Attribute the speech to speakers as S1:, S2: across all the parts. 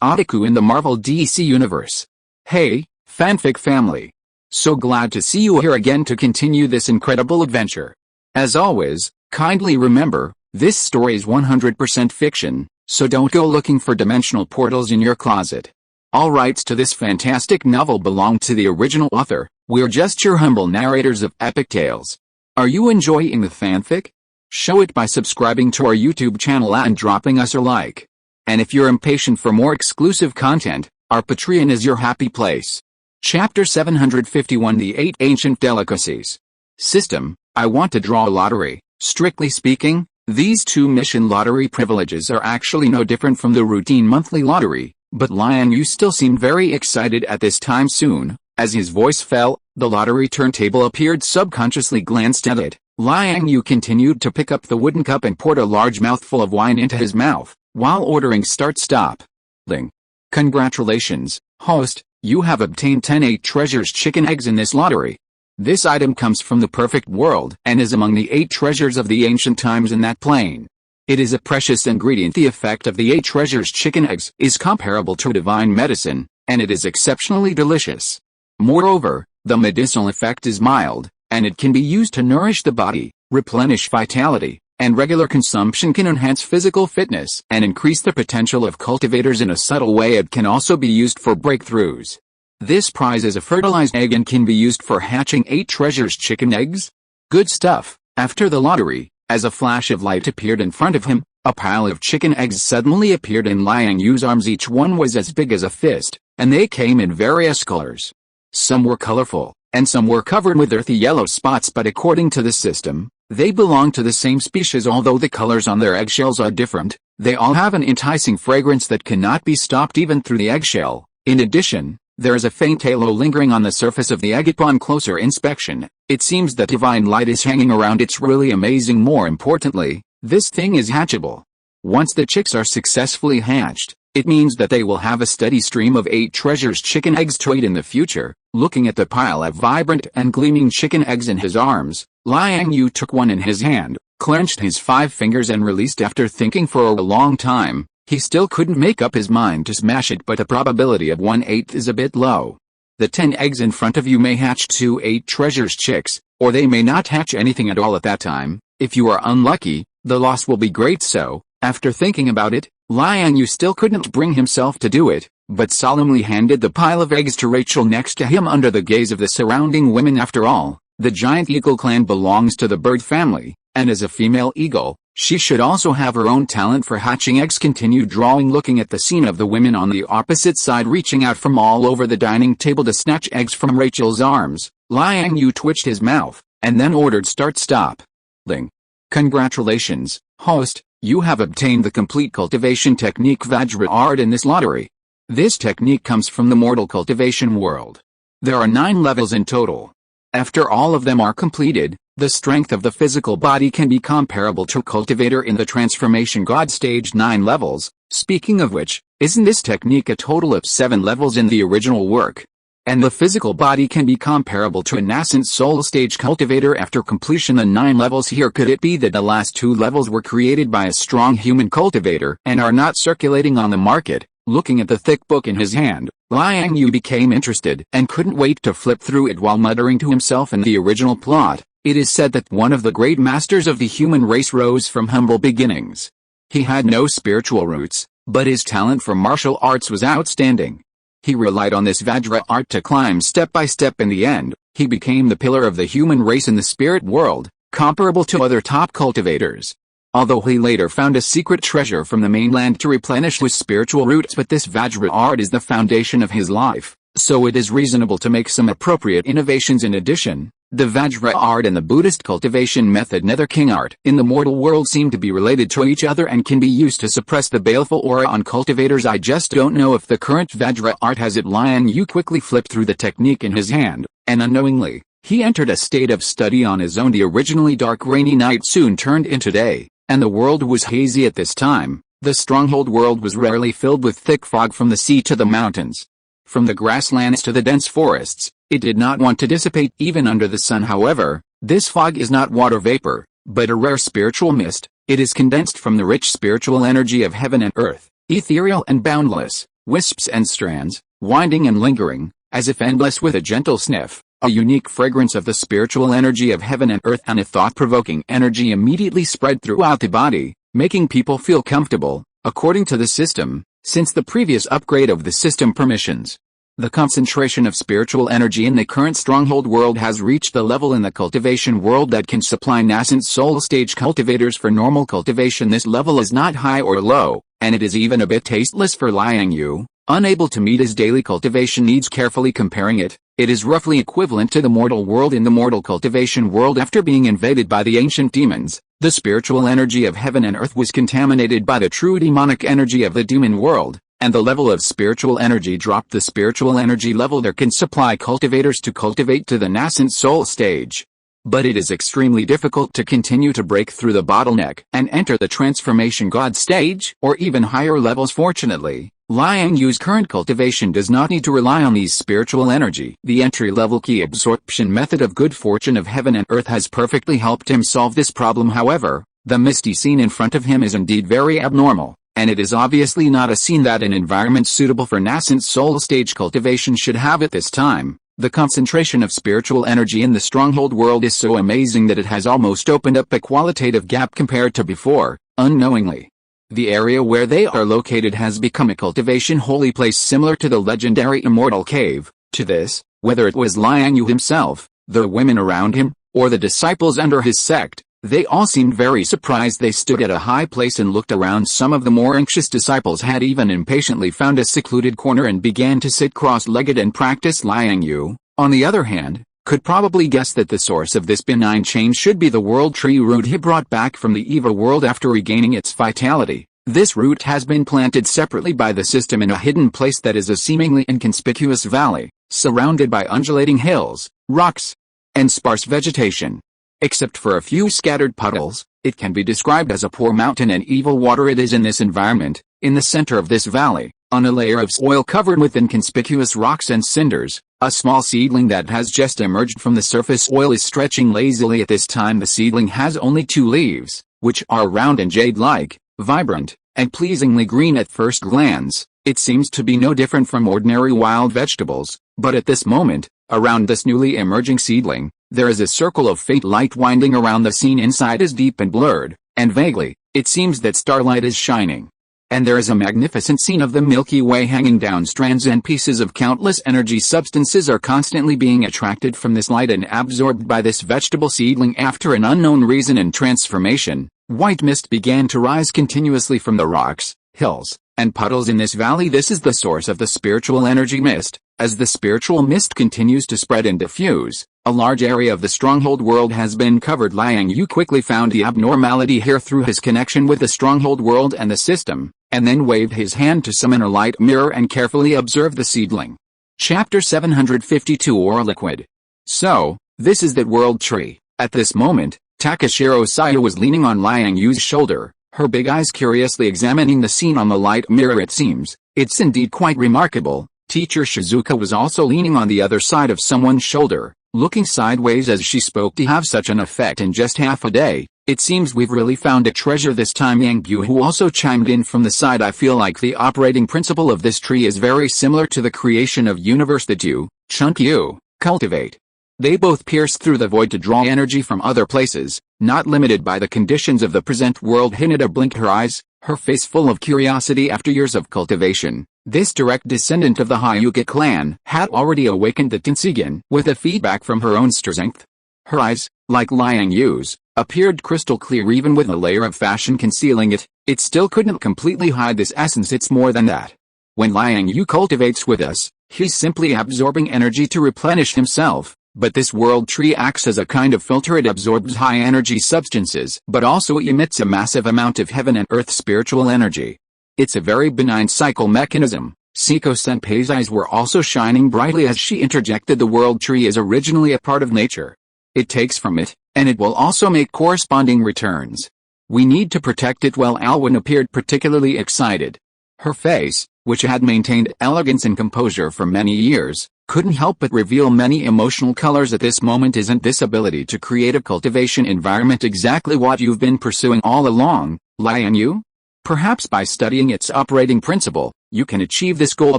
S1: Otaku in the Marvel DC Universe. Hey, fanfic family. So glad to see you here again to continue this incredible adventure. As always, kindly remember, this story is 100% fiction, so don't go looking for dimensional portals in your closet. All rights to this fantastic novel belong to the original author. We're just your humble narrators of epic tales. Are you enjoying the fanfic? Show it by subscribing to our YouTube channel and dropping us a like. And if you're impatient for more exclusive content, our Patreon is your happy place. Chapter 751, The 8 Ancient Delicacies. System: I want to draw a lottery. Strictly speaking, these two mission lottery privileges are actually no different from the routine monthly lottery, but Liang Yue still seemed very excited at this time. Soon, as his voice fell, the lottery turntable appeared. Subconsciously glanced at it, Liang Yue continued to pick up the wooden cup and poured a large mouthful of wine into his mouth, while ordering start-stop. Ling. Congratulations, host, you have obtained 10 8 treasures chicken eggs in this lottery. This item comes from the perfect world and is among the 8 treasures of the ancient times in that plane. It is a precious ingredient. The effect of the 8 treasures chicken eggs is comparable to divine medicine, and it is exceptionally delicious. Moreover, the medicinal effect is mild, and it can be used to nourish the body, replenish vitality, and regular consumption can enhance physical fitness and increase the potential of cultivators in a subtle way. It can also be used for breakthroughs. This prize is a fertilized egg and can be used for hatching 8 treasures chicken eggs. Good stuff. After the lottery, as a flash of light appeared in front of him, a pile of chicken eggs suddenly appeared in Liang Yue's arms. Each one was as big as a fist, and they came in various colors. Some were colorful, and some were covered with earthy yellow spots, but according to the system, they belong to the same species. Although the colors on their eggshells are different, they all have an enticing fragrance that cannot be stopped even through the eggshell. In addition, there is a faint halo lingering on the surface of the egg. Upon closer inspection, it seems that divine light is hanging around. It's really amazing. More importantly, this thing is hatchable. Once the chicks are successfully hatched, it means that they will have a steady stream of 8 treasures chicken eggs to eat in the future. Looking at the pile of vibrant and gleaming chicken eggs in his arms, Liang Yue took one in his hand, clenched his 5 fingers and released. After thinking for a long time, he still couldn't make up his mind to smash it, but the probability of 1/8 is a bit low. The 10 eggs in front of you may hatch 2 8 treasures chicks, or they may not hatch anything at all at that time. If you are unlucky, the loss will be great. So, after thinking about it, Liang Yue still couldn't bring himself to do it, but solemnly handed the pile of eggs to Rachel next to him under the gaze of the surrounding women. After all, the giant eagle clan belongs to the bird family, and as a female eagle, she should also have her own talent for hatching eggs. Continued drawing, looking at the scene of the women on the opposite side reaching out from all over the dining table to snatch eggs from Rachel's arms. Liang Yue twitched his mouth, and then ordered start-stop. Ling. Congratulations, host, you have obtained the complete cultivation technique Vajra art in this lottery. This technique comes from the mortal cultivation world. There are 9 levels in total. After all of them are completed, the strength of the physical body can be comparable to a cultivator in the transformation god stage. 9 levels, speaking of which, isn't this technique a total of 7 levels in the original work? And the physical body can be comparable to a nascent soul stage cultivator after completion. The 9 levels here. Could it be that the last 2 levels were created by a strong human cultivator and are not circulating on the market? Looking at the thick book in his hand, Liang Yue became interested and couldn't wait to flip through it while muttering to himself. In the original plot, it is said that one of the great masters of the human race rose from humble beginnings. He had no spiritual roots, but his talent for martial arts was outstanding. He relied on this Vajra art to climb step by step. In the end, he became the pillar of the human race in the spirit world, comparable to other top cultivators. Although he later found a secret treasure from the mainland to replenish his spiritual roots, but this Vajra art is the foundation of his life, so it is reasonable to make some appropriate innovations. In addition, the Vajra art and the Buddhist cultivation method Nether King art in the mortal world seem to be related to each other and can be used to suppress the baleful aura on cultivators. I just don't know if the current Vajra art has it. Liang Yue quickly flipped through the technique in his hand, and unknowingly, he entered a state of study on his own. The originally dark rainy night soon turned into day, and the world was hazy at this time. The stronghold world was rarely filled with thick fog. From the sea to the mountains, from the grasslands to the dense forests, it did not want to dissipate even under the sun. However, this fog is not water vapor, but a rare spiritual mist. It is condensed from the rich spiritual energy of heaven and earth, ethereal and boundless. wisps and strands, winding and lingering, as if endless with a gentle sniff. A unique fragrance of the spiritual energy of heaven and earth and a thought-provoking energy immediately spread throughout the body, making people feel comfortable, according to the system, since the previous upgrade of the system permissions. The concentration of spiritual energy in the current stronghold world has reached the level in the cultivation world that can supply nascent soul stage cultivators for normal cultivation. This level is not high or low, and it is even a bit tasteless for Liang Yue, unable to meet his daily cultivation needs. Carefully comparing it, it is roughly equivalent to the mortal world. In the mortal cultivation world, after being invaded by the ancient demons, the spiritual energy of heaven and earth was contaminated by the true demonic energy of the demon world, and the level of spiritual energy dropped. The spiritual energy level there can supply cultivators to cultivate to the nascent soul stage. But it is extremely difficult to continue to break through the bottleneck and enter the transformation god stage, or even higher levels. Fortunately, Liang Yue's current cultivation does not need to rely on these spiritual energy. The entry-level key absorption method of good fortune of heaven and earth has perfectly helped him solve this problem. However, the misty scene in front of him is indeed very abnormal, and it is obviously not a scene that an environment suitable for nascent soul stage cultivation should have at this time. The concentration of spiritual energy in the stronghold world is so amazing that it has almost opened up a qualitative gap compared to before, unknowingly. The area where they are located has become a cultivation holy place similar to the legendary Immortal Cave. To this, whether it was Liang Yue himself, the women around him, or the disciples under his sect, they all seemed very surprised. They stood at a high place and looked around. Some of the more anxious disciples had even impatiently found a secluded corner and began to sit cross-legged and practice. Liang Yue, on the other hand, could probably guess that the source of this benign change should be the world tree root he brought back from the evil world after regaining its vitality. This root has been planted separately by the system in a hidden place that is a seemingly inconspicuous valley, surrounded by undulating hills, rocks, and sparse vegetation. Except for a few scattered puddles, it can be described as a poor mountain and evil water. It is in this environment, in the center of this valley, on a layer of soil covered with inconspicuous rocks and cinders, a small seedling that has just emerged from the surface soil is stretching lazily. At this time the seedling has only 2 leaves, which are round and jade-like, vibrant, and pleasingly green at first glance. It seems to be no different from ordinary wild vegetables, but at this moment, around this newly emerging seedling, there is a circle of faint light winding around. The scene inside is deep and blurred, and vaguely, it seems that starlight is shining. And there is a magnificent scene of the Milky Way hanging down. Strands and pieces of countless energy substances are constantly being attracted from this light and absorbed by this vegetable seedling. After an unknown reason and transformation, white mist began to rise continuously from the rocks, hills, and puddles in this valley. This is the source of the spiritual energy mist. As the spiritual mist continues to spread and diffuse, a large area of the stronghold world has been covered. Liang Yue quickly found the abnormality here through his connection with the stronghold world and the system, and then waved his hand to summon a light mirror and carefully observed the seedling. Chapter 752 Or Liquid. So, this is that world tree. At this moment, Takashiro Saya was leaning on Liang Yue's shoulder, her big eyes curiously examining the scene on the light mirror. It's indeed quite remarkable. Teacher Shizuka was also leaning on the other side of someone's shoulder, looking sideways as she spoke. To have such an effect in just half a day, it seems we've really found a treasure this time. Yang Bu, who also chimed in from the side, I feel like the operating principle of this tree is very similar to the creation of universe that you, Chunk You, cultivate. They both pierce through the void to draw energy from other places, not limited by the conditions of the present world. Hinata blinked her eyes, her face full of curiosity. After years of cultivation, this direct descendant of the Hyuga clan had already awakened the Tensigen with the feedback from her own strength. Her eyes, like Liang Yue's, appeared crystal clear. Even with a layer of fashion concealing it, it still couldn't completely hide this essence. It's more than that. When Liang Yue cultivates with us, he's simply absorbing energy to replenish himself. But this world tree acts as a kind of filter. It absorbs high energy substances, but also emits a massive amount of heaven and earth spiritual energy. It's a very benign cycle mechanism. Siko Senpei's eyes were also shining brightly as she interjected. The world tree is originally a part of nature. It takes from it, and it will also make corresponding returns. We need to protect it well. Alwyn appeared particularly excited. Her face, which had maintained elegance and composure for many years, couldn't help but reveal many emotional colors at this moment. Isn't this ability to create a cultivation environment exactly what you've been pursuing all along, Liang Yue? Perhaps by studying its operating principle, you can achieve this goal.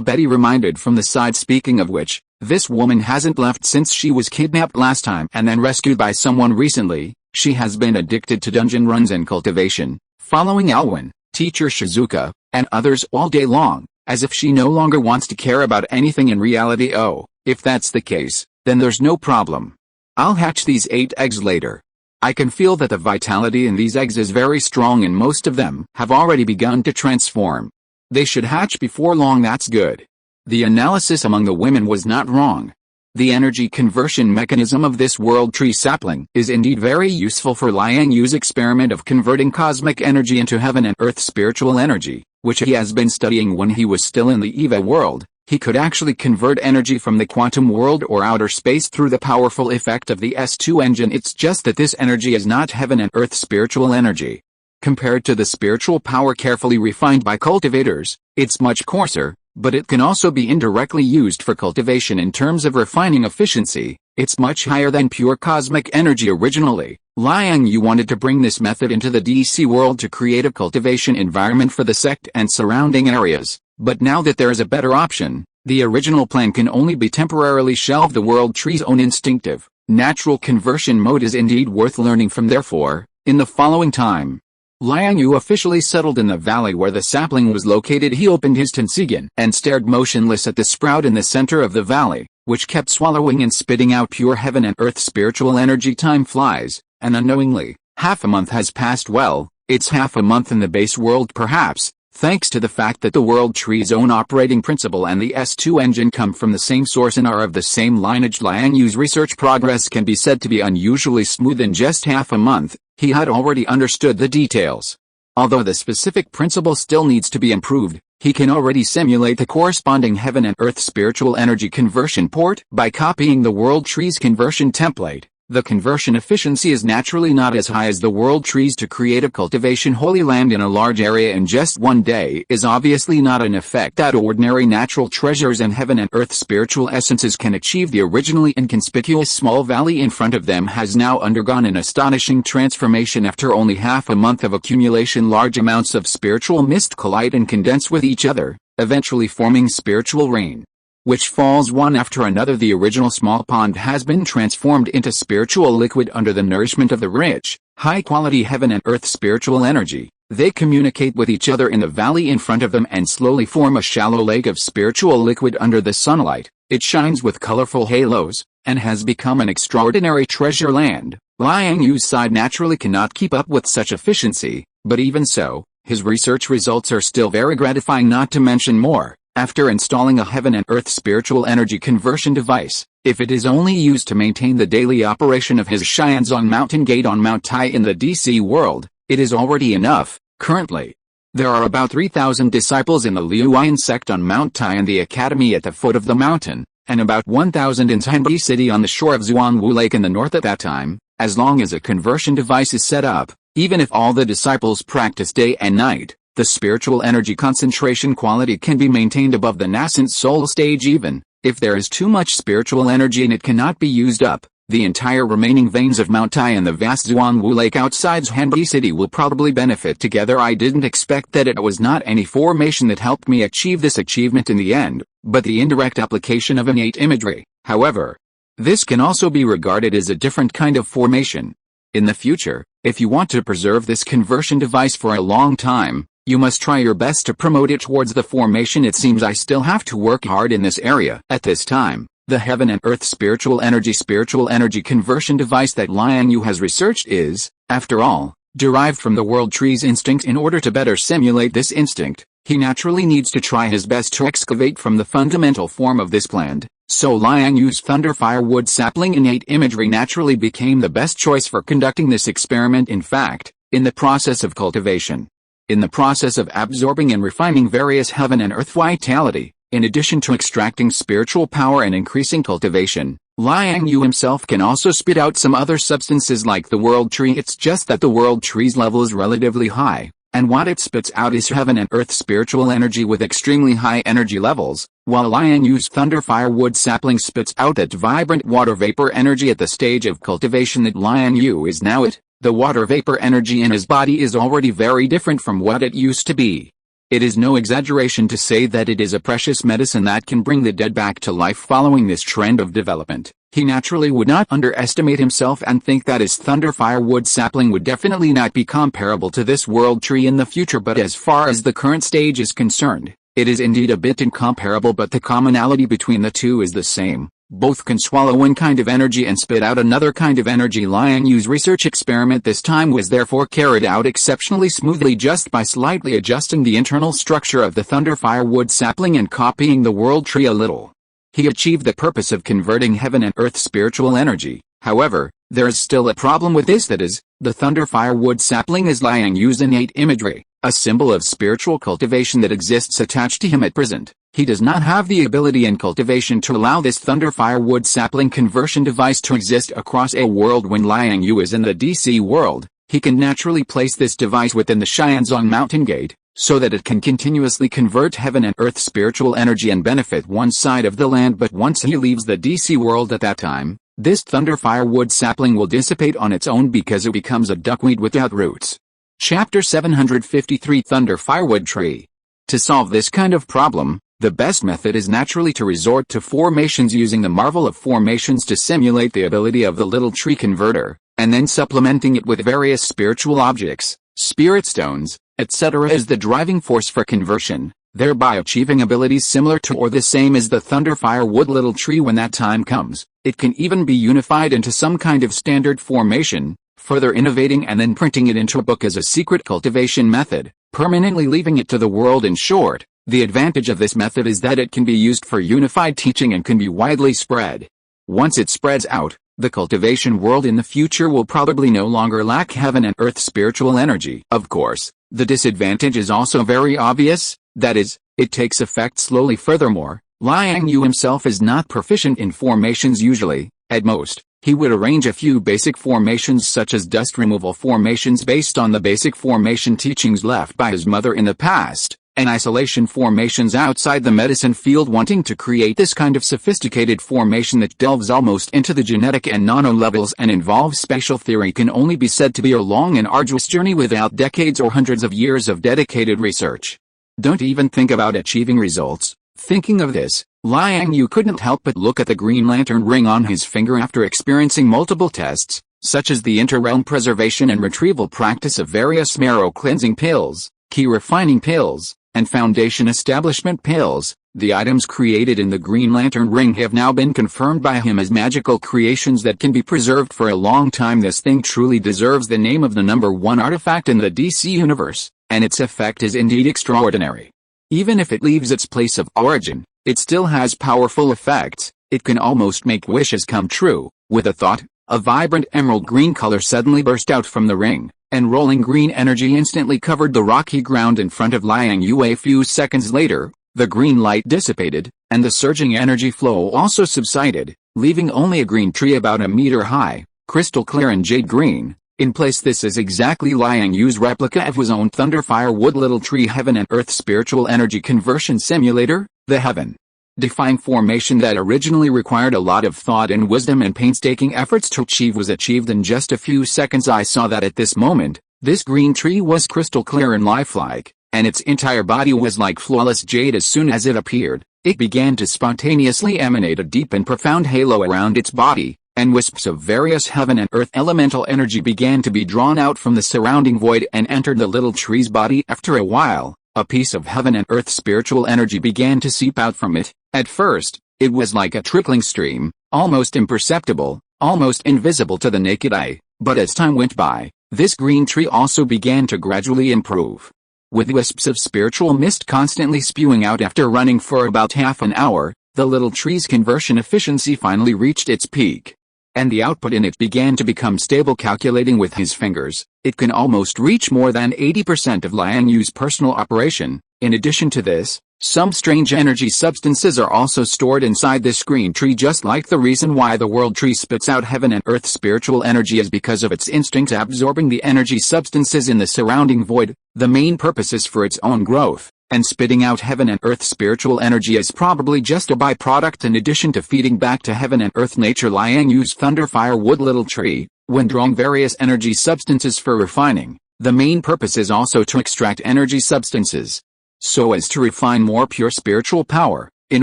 S1: Betty reminded from the side. Speaking of which, this woman hasn't left since she was kidnapped last time and then rescued by someone recently. She has been addicted to dungeon runs and cultivation, following Alwyn, teacher Shizuka, and others all day long, as if she no longer wants to care about anything in reality. Oh, if that's the case, then there's no problem. I'll hatch these 8 eggs later. I can feel that the vitality in these eggs is very strong and most of them have already begun to transform. They should hatch before long. That's good. The analysis among the women was not wrong. The energy conversion mechanism of this world tree sapling is indeed very useful for Liang Yue's experiment of converting cosmic energy into heaven and earth spiritual energy, which he has been studying when he was still in the EVA world. He could actually convert energy from the quantum world or outer space through the powerful effect of the S2 engine. It's just that this energy is not heaven and earth spiritual energy. Compared to the spiritual power carefully refined by cultivators, it's much coarser, but it can also be indirectly used for cultivation. In terms of refining efficiency, it's much higher than pure cosmic energy. Originally, Liang Yue wanted to bring this method into the DC world to create a cultivation environment for the sect and surrounding areas, but now that there is a better option, the original plan can only be temporarily shelved. The world tree's own instinctive, natural conversion mode is indeed worth learning from. Therefore, in the following time, Liang Yue officially settled in the valley where the sapling was located. He opened his tensigen and stared motionless at the sprout in the center of the valley, which kept swallowing and spitting out pure heaven and earth spiritual energy. Time flies, and unknowingly, half a month has passed. Well, it's half a month in the base world perhaps, thanks to the fact that the world tree's own operating principle and the S2 engine come from the same source and are of the same lineage. Liang Yue's research progress can be said to be unusually smooth. In just half a month, he had already understood the details. Although the specific principle still needs to be improved, he can already simulate the corresponding heaven and earth spiritual energy conversion port by copying the world tree's conversion template. The conversion efficiency is naturally not as high as the world trees. To create a cultivation holy land in a large area in just one day is obviously not an effect that ordinary natural treasures and heaven and earth spiritual essences can achieve. The originally inconspicuous small valley in front of them has now undergone an astonishing transformation. After only half a month of accumulation, large amounts of spiritual mist collide and condense with each other, eventually forming spiritual rain, which falls one after another. The original small pond has been transformed into spiritual liquid under the nourishment of the rich, high-quality heaven and earth spiritual energy. They communicate with each other in the valley in front of them and slowly form a shallow lake of spiritual liquid under the sunlight. It shines with colorful halos, and has become an extraordinary treasure land. Liang Yue's side naturally cannot keep up with such efficiency, but even so, his research results are still very gratifying. Not to mention more, after installing a heaven and earth spiritual energy conversion device, if it is only used to maintain the daily operation of his Xianzong Mountain Gate on Mount Tai in the DC world, it is already enough. Currently, there are about 3,000 disciples in the Liuyan sect on Mount Tai and the academy at the foot of the mountain, and about 1,000 in Tianbi City on the shore of Zuanwu Lake in the north. At that time, as long as a conversion device is set up, even if all the disciples practice day and night, the spiritual energy concentration quality can be maintained above the nascent soul stage. Even if there is too much spiritual energy and it cannot be used up, the entire remaining veins of Mount Tai and the vast Zuanwu Lake outside Hanbi City will probably benefit together. I didn't expect that it was not any formation that helped me achieve this achievement in the end, but the indirect application of innate imagery. However, this can also be regarded as a different kind of formation. In the future, if you want to preserve this conversion device for a long time, you must try your best to promote it towards the formation. It seems I still have to work hard in this area. At this time, the heaven and earth spiritual energy conversion device that Liang Yue has researched is, after all, derived from the world tree's instinct. In order to better simulate this instinct, he naturally needs to try his best to excavate from the fundamental form of this plant. So Liang Yue's thunder firewood sapling innate imagery naturally became the best choice for conducting this experiment. In fact, in the process of cultivation, in the process of absorbing and refining various heaven and earth vitality, in addition to extracting spiritual power and increasing cultivation, Liang Yue himself can also spit out some other substances like the world tree. It's just that the world tree's level is relatively high, and what it spits out is heaven and earth spiritual energy with extremely high energy levels, while Liang Yue's thunder firewood sapling spits out that vibrant water vapor energy at the stage of cultivation that Liang Yue is now at. The water vapor energy in his body is already very different from what it used to be. It is no exaggeration to say that it is a precious medicine that can bring the dead back to life. Following this trend of development, he naturally would not underestimate himself and think that his thunder firewood sapling would definitely not be comparable to this world tree in the future, but as far as the current stage is concerned, it is indeed a bit incomparable, but the commonality between the two is the same. Both can swallow one kind of energy and spit out another kind of energy. Liang Yue's research experiment this time was therefore carried out exceptionally smoothly just by slightly adjusting the internal structure of the thunder firewood sapling and copying the world tree a little. He achieved the purpose of converting heaven and earth spiritual energy. However, there is still a problem with this, that is, the thunder firewood sapling is Liang Yue's innate imagery, a symbol of spiritual cultivation that exists attached to him at present. He does not have the ability and cultivation to allow this thunder firewood sapling conversion device to exist across a world. When Liang Yue is in the DC world, he can naturally place this device within the Xianzong mountain gate, so that it can continuously convert heaven and earth spiritual energy and benefit one side of the land. But once he leaves the DC world at that time, this thunder firewood sapling will dissipate on its own because it becomes a duckweed without roots. Chapter 753 Thunder Firewood Tree. To solve this kind of problem, the best method is naturally to resort to formations, using the marvel of formations to simulate the ability of the little tree converter, and then supplementing it with various spiritual objects, spirit stones, etc. as the driving force for conversion, thereby achieving abilities similar to or the same as the thunder firewood little tree. When that time comes, it can even be unified into some kind of standard formation, further innovating and then printing it into a book as a secret cultivation method, permanently leaving it to the world. In short, the advantage of this method is that it can be used for unified teaching and can be widely spread. Once it spreads out, the cultivation world in the future will probably no longer lack heaven and earth spiritual energy. Of course, the disadvantage is also very obvious, that is, it takes effect slowly. Furthermore, Liang Yue himself is not proficient in formations usually. At most, he would arrange a few basic formations such as dust removal formations based on the basic formation teachings left by his mother in the past, and isolation formations outside the medicine field. Wanting to create this kind of sophisticated formation that delves almost into the genetic and nano levels and involves spatial theory can only be said to be a long and arduous journey without decades or hundreds of years of dedicated research. Don't even think about achieving results. Thinking of this, Liang Yue couldn't help but look at the green lantern ring on his finger after experiencing multiple tests, such as the inter-realm preservation and retrieval practice of various marrow cleansing pills, key refining pills, and foundation establishment pills. The items created in the Green Lantern ring have now been confirmed by him as magical creations that can be preserved for a long time. This thing truly deserves the name of the #1 artifact in the DC universe, and its effect is indeed extraordinary. Even if it leaves its place of origin, it still has powerful effects. It can almost make wishes come true. With a thought, a vibrant emerald green color suddenly burst out from the ring, and rolling green energy instantly covered the rocky ground in front of Liang Yue. A few seconds later, the green light dissipated, and the surging energy flow also subsided, leaving only a green tree about a meter high, crystal clear and jade green, in place. This is exactly Liang Yue's replica of his own Thunder Firewood Little Tree Heaven and Earth Spiritual Energy Conversion Simulator, the Heaven Define formation that originally required a lot of thought and wisdom and painstaking efforts to achieve was achieved in just a few seconds. I saw that at this moment, this green tree was crystal clear and lifelike, and its entire body was like flawless jade. As soon as it appeared, it began to spontaneously emanate a deep and profound halo around its body, and wisps of various heaven and earth elemental energy began to be drawn out from the surrounding void and entered the little tree's body. After a while, a piece of heaven and earth spiritual energy began to seep out from it. At first, it was like a trickling stream, almost imperceptible, almost invisible to the naked eye, but as time went by, this green tree also began to gradually improve. With wisps of spiritual mist constantly spewing out after running for about half an hour, the little tree's conversion efficiency finally reached its peak, and the output in it began to become stable. Calculating with his fingers, it can almost reach more than 80% of Liang Yue's personal operation. In addition to this, Some strange energy substances are also stored inside this green tree, just like the reason why the world tree spits out heaven and earth spiritual energy is because of its instinct absorbing the energy substances in the surrounding void. The main purpose is for its own growth, and spitting out heaven and earth spiritual energy is probably just a byproduct in addition to feeding back to heaven and earth nature. Liang Yue's thunder fire wood little tree, when drawing various energy substances for refining, the main purpose is also to extract energy substances, so as to refine more pure spiritual power, in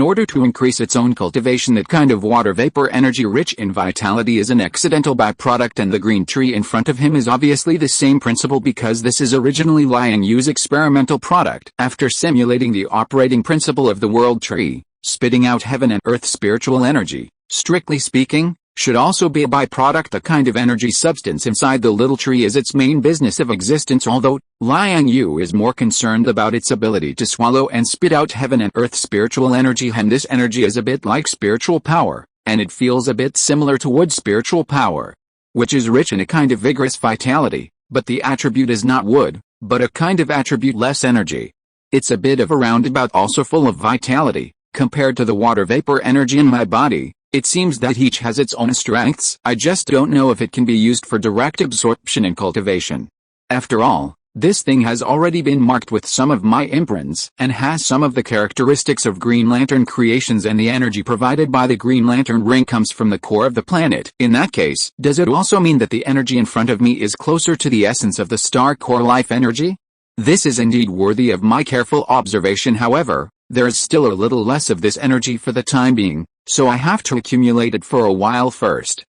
S1: order to increase its own cultivation. That kind of water vapor energy rich in vitality is an accidental byproduct, and the green tree in front of him is obviously the same principle because this is originally Liang Yue's experimental product. After simulating the operating principle of the world tree, spitting out heaven and earth spiritual energy, strictly speaking, should also be a byproduct. The kind of energy substance inside the little tree is its main business of existence, although Liang Yue is more concerned about its ability to swallow and spit out heaven and earth spiritual energy. And this energy is a bit like spiritual power, and it feels a bit similar to wood spiritual power, which is rich in a kind of vigorous vitality, but the attribute is not wood, but a kind of attribute less energy. It's a bit of a roundabout, also full of vitality, compared to the water vapor energy in my body. It seems that each has its own strengths. I just don't know if it can be used for direct absorption and cultivation. After all, this thing has already been marked with some of my imprints and has some of the characteristics of Green Lantern creations, and the energy provided by the Green Lantern ring comes from the core of the planet. In that case, does it also mean that the energy in front of me is closer to the essence of the star core life energy? This is indeed worthy of my careful observation. However, there is still a little less of this energy for the time being, so I have to accumulate it for a while first.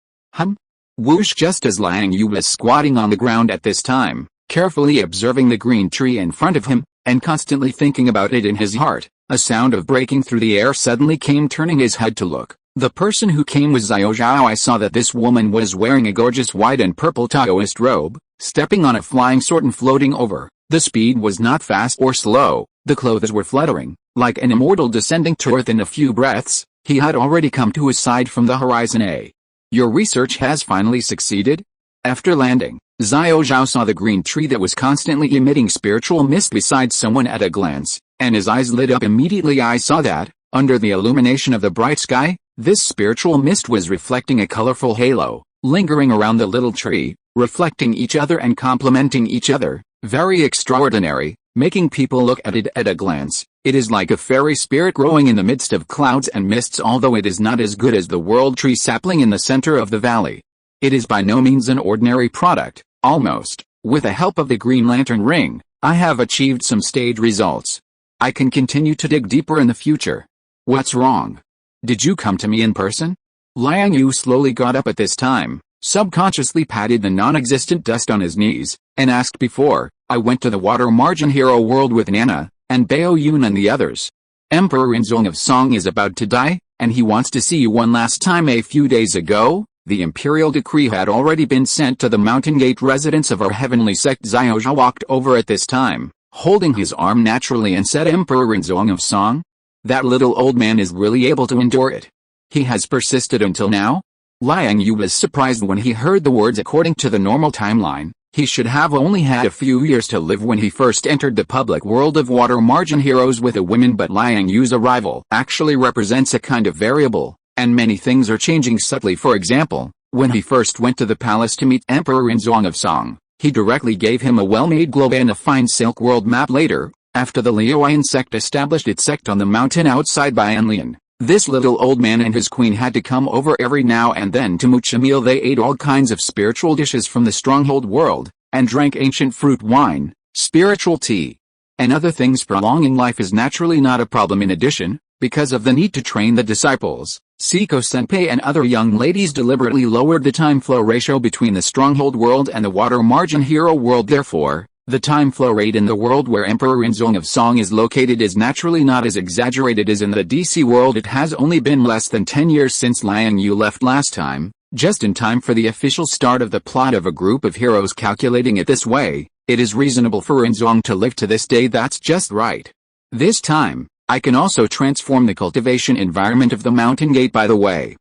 S1: Whoosh! Just as Liang Yue was squatting on the ground at this time, carefully observing the green tree in front of him, and constantly thinking about it in his heart, a sound of breaking through the air suddenly came. Turning his head to look, the person who came was Xiao Zhao. I saw that this woman was wearing a gorgeous white and purple Taoist robe, stepping on a flying sword and floating over. The speed was not fast or slow, the clothes were fluttering, like an immortal descending to earth. In a few breaths, he had already come to his side from the horizon. Your research has finally succeeded? After landing, Xiao Zhao saw the green tree that was constantly emitting spiritual mist beside someone at a glance, and his eyes lit up immediately. I saw that, under the illumination of the bright sky, this spiritual mist was reflecting a colorful halo, lingering around the little tree, reflecting each other and complementing each other. Very extraordinary, making people look at it at a glance. It is like a fairy spirit growing in the midst of clouds and mists. Although it is not as good as the world tree sapling in the center of the valley, it is by no means an ordinary product. Almost, with the help of the Green Lantern ring, I have achieved some stage results. I can continue to dig deeper in the future. What's wrong? Did you come to me in person? Liang Yue slowly got up at this time, subconsciously patted the non-existent dust on his knees, and asked, before I went to the water margin hero world with Nana and Bao Yun and the others. Emperor Inzong of Song is about to die, and he wants to see you one last time. A few days ago, the imperial decree had already been sent to the Mountain Gate residents of our heavenly sect. Xiao Zhao walked over at this time, holding his arm naturally, and said, Emperor Inzong of Song? That little old man is really able to endure it. He has persisted until now? Liang Yue was surprised when he heard the words. According to the normal timeline, he should have only had a few years to live when he first entered the public world of water margin heroes with the women, but Liang Yue's arrival actually represents a kind of variable, and many things are changing subtly. For example, when he first went to the palace to meet Emperor Inzong of Song, he directly gave him a well-made globe and a fine silk world map. Later, after the Liuan sect established its sect on the mountain outside Bianlian, this little old man and his queen had to come over every now and then to mooch a meal. They ate all kinds of spiritual dishes from the stronghold world, and drank ancient fruit wine, spiritual tea, and other things. Prolonging life is naturally not a problem. In addition, because of the need to train the disciples, Siko Senpai and other young ladies deliberately lowered the time flow ratio between the stronghold world and the water margin hero world. Therefore, the time flow rate in the world where Emperor Inzong of Song is located is naturally not as exaggerated as in the DC world. It has only been less than 10 years since Liang Yue left last time, just in time for the official start of the plot of a group of heroes. Calculating it this way, it is reasonable for Inzong to live to this day. That's just right. This time, I can also transform the cultivation environment of the Mountain Gate. By the way,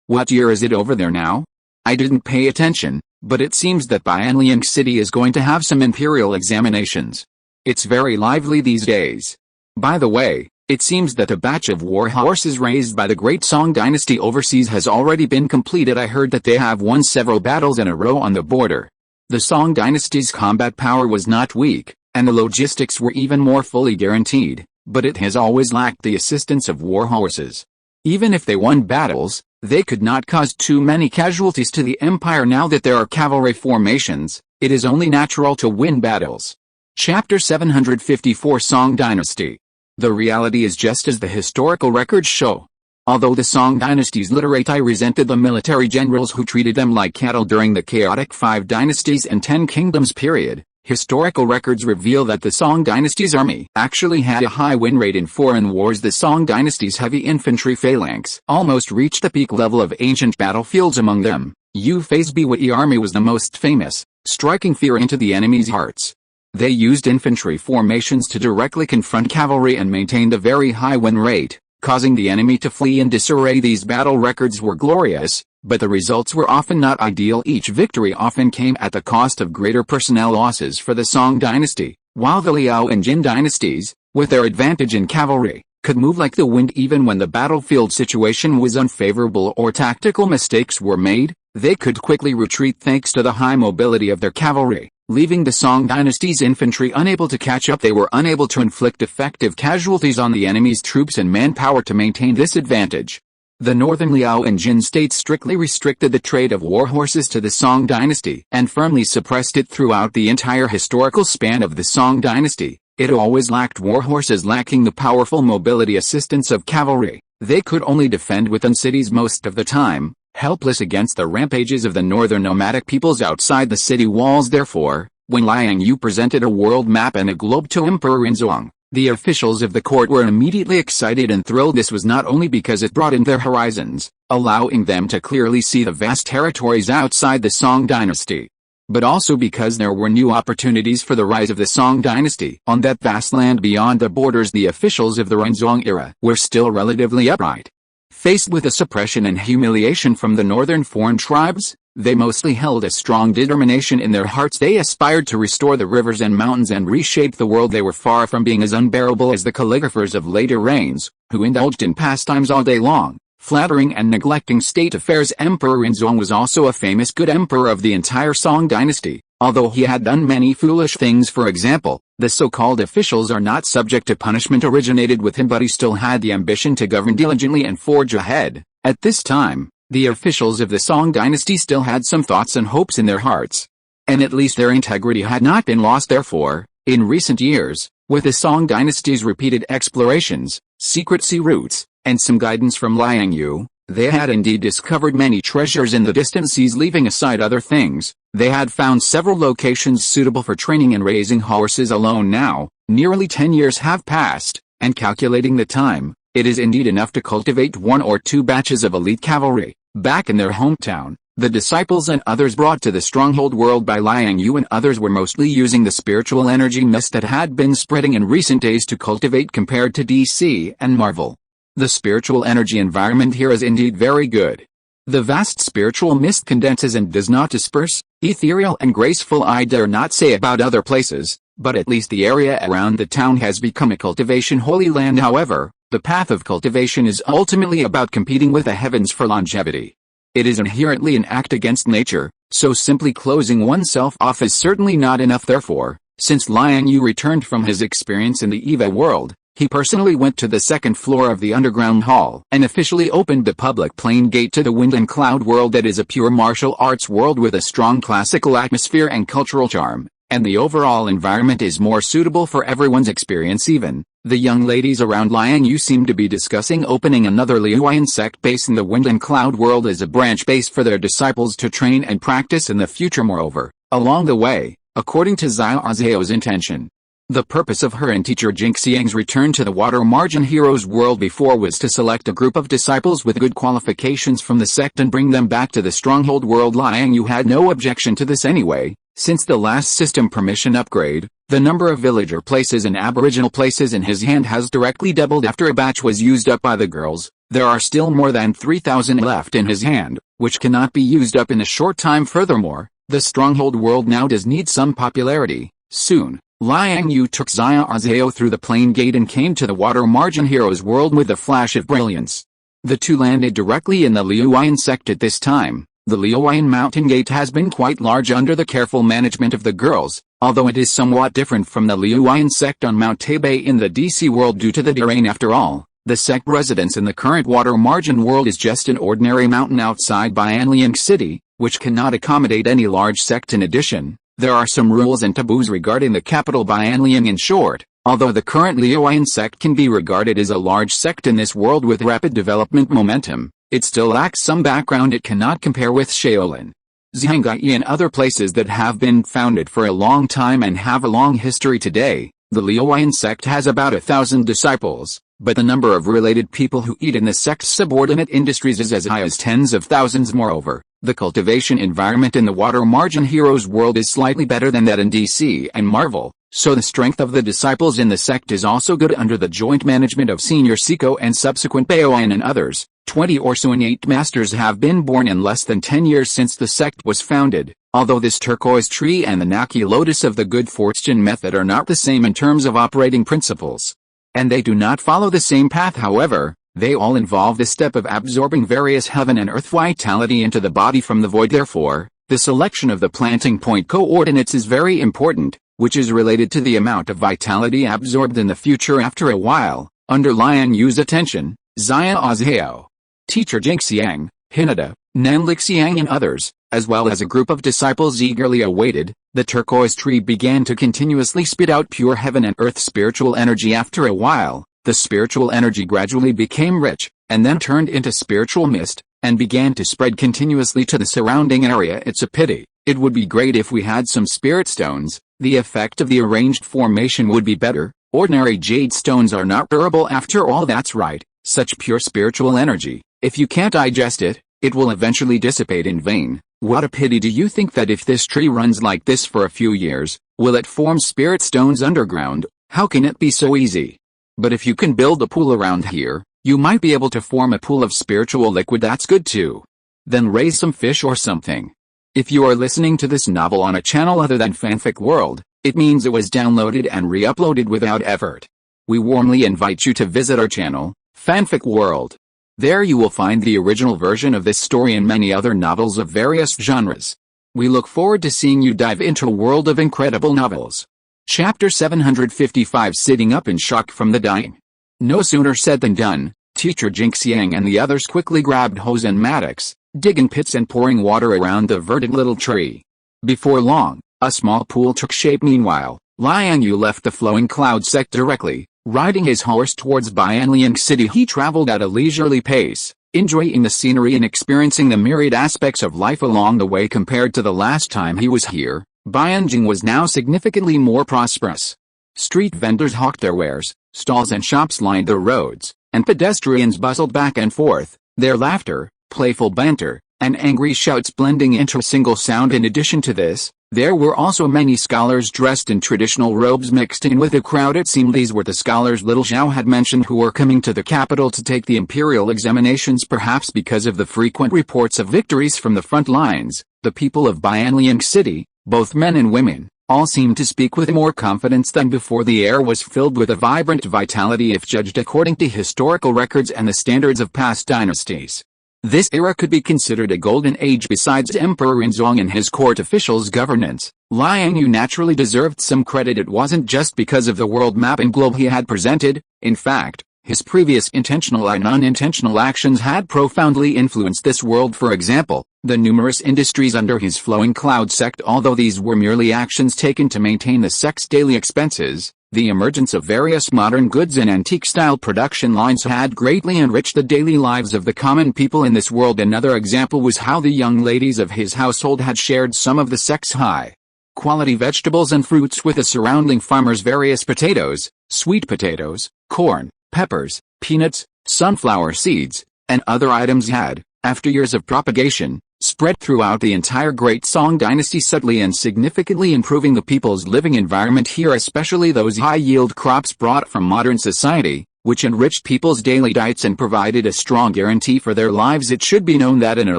S1: what year is it over there now? I didn't pay attention, but it seems that Bianliang City is going to have some imperial examinations. It's very lively these days. By the way, it seems that a batch of war horses raised by the Great Song Dynasty overseas has already been completed. I heard that they have won several battles in a row on the border. The Song Dynasty's combat power was not weak, and the logistics were even more fully guaranteed, but it has always lacked the assistance of war horses. Even if they won battles, they could not cause too many casualties to the empire. Now that there are cavalry formations, it is only natural to win battles. Chapter 754 Song Dynasty. The reality is just as the historical records show. Although the Song Dynasty's literati resented the military generals who treated them like cattle during the chaotic 5 dynasties and 10 kingdoms period, historical records reveal that the Song Dynasty's army actually had a high win rate in foreign wars. The Song Dynasty's heavy infantry phalanx almost reached the peak level of ancient battlefields. Among them, Yu's Biwei army was the most famous, striking fear into the enemy's hearts. They used infantry formations to directly confront cavalry and maintained a very high win rate, causing the enemy to flee in disarray. These battle records were glorious, but the results were often not ideal. Each victory often came at the cost of greater personnel losses for the Song Dynasty, while the Liao and Jin dynasties, with their advantage in cavalry, could move like the wind. Even when the battlefield situation was unfavorable or tactical mistakes were made, they could quickly retreat thanks to the high mobility of their cavalry, leaving the Song Dynasty's infantry unable to catch up. They were unable to inflict effective casualties on the enemy's troops and manpower to maintain this advantage. The northern Liao and Jin states strictly restricted the trade of war horses to the Song Dynasty and firmly suppressed it throughout the entire historical span of the Song Dynasty. It always lacked war horses, lacking the powerful mobility assistance of cavalry. They could only defend within cities most of the time, helpless against the rampages of the northern nomadic peoples outside the city walls. Therefore, when Liang Yue presented a world map and a globe to Emperor Rinzong, the officials of the court were immediately excited and thrilled. This was not only because it broadened their horizons, allowing them to clearly see the vast territories outside the Song Dynasty, but also because there were new opportunities for the rise of the Song Dynasty. On that vast land beyond the borders, the officials of the Rinzong era were still relatively upright. Faced with the suppression and humiliation from the northern foreign tribes, they mostly held a strong determination in their hearts. They aspired to restore the rivers and mountains and reshape the world. They were far from being as unbearable as the calligraphers of later reigns, who indulged in pastimes all day long, flattering and neglecting state affairs. Emperor Rinzong was also a famous good emperor of the entire Song Dynasty, although he had done many foolish things. For example, the so-called officials are not subject to punishment originated with him, but he still had the ambition to govern diligently and forge ahead. At this time, the officials of the Song Dynasty still had some thoughts and hopes in their hearts, and at least their integrity had not been lost. Therefore, in recent years, with the Song Dynasty's repeated explorations, secret sea routes, and some guidance from Liang Yue, they had indeed discovered many treasures in the distant seas. Leaving aside other things, they had found several locations suitable for training and raising horses alone. Now, nearly 10 years have passed, and calculating the time, it is indeed enough to cultivate 1 or 2 batches of elite cavalry. Back in their hometown, the disciples and others brought to the stronghold world by Liang Yue and others were mostly using the spiritual energy mist that had been spreading in recent days to cultivate. Compared to DC and Marvel, the spiritual energy environment here is indeed very good. The vast spiritual mist condenses and does not disperse, ethereal and graceful. I dare not say about other places, but at least the area around the town has become a cultivation holy land. However, the path of cultivation is ultimately about competing with the heavens for longevity. It is inherently an act against nature, so simply closing oneself off is certainly not enough. Therefore, since Liang Yue returned from his experience in the EVA world, he personally went to the 2nd floor of the underground hall and officially opened the public plane gate to the wind and cloud world that is a pure martial arts world with a strong classical atmosphere and cultural charm, and the overall environment is more suitable for everyone's experience. Even the young ladies around Liang Yue seem to be discussing opening another Liuyan sect base in the wind and cloud world as a branch base for their disciples to train and practice in the future. Moreover, along the way, according to Xiao Zhao's intention, the purpose of her and teacher Jingxiang's return to the water margin heroes world before was to select a group of disciples with good qualifications from the sect and bring them back to the stronghold world. Liang Yue had no objection to this anyway. Since the last system permission upgrade, the number of villager places and aboriginal places in his hand has directly doubled. After a batch was used up by the girls, there are still more than 3,000 left in his hand, which cannot be used up in a short time. Furthermore, the stronghold world now does need some popularity. Soon, Liang Yue took Xiaozhao through the plain gate and came to the water margin hero's world with a flash of brilliance. The two landed directly in the Liuyan sect at this time. The Liuyan mountain gate has been quite large under the careful management of the girls, although it is somewhat different from the Liuyan sect on Mount Taibei in the DC world due to the terrain after all. The sect residence in the current water margin world is just an ordinary mountain outside Bianliang City, which cannot accommodate any large sect. In addition, there are some rules and taboos regarding the capital Bianliang. In short, although the current Liuyan sect can be regarded as a large sect in this world with rapid development momentum, it still lacks some background. It cannot compare with Shaolin, Zhangyi and other places that have been founded for a long time and have a long history today. The Liuyan sect has about 1,000 disciples, but the number of related people who eat in the sect's subordinate industries is as high as tens of thousands. Moreover, the cultivation environment in the water margin heroes world is slightly better than that in DC and Marvel, so the strength of the disciples in the sect is also good under the joint management of Senior Siko and subsequent Baoyan and others. 20 or so innate masters have been born in less than 10 years since the sect was founded, although this turquoise tree and the Naki lotus of the good fortune method are not the same in terms of operating principles. And they do not follow the same path. However, they all involve the step of absorbing various heaven and earth vitality into the body from the void. Therefore, the selection of the planting point coordinates is very important, which is related to the amount of vitality absorbed in the future. After a while, under Liang Yue's attention, Xiaozhao, teacher Jingxiang, Hinata, Nanlixiang and others, as well as a group of disciples eagerly awaited, the turquoise tree began to continuously spit out pure heaven and earth spiritual energy. After a while, the spiritual energy gradually became rich, and then turned into spiritual mist, and began to spread continuously to the surrounding area. It's a pity. It would be great if we had some spirit stones. The effect of the arranged formation would be better. Ordinary jade stones are not durable after all. That's right, such pure spiritual energy, if you can't digest it, it will eventually dissipate in vain. What a pity. Do you think that if this tree runs like this for a few years, will it form spirit stones underground? How can it be so easy? But if you can build a pool around here, you might be able to form a pool of spiritual liquid. That's good too. Then raise some fish or something. If you are listening to this novel on a channel other than Fanfic World, it means it was downloaded and re-uploaded without effort. We warmly invite you to visit our channel, Fanfic World. There you will find the original version of this story and many other novels of various genres. We look forward to seeing you dive into a world of incredible novels. Chapter 755 Sitting Up in Shock from the Dying. No sooner said than done. Teacher Jingxiang and the others quickly grabbed hose and mattocks, digging pits and pouring water around the verdant little tree. Before long, a small pool took shape. Meanwhile, Liang Yue left the flowing cloud sect directly. Riding his horse towards Bianliang City, he traveled at a leisurely pace, enjoying the scenery and experiencing the myriad aspects of life along the way. Compared to the last time he was here, Bianjing was now significantly more prosperous. Street vendors hawked their wares, stalls and shops lined the roads, and pedestrians bustled back and forth, their laughter, playful banter, and angry shouts blending into a single sound. In addition to this, there were also many scholars dressed in traditional robes mixed in with the crowd. It seemed these were the scholars little Zhao had mentioned who were coming to the capital to take the imperial examinations. Perhaps because of the frequent reports of victories from the front lines, the people of Bianliang City, both men and women, all seemed to speak with more confidence than before. The air was filled with a vibrant vitality if judged according to historical records and the standards of past dynasties. This era could be considered a golden age. Besides Emperor Inzong and his court officials' governance, Liang Yue naturally deserved some credit. It wasn't just because of the world map and globe he had presented. In fact, his previous intentional and unintentional actions had profoundly influenced this world. For example, the numerous industries under his flowing cloud sect, although these were merely actions taken to maintain the sect's daily expenses, the emergence of various modern goods and antique-style production lines had greatly enriched the daily lives of the common people in this world. Another example was how the young ladies of his household had shared some of the sect's high-quality vegetables and fruits with the surrounding farmers. Various potatoes, sweet potatoes, corn, peppers, peanuts, sunflower seeds, and other items had, after years of propagation, spread throughout the entire Great Song dynasty, subtly and significantly improving the people's living environment here, especially those high-yield crops brought from modern society, which enriched people's daily diets and provided a strong guarantee for their lives. It should be known that in a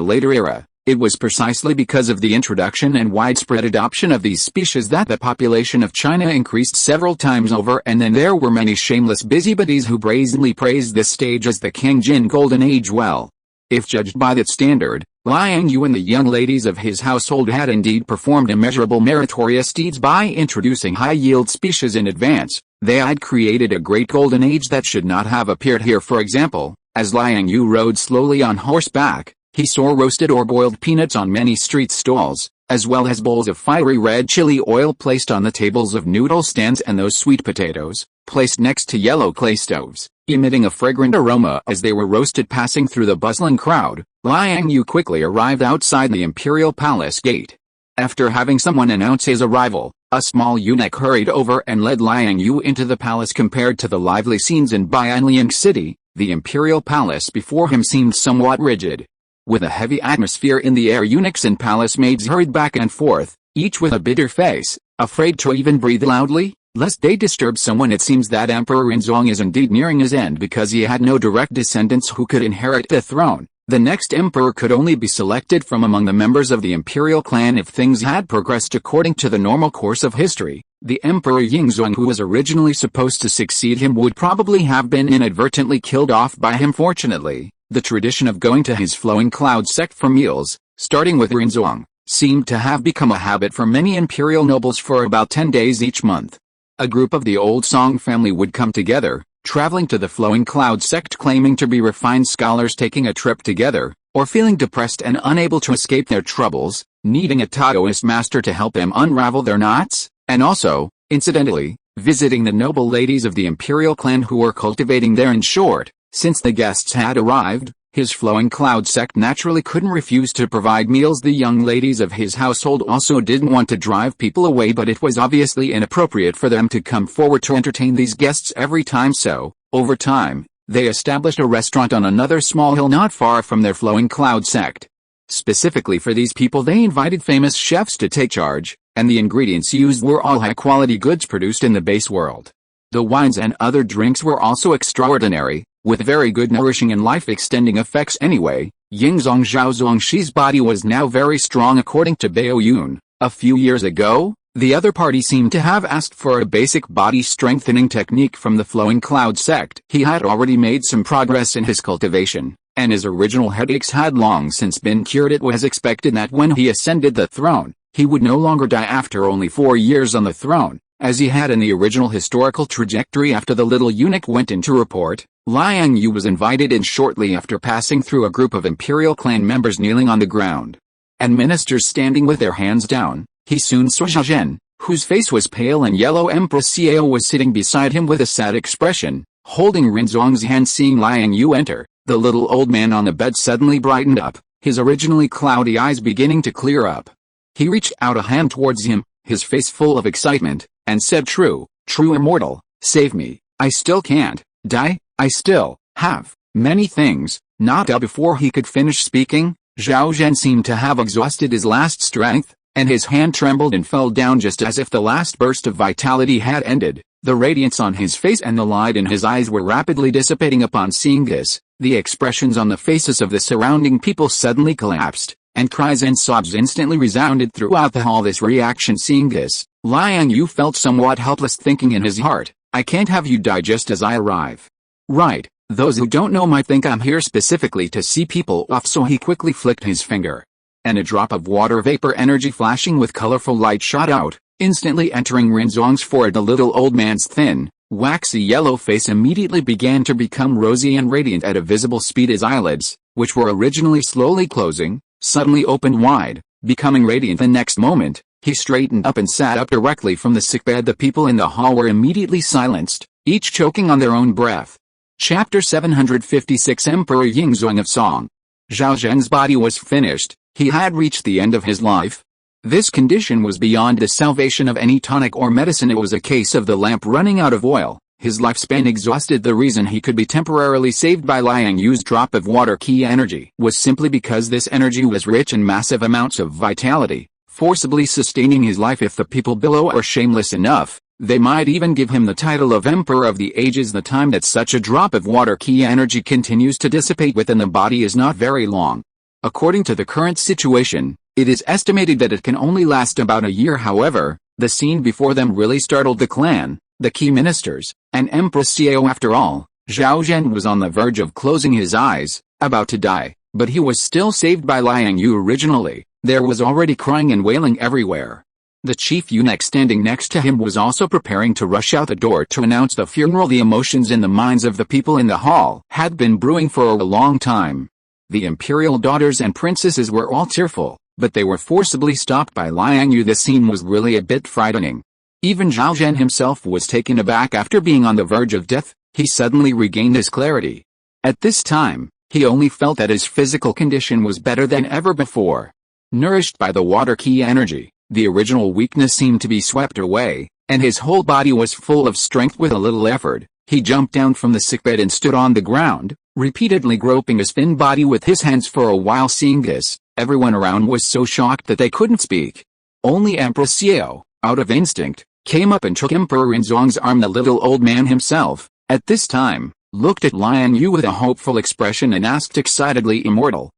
S1: later era, It was precisely because of the introduction and widespread adoption of these species that the population of China increased several times over, and then there were many shameless busybodies who brazenly praised this stage as the Kangjin Golden Age. Well, if judged by that standard, Liang Yue and the young ladies of his household had indeed performed immeasurable meritorious deeds by introducing high-yield species in advance. They had created a great golden age that should not have appeared here. For example, as Liang Yue rode slowly on horseback, he saw roasted or boiled peanuts on many street stalls, as well as bowls of fiery red chili oil placed on the tables of noodle stands, and those sweet potatoes, placed next to yellow clay stoves, emitting a fragrant aroma as they were roasted. Passing through the bustling crowd, Liang Yue quickly arrived outside the imperial palace gate. After having someone announce his arrival, a small eunuch hurried over and led Liang Yue into the palace. Compared to the lively scenes in Bianliang City, the imperial palace before him seemed somewhat rigid. With a heavy atmosphere in the air, eunuchs and palace maids hurried back and forth, each with a bitter face, afraid to even breathe loudly, lest they disturb someone. It seems that Emperor Yinzong is indeed nearing his end because he had no direct descendants who could inherit the throne. The next emperor could only be selected from among the members of the imperial clan if things had progressed according to the normal course of history. The Emperor Yingzong, who was originally supposed to succeed him, would probably have been inadvertently killed off by him. Fortunately, the tradition of going to his flowing cloud sect for meals, starting with Yinzong, seemed to have become a habit for many imperial nobles. For about 10 days each month, a group of the old Song family would come together, traveling to the flowing cloud sect, claiming to be refined scholars taking a trip together, or feeling depressed and unable to escape their troubles, needing a Taoist master to help them unravel their knots, and also, incidentally, visiting the noble ladies of the imperial clan who were cultivating there. In short, since the guests had arrived, his flowing cloud sect naturally couldn't refuse to provide meals. The young ladies of his household also didn't want to drive people away, but it was obviously inappropriate for them to come forward to entertain these guests every time. So, over time, they established a restaurant on another small hill not far from their flowing cloud sect. Specifically for these people, they invited famous chefs to take charge, and the ingredients used were all high-quality goods produced in the base world. The wines and other drinks were also extraordinary, with very good nourishing and life-extending effects. Anyway, Yingzong Zhaozongxi's body was now very strong. According to Bao Yun, a few years ago, the other party seemed to have asked for a basic body strengthening technique from the flowing cloud sect. He had already made some progress in his cultivation, and his original headaches had long since been cured. It was expected that when he ascended the throne, he would no longer die after only 4 years on the throne, as he had in the original historical trajectory. After the little eunuch went in to report, Liang Yue was invited in shortly after, passing through a group of imperial clan members kneeling on the ground, and ministers standing with their hands down. He soon saw Zhao Zhen, whose face was pale and yellow. Empress Xiao was sitting beside him with a sad expression, holding Rinzong's hand. Seeing Liang Yue enter, the little old man on the bed suddenly brightened up, his originally cloudy eyes beginning to clear up. He reached out a hand towards him, his face full of excitement, and said, True immortal, save me. I still can't die. I still have many things not done. Before he could finish speaking, Zhao Zhen seemed to have exhausted his last strength, and his hand trembled and fell down just as if the last burst of vitality had ended. The radiance on his face and the light in his eyes were rapidly dissipating. Upon seeing this, the expressions on the faces of the surrounding people suddenly collapsed, and cries and sobs instantly resounded throughout the hall. This reaction, seeing this, Liang Yue felt somewhat helpless, thinking in his heart, I can't have you die just as I arrive. Right, those who don't know might think I'm here specifically to see people off. So he quickly flicked his finger, and a drop of water vapor energy flashing with colorful light shot out, instantly entering Rinzong's forehead. The little old man's thin, waxy yellow face immediately began to become rosy and radiant at a visible speed. His eyelids, which were originally slowly closing, suddenly opened wide, becoming radiant. The next moment, he straightened up and sat up directly from the sickbed. The people in the hall were immediately silenced, each choking on their own breath. Chapter 756 Emperor Yingzong of Song. Zhao Zhen's body was finished. He had reached the end of his life. This condition was beyond the salvation of any tonic or medicine. It was a case of the lamp running out of oil, his lifespan exhausted. The reason he could be temporarily saved by Liang Yue's drop of water key energy was simply because this energy was rich in massive amounts of vitality, forcibly sustaining his life. If the people below are shameless enough, they might even give him the title of Emperor of the Ages. The time that such a drop of water key energy continues to dissipate within the body is not very long. According to the current situation, it is estimated that it can only last about a year. However, the scene before them really startled the clan, the key ministers, and Empress Xiao. After all, Zhao Zhen was on the verge of closing his eyes, about to die, but he was still saved by Liang Yue. Originally, there was already crying and wailing everywhere. The chief eunuch standing next to him was also preparing to rush out the door to announce the funeral. The emotions in the minds of the people in the hall had been brewing for a long time. The imperial daughters and princesses were all tearful, but they were forcibly stopped by Liang Yue. The scene was really a bit frightening. Even Zhao Zhen himself was taken aback. After being on the verge of death, he suddenly regained his clarity. At this time, he only felt that his physical condition was better than ever before. Nourished by the water key energy, the original weakness seemed to be swept away, and his whole body was full of strength. With a little effort, he jumped down from the sickbed and stood on the ground, repeatedly groping his thin body with his hands for a while. Seeing this, everyone around was so shocked that they couldn't speak. Only Empress Xiao, out of instinct, came up and took Emperor Rinzong's arm. The little old man himself, at this time, looked at Liang Yue with a hopeful expression and asked excitedly, "Immortal,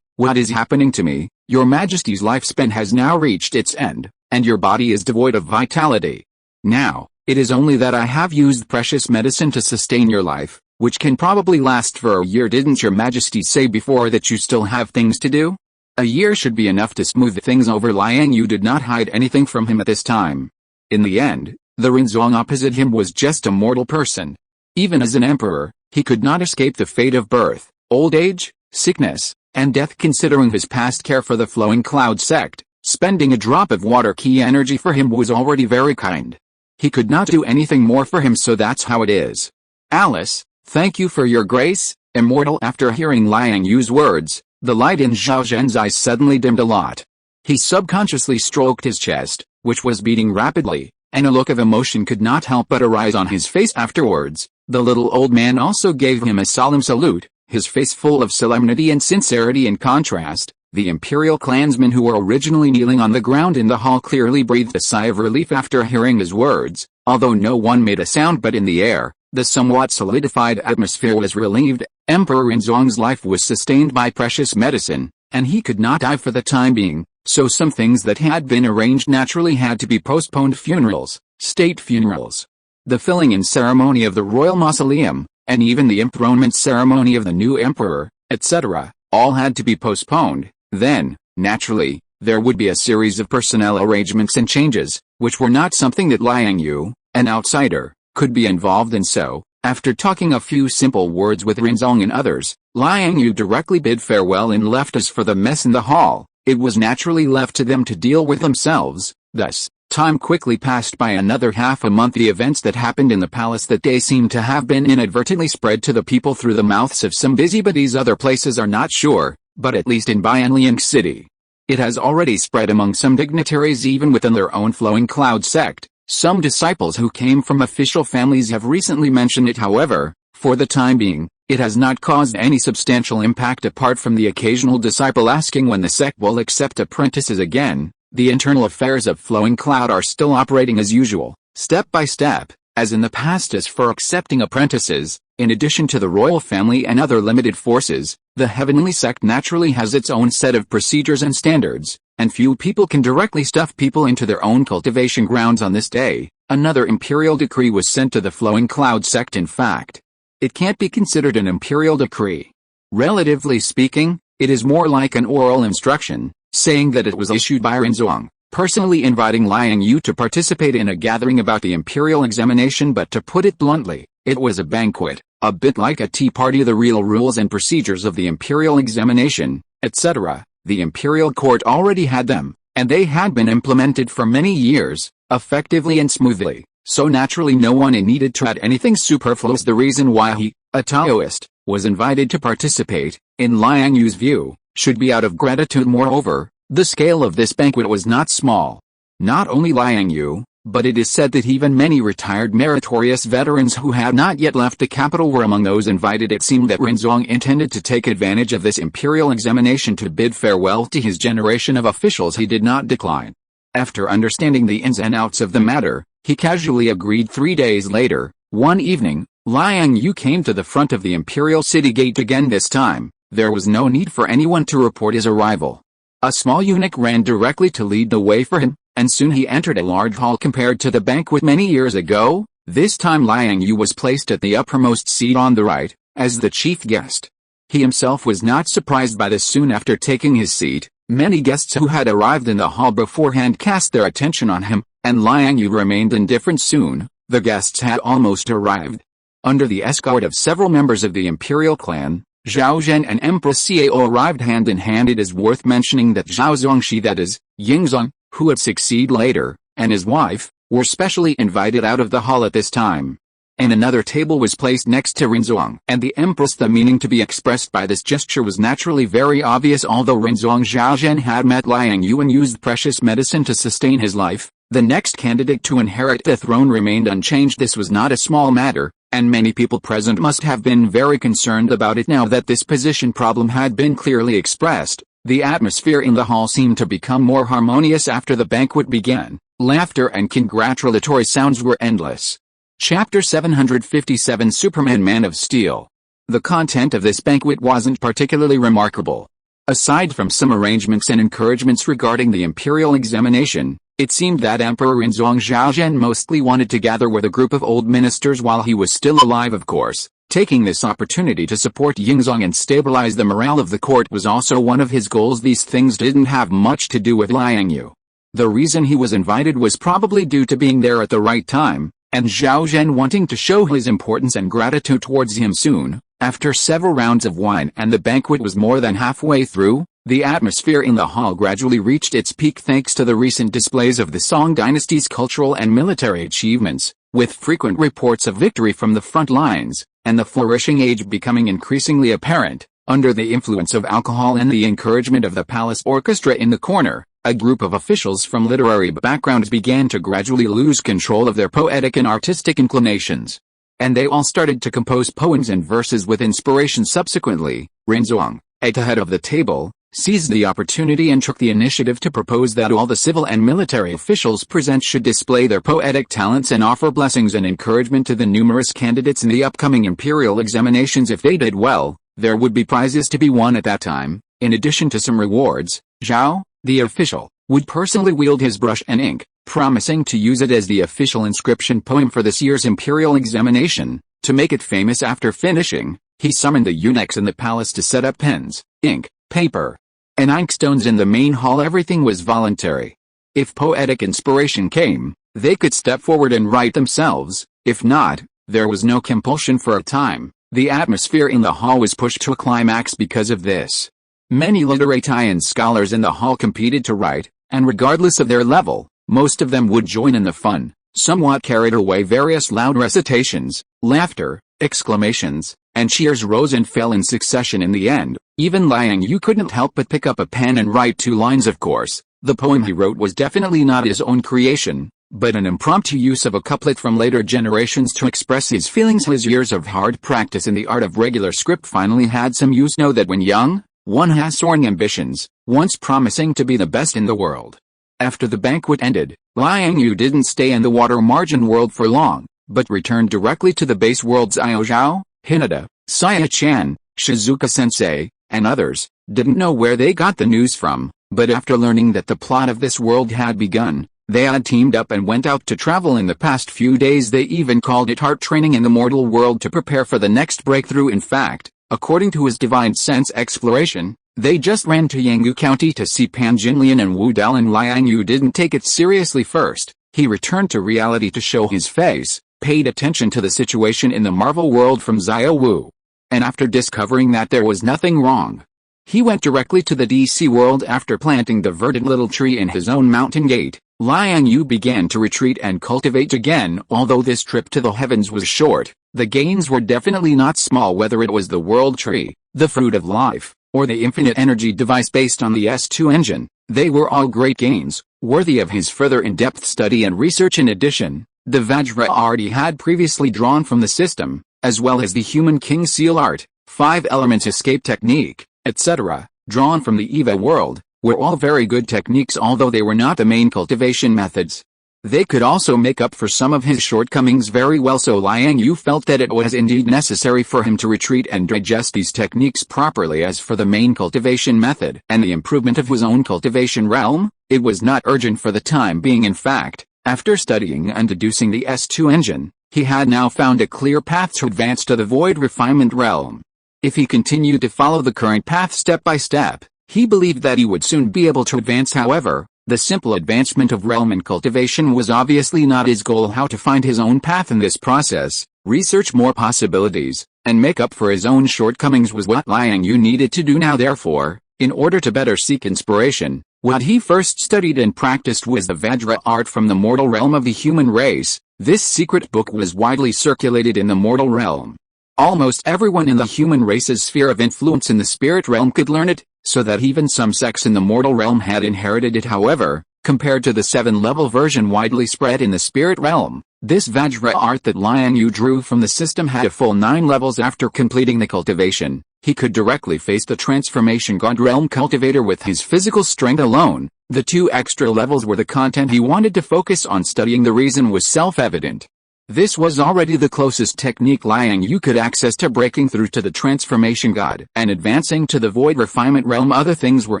S1: what is happening to me? Your Majesty's lifespan has now reached its end, and your body is devoid of vitality. Now, it is only that I have used precious medicine to sustain your life, which can probably last for a year. Didn't your Majesty say before that you still have things to do? A year should be enough to smooth things over." Liang Yue did not hide anything from him at this time. In the end, the Rinzong opposite him was just a mortal person. Even as an emperor, he could not escape the fate of birth, old age, sickness, and death. Considering his past care for the Flowing Cloud sect, spending a drop of water key energy for him was already very kind. He could not do anything more for him, so that's how it is. "Alice, thank you for your grace, immortal." After hearing Liang Yue's words, the light in Zhao Zhen's eyes suddenly dimmed a lot. He subconsciously stroked his chest, which was beating rapidly, and a look of emotion could not help but arise on his face. Afterwards, the little old man also gave him a solemn salute, his face full of solemnity and sincerity. In contrast, the imperial clansmen who were originally kneeling on the ground in the hall clearly breathed a sigh of relief after hearing his words, although no one made a sound. But in the air, the somewhat solidified atmosphere was relieved. Emperor Rinzong's life was sustained by precious medicine, and he could not die for the time being, so some things that had been arranged naturally had to be postponed. Funerals, state funerals, the filling-in ceremony of the royal mausoleum, and even the enthronement ceremony of the new emperor, etc., all had to be postponed. Then, naturally, there would be a series of personnel arrangements and changes, which were not something that Liang Yue, an outsider, could be involved in. So, after talking a few simple words with Rinzong and others, Liang Yue directly bid farewell and left. As for the mess in the hall, it was naturally left to them to deal with themselves. Thus, time quickly passed by. Another half a month. The events that happened in the palace that day seemed to have been inadvertently spread to the people through the mouths of some busybodies. Other places are not sure, but at least in Bianliang City, it has already spread among some dignitaries even within their own Flowing Cloud sect. Some disciples who came from official families have recently mentioned it. However, for the time being, it has not caused any substantial impact apart from the occasional disciple asking when the sect will accept apprentices again. The internal affairs of Flowing Cloud are still operating as usual, step by step, as in the past. As for accepting apprentices, in addition to the royal family and other limited forces, the heavenly sect naturally has its own set of procedures and standards, and few people can directly stuff people into their own cultivation grounds. On this day, another imperial decree was sent to the Flowing Cloud sect. In fact, it can't be considered an imperial decree. Relatively speaking, it is more like an oral instruction, saying that it was issued by Rinzong, personally inviting Liang Yue to participate in a gathering about the imperial examination. But to put it bluntly, it was a banquet, a bit like a tea party. The real rules and procedures of the imperial examination, etc., the imperial court already had them, and they had been implemented for many years, effectively and smoothly, so naturally no one needed to add anything superfluous. The reason why he, a Taoist, was invited to participate, in Liang Yue's view, should be out of gratitude. Moreover, the scale of this banquet was not small. Not only Liang Yue, but it is said that even many retired meritorious veterans who had not yet left the capital were among those invited. It seemed that Rinzong intended to take advantage of this imperial examination to bid farewell to his generation of officials. He did not decline. After understanding the ins and outs of the matter, he casually agreed. 3 days later, one evening, Liang Yue came to the front of the imperial city gate again. This time, there was no need for anyone to report his arrival. A small eunuch ran directly to lead the way for him, and soon he entered a large hall compared to the banquet many years ago. This time Liang Yue was placed at the uppermost seat on the right, as the chief guest. He himself was not surprised by this. Soon after taking his seat, many guests who had arrived in the hall beforehand cast their attention on him, and Liang Yue remained indifferent. Soon, the guests had almost arrived. Under the escort of several members of the imperial clan, Zhao Zhen and Empress Xiao arrived hand in hand. It is worth mentioning that Zhao Zongxi, that is, Yingzong, who would succeed later, and his wife, were specially invited out of the hall at this time. And another table was placed next to Rinzong and the Empress. The meaning to be expressed by this gesture was naturally very obvious. Although Rinzong Zhao Zhen had met Liang Yue and used precious medicine to sustain his life, the next candidate to inherit the throne remained unchanged. This was not a small matter, and many people present must have been very concerned about it. Now that this position problem had been clearly expressed, the atmosphere in the hall seemed to become more harmonious. After the banquet began, laughter and congratulatory sounds were endless. Chapter 757 Superman Man of Steel. The content of this banquet wasn't particularly remarkable. Aside from some arrangements and encouragements regarding the imperial examination, it seemed that Emperor Rinzong Zhaozhen mostly wanted to gather with a group of old ministers while he was still alive. Of course, taking this opportunity to support Yingzong and stabilize the morale of the court was also one of his goals. These things didn't have much to do with Liang Yue. The reason he was invited was probably due to being there at the right time, and Zhao Zhen wanting to show his importance and gratitude towards him. Soon, after several rounds of wine and the banquet was more than halfway through, the atmosphere in the hall gradually reached its peak thanks to the recent displays of the Song dynasty's cultural and military achievements, with frequent reports of victory from the front lines, and the flourishing age becoming increasingly apparent. Under the influence of alcohol and the encouragement of the palace orchestra in the corner, a group of officials from literary backgrounds began to gradually lose control of their poetic and artistic inclinations. And they all started to compose poems and verses with inspiration. Subsequently, Rinzong, at the head of the table, seized the opportunity and took the initiative to propose that all the civil and military officials present should display their poetic talents and offer blessings and encouragement to the numerous candidates in the upcoming imperial examinations. If they did well, there would be prizes to be won at that time. In addition to some rewards, Zhao, the official, would personally wield his brush and ink, promising to use it as the official inscription poem for this year's imperial examination. To make it famous after finishing, he summoned the eunuchs in the palace to set up pens, ink, paper, and inkstones in the main hall. Everything was voluntary. If poetic inspiration came, they could step forward and write themselves. If not, there was no compulsion. For a time, the atmosphere in the hall was pushed to a climax because of this. Many literati and scholars in the hall competed to write, and regardless of their level, most of them would join in the fun. Somewhat carried away, various loud recitations, laughter, exclamations, and cheers rose and fell in succession. In the end, even Liang Yue couldn't help but pick up a pen and write 2 lines. Of course, the poem he wrote was definitely not his own creation, but an impromptu use of a couplet from later generations to express his feelings. His years of hard practice in the art of regular script finally had some use. Know that when young, one has soaring ambitions, once promising to be the best in the world. After the banquet ended, Liang Yue didn't stay in the water margin world for long, but returned directly to the base worlds. Zhao, Hinata, Saya-chan, Shizuka-sensei, and others didn't know where they got the news from, but after learning that the plot of this world had begun, they had teamed up and went out to travel. In the past few days they even called it heart training in the mortal world to prepare for the next breakthrough. In fact, according to his divine sense exploration, they just ran to Yanggu County to see Pan Jinlian and Wu Dal, and Liang Yue didn't take it seriously first. He returned to reality to show his face, paid attention to the situation in the Marvel world from Xiao Wu. And after discovering that there was nothing wrong, he went directly to the DC world. After planting the verdant little tree in his own mountain gate, Liang Yue began to retreat and cultivate again. Although this trip to the heavens was short, the gains were definitely not small. Whether it was the world tree, the fruit of life, or the infinite energy device based on the S2 engine, they were all great gains, worthy of his further in-depth study and research. In addition, the Vajra art he had previously drawn from the system, as well as the human king seal art, 5 elements escape technique, etc., drawn from the EVA world, were all very good techniques, although they were not the main cultivation methods. They could also make up for some of his shortcomings very well, so Liang Yue felt that it was indeed necessary for him to retreat and digest these techniques properly. As for the main cultivation method and the improvement of his own cultivation realm, it was not urgent for the time being. In fact, after studying and deducing the S2 engine, he had now found a clear path to advance to the void refinement realm. If he continued to follow the current path step by step, he believed that he would soon be able to advance. However, the simple advancement of realm and cultivation was obviously not his goal. How to find his own path in this process, research more possibilities, and make up for his own shortcomings was what Liang Yue needed to do now. Therefore, in order to better seek inspiration, what he first studied and practiced was the Vajra art from the mortal realm of the human race. This secret book was widely circulated in the mortal realm. Almost everyone in the human race's sphere of influence in the spirit realm could learn it, so that even some sects in the mortal realm had inherited it. However, compared to the 7-level version widely spread in the spirit realm, this Vajra art that Liang Yue drew from the system had a full 9 levels. After completing the cultivation, he could directly face the transformation god realm cultivator with his physical strength alone. The 2 extra levels were the content he wanted to focus on studying. The reason was self-evident. This was already the closest technique Liang Yue could access to breaking through to the transformation god and advancing to the void refinement realm. Other things were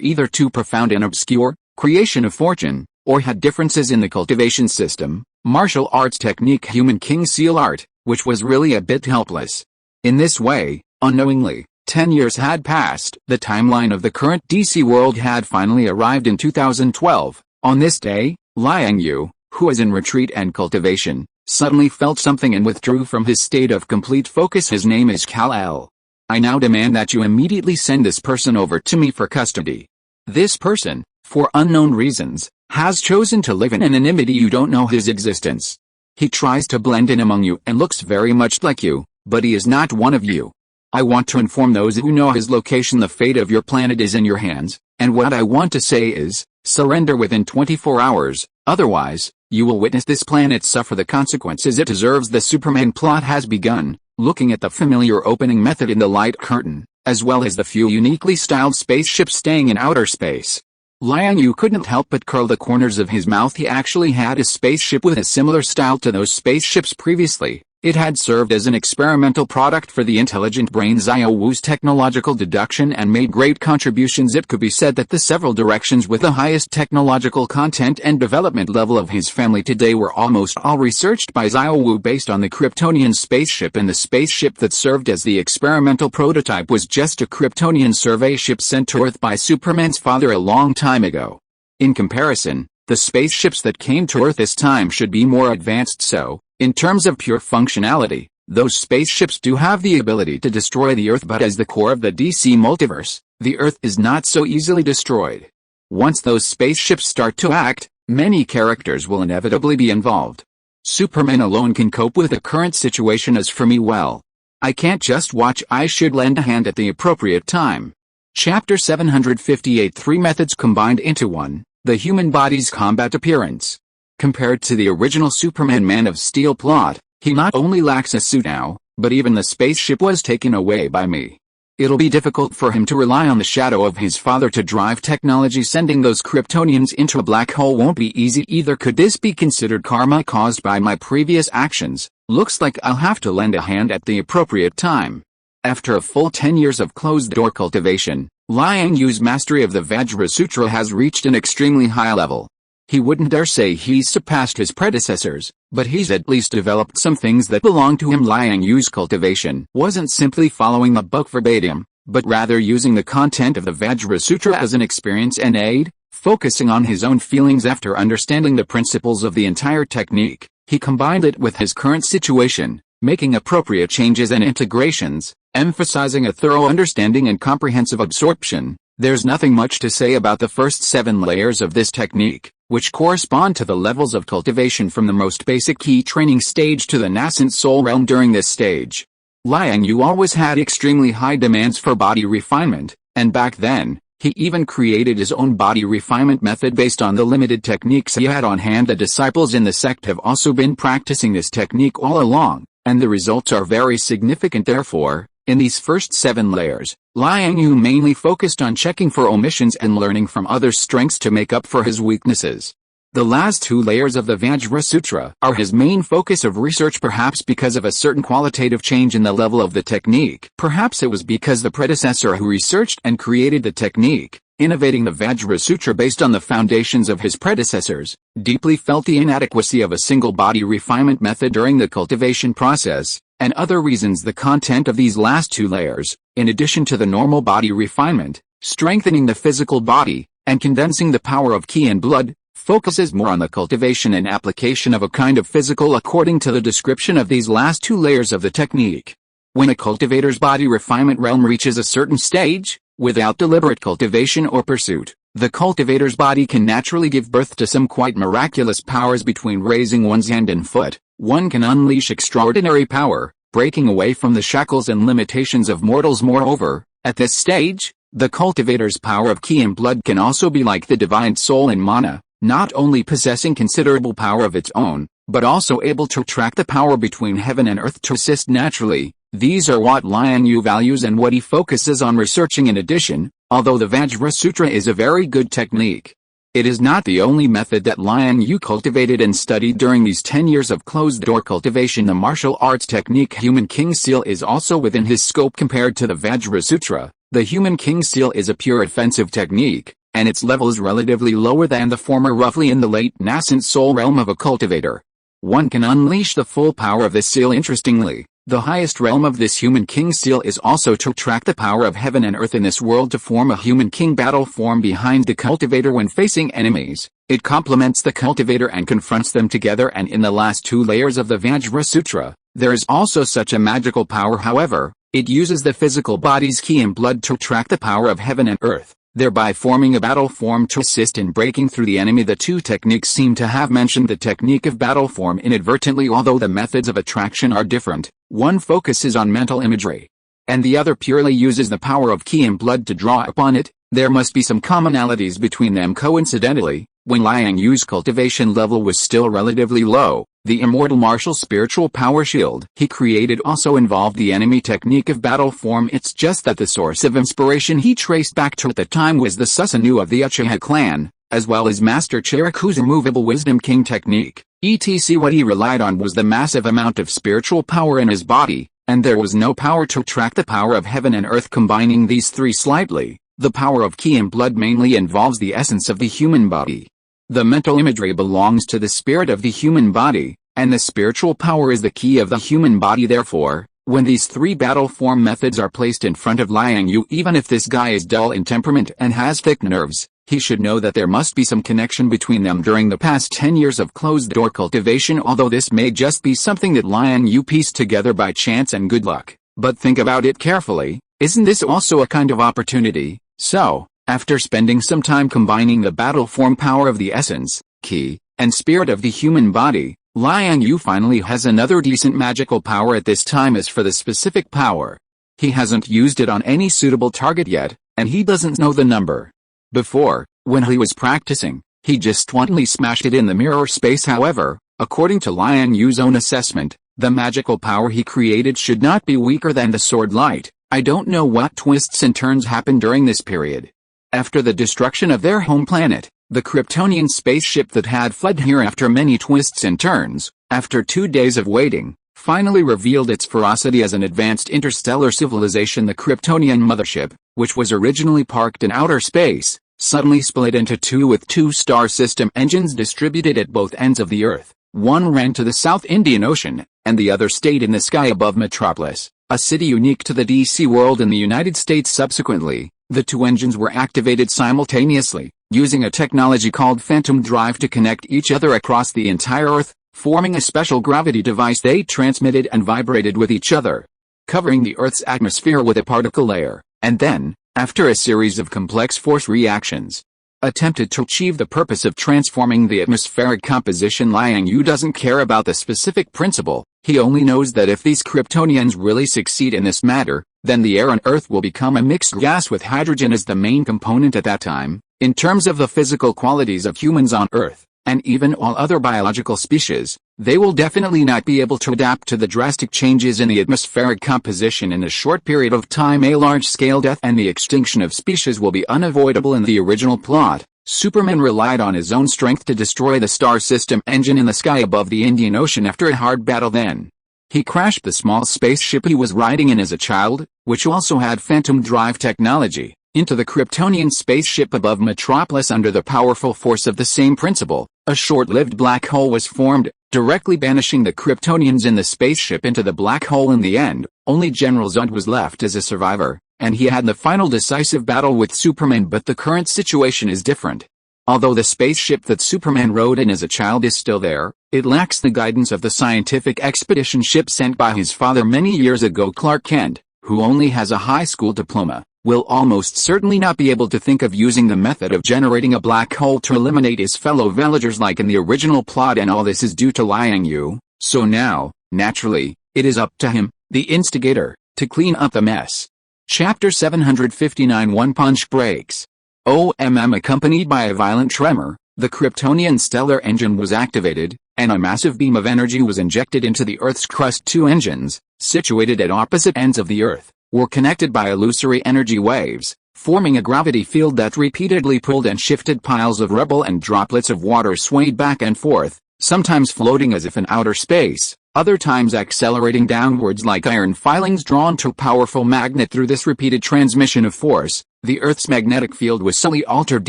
S1: either too profound and obscure, creation of fortune, or had differences in the cultivation system, martial arts technique, human king seal art, which was really a bit helpless. In this way, unknowingly, 10 years had passed. The timeline of the current DC world had finally arrived in 2012. On this day, Liang Yue, who was in retreat and cultivation, suddenly felt something and withdrew from his state of complete focus. His name is Kal-El. I now demand that you immediately send this person over to me for custody. This person, for unknown reasons, has chosen to live in anonymity. You don't know his existence. He tries to blend in among you and looks very much like you, but he is not one of you. I want to inform those who know his location. The fate of your planet is in your hands, and what I want to say is, surrender within 24 hours, otherwise, you will witness this planet suffer the consequences it deserves. The Superman plot has begun. Looking at the familiar opening method in the light curtain, as well as the few uniquely styled spaceships staying in outer space, Liang Yue couldn't help but curl the corners of his mouth. He actually had a spaceship with a similar style to those spaceships previously. It had served as an experimental product for the intelligent brain Xiao Wu's technological deduction and made great contributions. It could be said that the several directions with the highest technological content and development level of his family today were almost all researched by Xiao Wu based on the Kryptonian spaceship, and the spaceship that served as the experimental prototype was just a Kryptonian survey ship sent to Earth by Superman's father a long time ago. In comparison, the spaceships that came to Earth this time should be more advanced. So, in terms of pure functionality, those spaceships do have the ability to destroy the Earth, but as the core of the DC multiverse, the Earth is not so easily destroyed. Once those spaceships start to act, many characters will inevitably be involved. Superman alone can cope with the current situation. As for me, well, I can't just watch, I should lend a hand at the appropriate time. Chapter 758, 3 methods combined into one, the human body's combat appearance. Compared to the original Superman Man of Steel plot, he not only lacks a suit now, but even the spaceship was taken away by me. It'll be difficult for him to rely on the shadow of his father to drive technology. Sending those Kryptonians into a black hole won't be easy either. Could this be considered karma caused by my previous actions? Looks like I'll have to lend a hand at the appropriate time. After a full 10 years of closed-door cultivation, Liang Yue's mastery of the Vajra Sutra has reached an extremely high level. He wouldn't dare say he's surpassed his predecessors, but he's at least developed some things that belong to him. Liang Yue's cultivation wasn't simply following the book verbatim, but rather using the content of the Vajra Sutra as an experience and aid, focusing on his own feelings. After understanding the principles of the entire technique, he combined it with his current situation, making appropriate changes and integrations, emphasizing a thorough understanding and comprehensive absorption. There's nothing much to say about the first 7 layers of this technique, which correspond to the levels of cultivation from the most basic key training stage to the nascent soul realm. During this stage, Liang Yue always had extremely high demands for body refinement, and back then, he even created his own body refinement method based on the limited techniques he had on hand. The disciples in the sect have also been practicing this technique all along, and the results are very significant. Therefore, in these first 7 layers, Liang Yue mainly focused on checking for omissions and learning from others' strengths to make up for his weaknesses. The last two layers of the Vajra Sutra are his main focus of research, perhaps because of a certain qualitative change in the level of the technique. Perhaps it was because the predecessor who researched and created the technique, innovating the Vajra Sutra based on the foundations of his predecessors, deeply felt the inadequacy of a single body refinement method during the cultivation process, and other reasons. The content of these last two layers, in addition to the normal body refinement, strengthening the physical body, and condensing the power of ki and blood, focuses more on the cultivation and application of a kind of physical according to the description of these last two layers of the technique. When a cultivator's body refinement realm reaches a certain stage, without deliberate cultivation or pursuit, the cultivator's body can naturally give birth to some quite miraculous powers. Between raising one's hand and foot, one can unleash extraordinary power, breaking away from the shackles and limitations of mortals. Moreover, at this stage, the cultivator's power of ki and blood can also be like the divine soul in mana, not only possessing considerable power of its own, but also able to attract the power between heaven and earth to assist naturally. These are what Liang Yue values and what he focuses on researching. In addition, although the Vajra Sutra is a very good technique, it is not the only method that Liang Yue cultivated and studied during these 10 years of closed-door cultivation. The martial arts technique Human King Seal is also within his scope. Compared to the Vajra Sutra, the Human King Seal is a pure offensive technique, and its level is relatively lower than the former, roughly in the late nascent soul realm of a cultivator. One can unleash the full power of this seal. Interestingly, the highest realm of this Human King Seal is also to attract the power of heaven and earth in this world to form a Human King battle form behind the cultivator when facing enemies. It complements the cultivator and confronts them together. And in the last two layers of the Vajra Sutra, there is also such a magical power. However, it uses the physical body's ki and blood to attract the power of heaven and earth, thereby forming a battle form to assist in breaking through the enemy. The two techniques seem to have mentioned the technique of battle form inadvertently, although the methods of attraction are different. One focuses on mental imagery, and the other purely uses the power of ki and blood to draw upon it. There must be some commonalities between them. Coincidentally, when Liang Yue's cultivation level was still relatively low, the immortal martial spiritual power shield he created also involved the enemy technique of battle form. It's just that the source of inspiration he traced back to at the time was the Susanoo of the Uchiha clan, as well as Master Cheriku's immovable wisdom king technique, etc. What he relied on was the massive amount of spiritual power in his body, and there was no power to attract the power of heaven and earth. Combining these three slightly, the power of ki and blood mainly involves the essence of the human body. The mental imagery belongs to the spirit of the human body, and the spiritual power is the key of the human body. Therefore, when these three battle form methods are placed in front of Liang Yue, even if this guy is dull in temperament and has thick nerves, he should know that there must be some connection between them during the past 10 years of closed-door cultivation, although this may just be something that Liang Yue pieced together by chance and good luck. But think about it carefully, isn't this also a kind of opportunity? So, after spending some time combining the battle form power of the essence, ki, and spirit of the human body, Liang Yue finally has another decent magical power. At this time, as for the specific power, he hasn't used it on any suitable target yet, and he doesn't know the number. Before, when he was practicing, he just wantonly smashed it in the mirror space. However, according to Liang Yue's own assessment, the magical power he created should not be weaker than the sword light. I don't know what twists and turns happened during this period. After the destruction of their home planet, the Kryptonian spaceship that had fled here after many twists and turns, after 2 days of waiting, finally revealed its ferocity as an advanced interstellar civilization. The Kryptonian mothership, which was originally parked in outer space, suddenly split into two with two star system engines distributed at both ends of the Earth. One ran to the South Indian Ocean, and the other stayed in the sky above Metropolis, a city unique to the DC world in the United States. Subsequently, the two engines were activated simultaneously, using a technology called phantom drive to connect each other across the entire Earth, forming a special gravity device. They transmitted and vibrated with each other, covering the Earth's atmosphere with a particle layer, and then, after a series of complex force reactions, attempted to achieve the purpose of transforming the atmospheric composition. Liang Yue doesn't care about the specific principle, he only knows that if these Kryptonians really succeed in this matter, then the air on Earth will become a mixed gas with hydrogen as the main component at that time. In terms of the physical qualities of humans on Earth, and even all other biological species, they will definitely not be able to adapt to the drastic changes in the atmospheric composition in a short period of time. A large-scale death and the extinction of species will be unavoidable. In the original plot, Superman relied on his own strength to destroy the star system engine in the sky above the Indian Ocean after a hard battle. Then he crashed the small spaceship he was riding in as a child, which also had phantom drive technology, into the Kryptonian spaceship above Metropolis. Under the powerful force of the same principle, a short-lived black hole was formed, directly banishing the Kryptonians in the spaceship into the black hole. In the end, only General Zod was left as a survivor, and he had the final decisive battle with Superman. But the current situation is different. Although the spaceship that Superman rode in as a child is still there, it lacks the guidance of the scientific expedition ship sent by his father many years ago. Clark Kent, who only has a high school diploma, will almost certainly not be able to think of using the method of generating a black hole to eliminate his fellow villagers like in the original plot, and all this is due to Liang Yue. So now, naturally, it is up to him, the instigator, to clean up the mess. Chapter 759 One Punch Breaks. Accompanied by a violent tremor, the Kryptonian stellar engine was activated, and a massive beam of energy was injected into the Earth's crust. Two engines, situated at opposite ends of the Earth, were connected by illusory energy waves, forming a gravity field that repeatedly pulled and shifted. Piles of rubble and droplets of water swayed back and forth, sometimes floating as if in outer space, other times accelerating downwards like iron filings drawn to a powerful magnet. Through this repeated transmission of force, the Earth's magnetic field was subtly altered.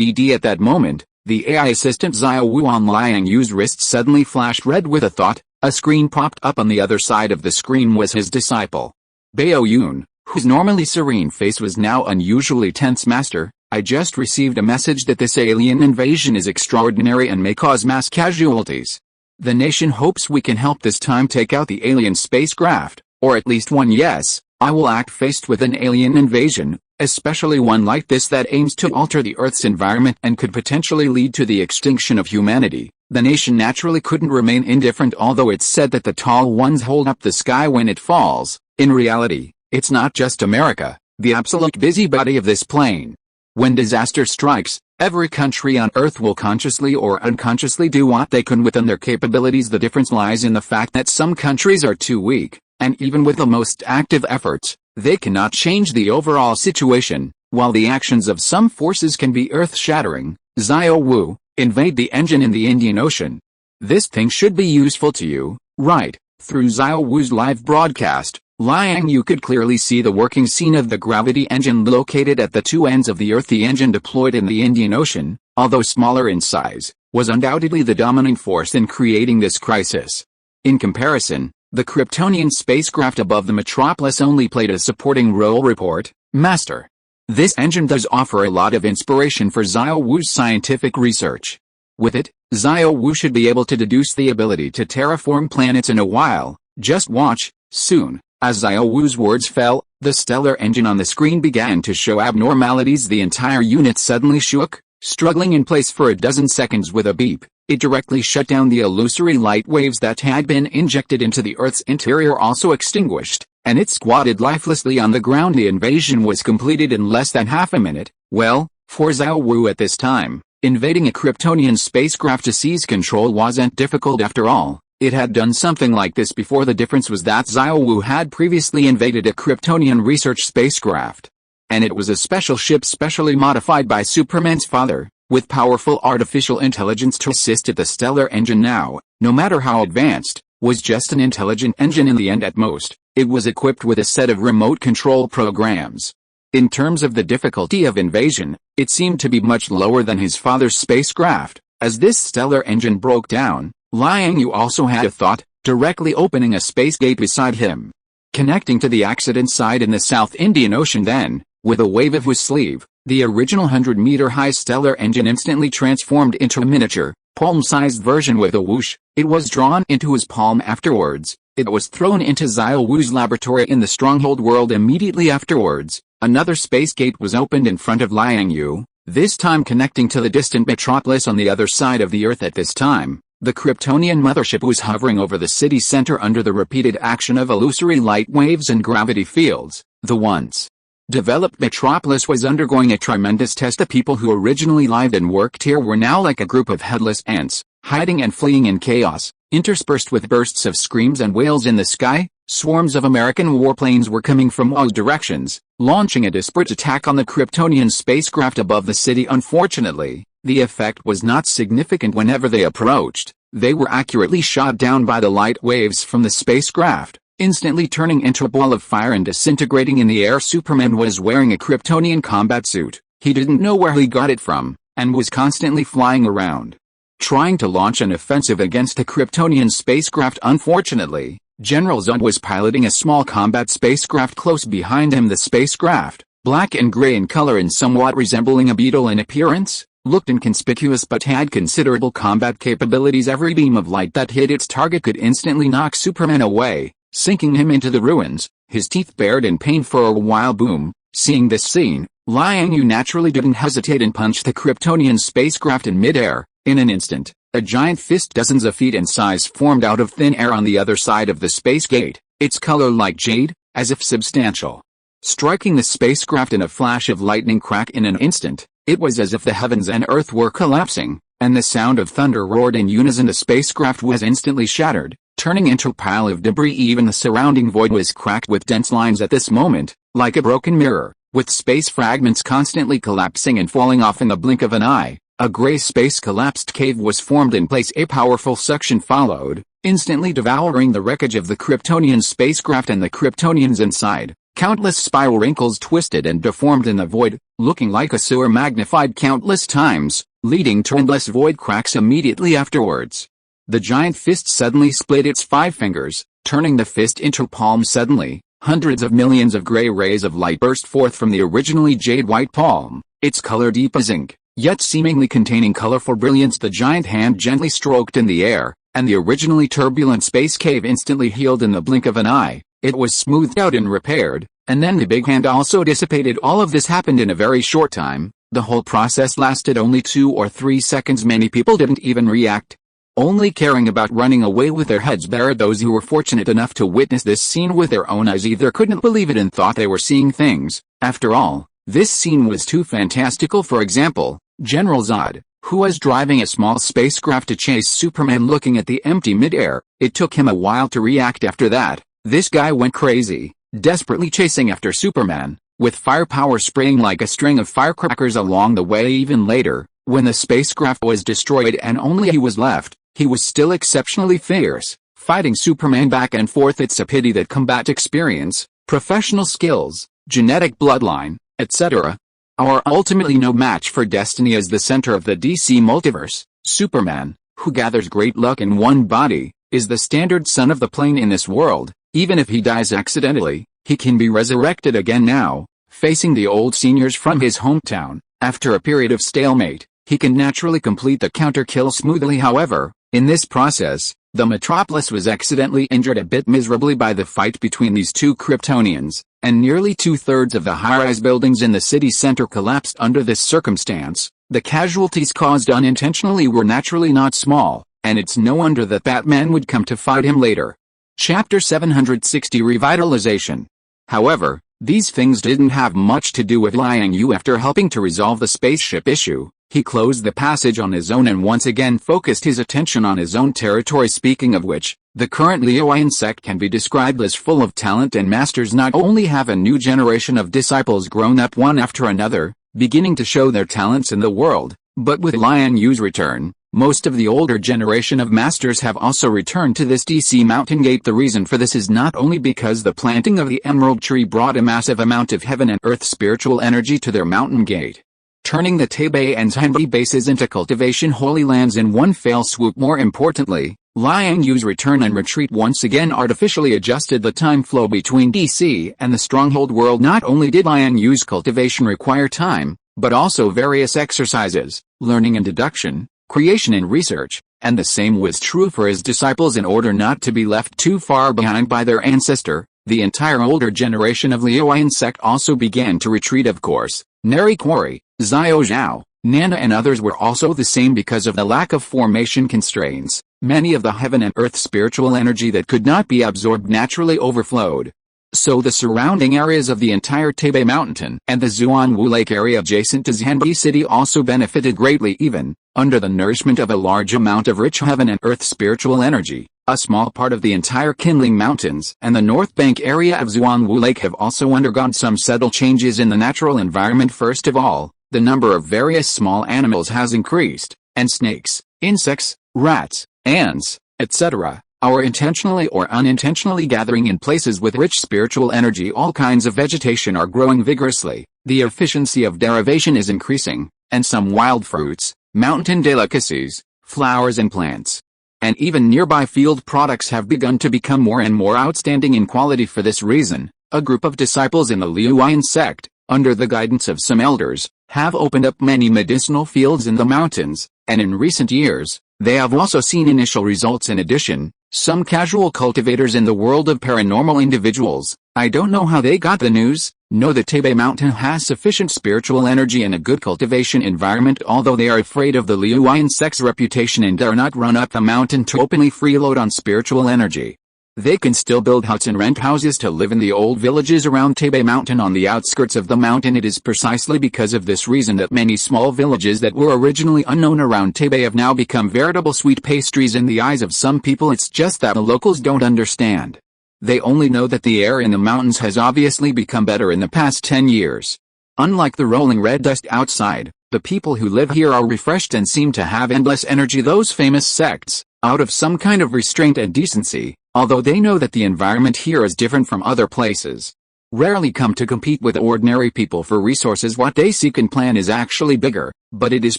S1: At that moment, the AI assistant Xiao Wu on Liang Yue's wrist suddenly flashed red with a thought. A screen popped up. On the other side of the screen was his disciple, Bao Yun, whose normally serene face was now unusually tense. Master, I just received a message that this alien invasion is extraordinary and may cause mass casualties. The nation hopes we can help this time take out the alien spacecraft, or at least one. Yes, I will act faced with an alien invasion, especially one like this that aims to alter the Earth's environment and could potentially lead to the extinction of humanity. The nation naturally couldn't remain indifferent. Although it's said that the tall ones hold up the sky when it falls, in reality, it's not just America, the absolute busybody of this plane. When disaster strikes, every country on Earth will consciously or unconsciously do what they can within their capabilities. The difference lies in the fact that some countries are too weak, and even with the most active efforts, they cannot change the overall situation, while the actions of some forces can be earth-shattering. Xiao Wu, invade the engine in the Indian Ocean. This thing should be useful to you, right? Through Xiao Wu's live broadcast, Liang Yue could clearly see the working scene of the gravity engine located at the two ends of the Earth. The engine deployed in the Indian Ocean, although smaller in size, was undoubtedly the dominant force in creating this crisis. In comparison, the Kryptonian spacecraft above the Metropolis only played a supporting role. Report, Master. This engine does offer a lot of inspiration for Xiao Wu's scientific research. With it, Xiao Wu should be able to deduce the ability to terraform planets in a while. Just watch, soon. As Xiao Wu's words fell, the stellar engine on the screen began to show abnormalities. The entire unit suddenly shook, struggling in place for a dozen seconds. With a beep, it directly shut down. The illusory light waves that had been injected into the Earth's interior also extinguished, and it squatted lifelessly on the ground. The invasion was completed in less than half a minute. Well, for Xiao Wu at this time, invading a Kryptonian spacecraft to seize control wasn't difficult after all. It had done something like this before. The difference was that Xiao Wu had previously invaded a Kryptonian research spacecraft. And it was a special ship specially modified by Superman's father, with powerful artificial intelligence to assist it. The stellar engine now, no matter how advanced, was just an intelligent engine in the end. At most, it was equipped with a set of remote control programs. In terms of the difficulty of invasion, it seemed to be much lower than his father's spacecraft. As this stellar engine broke down, Liang Yue also had a thought, directly opening a space gate beside him, connecting to the accident site in the South Indian Ocean. Then, with a wave of his sleeve, the original 100-meter-high stellar engine instantly transformed into a miniature, palm-sized version. With a whoosh, it was drawn into his palm. Afterwards, it was thrown into Xiao Wu's laboratory in the Stronghold world. Immediately afterwards, another space gate was opened in front of Liang Yue, this time connecting to the distant Metropolis on the other side of the Earth. At this time, the Kryptonian mothership was hovering over the city center under the repeated action of illusory light waves and gravity fields. The once developed Metropolis was undergoing a tremendous test. The people who originally lived and worked here were now like a group of headless ants, hiding and fleeing in chaos. Interspersed with bursts of screams and wails in the sky, swarms of American warplanes were coming from all directions, launching a disparate attack on the Kryptonian spacecraft above the city. Unfortunately, the effect was not significant whenever they approached. They were accurately shot down by the light waves from the spacecraft, instantly turning into a ball of fire and disintegrating in the air. Superman was wearing a Kryptonian combat suit. He didn't know where he got it from, and was constantly flying around, trying to launch an offensive against a Kryptonian spacecraft. Unfortunately, General Zod was piloting a small combat spacecraft close behind him. The spacecraft, black and gray in color and somewhat resembling a beetle in appearance, looked inconspicuous but had considerable combat capabilities. Every beam of light that hit its target could instantly knock Superman away, sinking him into the ruins, his teeth bared in pain for a while. Boom. Seeing this scene, Liang Yue naturally didn't hesitate and punched the Kryptonian spacecraft in midair. In an instant, a giant fist dozens of feet in size formed out of thin air on the other side of the space gate, its color like jade, as if substantial, striking the spacecraft in a flash of lightning. Crack. In an instant, it was as if the heavens and earth were collapsing, and the sound of thunder roared in unison. The spacecraft was instantly shattered, turning into a pile of debris. Even the surrounding void was cracked with dense lines at this moment, like a broken mirror, with space fragments constantly collapsing and falling off in the blink of an eye. A gray space collapsed cave was formed in place. A powerful suction followed, instantly devouring the wreckage of the Kryptonian spacecraft and the Kryptonians inside. Countless spiral wrinkles twisted and deformed in the void, looking like a sewer magnified countless times, leading to endless void cracks immediately afterwards. The giant fist suddenly split its 5 fingers, turning the fist into a palm. Suddenly, hundreds of millions of gray rays of light burst forth from the originally jade-white palm, its color deep as ink, yet seemingly containing colorful brilliance. The giant hand gently stroked in the air, and the originally turbulent space cave instantly healed in the blink of an eye. It was smoothed out and repaired, and then the big hand also dissipated. All of this happened in a very short time. The whole process lasted only 2 or 3 seconds. Many people didn't even react, only caring about running away with their heads bared. Those who were fortunate enough to witness this scene with their own eyes either couldn't believe it and thought they were seeing things. After all, this scene was too fantastical. For example, General Zod, who was driving a small spacecraft to chase Superman. Looking at the empty midair, it took him a while to react. After that, this guy went crazy, desperately chasing after Superman, with firepower spraying like a string of firecrackers along the way. Even later, when the spacecraft was destroyed and only he was left, he was still exceptionally fierce, fighting Superman back and forth. It's a pity that combat experience, professional skills, genetic bloodline, etc., are ultimately no match for destiny. As the center of the DC multiverse, Superman, who gathers great luck in one body, is the standard son of the plane in this world. Even if he dies accidentally, he can be resurrected again. Now, facing the old seniors from his hometown, after a period of stalemate, he can naturally complete the counter-kill smoothly. However, in this process, the Metropolis was accidentally injured a bit miserably by the fight between these two Kryptonians, and nearly 2/3 of the high-rise buildings in the city center collapsed. Under this circumstance, the casualties caused unintentionally were naturally not small, and it's no wonder that Batman would come to fight him later. Chapter 760 Revitalization. However, these things didn't have much to do with Liang Yue. After helping to resolve the spaceship issue, he closed the passage on his own and once again focused his attention on his own territory. Speaking of which, the current Liang sect can be described as full of talent, and masters not only have a new generation of disciples grown up one after another, beginning to show their talents in the world, but with Liang Yue's return, most of the older generation of masters have also returned to this DC Mountain Gate. The reason for this is not only because the planting of the Emerald Tree brought a massive amount of heaven and earth spiritual energy to their mountain gate, turning the Taipei and Tianbi bases into cultivation holy lands in one fell swoop. More importantly, Liang Yue's return and retreat once again artificially adjusted the time flow between DC and the Stronghold world. Not only did Liang Yue's cultivation require time, but also various exercises, learning and deduction, creation and research, and the same was true for his disciples. In order not to be left too far behind by their ancestor, the entire older generation of Liang sect also began to retreat. Of course, Neri Quarry, Xiao Zhao, Nana and others were also the same because of the lack of formation constraints. Many of the heaven and earth spiritual energy that could not be absorbed naturally overflowed. So the surrounding areas of the entire Taipei Mountain and the Zuanwu Lake area adjacent to Zhanbi City also benefited greatly. Even under the nourishment of a large amount of rich heaven and earth spiritual energy. A small part of the entire Qinling Mountains and the North Bank area of Zhuangwu Lake have also undergone some subtle changes in the natural environment. First of all, the number of various small animals has increased, and snakes, insects, rats, ants, etc., are intentionally or unintentionally gathering in places with rich spiritual energy. All kinds of vegetation are growing vigorously, the efficiency of derivation is increasing, and some wild fruits, mountain delicacies, flowers and plants, and even nearby field products have begun to become more and more outstanding in quality. For this reason, a group of disciples in the Liuyan sect, under the guidance of some elders, have opened up many medicinal fields in the mountains, and in recent years, they have also seen initial results. In addition, some casual cultivators in the world of paranormal individuals, I don't know how they got the news, know that Taipei Mountain has sufficient spiritual energy and a good cultivation environment, although they are afraid of the Liuyan sect's reputation and dare not run up the mountain to openly freeload on spiritual energy. They can still build huts and rent houses to live in the old villages around Taipei Mountain on the outskirts of the mountain. It is precisely because of this reason that many small villages that were originally unknown around Taipei have now become veritable sweet pastries in the eyes of some people. It's just that the locals don't understand. They only know that the air in the mountains has obviously become better in the past 10 years. Unlike the rolling red dust outside, the people who live here are refreshed and seem to have endless energy. Those famous sects, out of some kind of restraint and decency, although they know that the environment here is different from other places, rarely come to compete with ordinary people for resources. What they seek and plan is actually bigger, but it is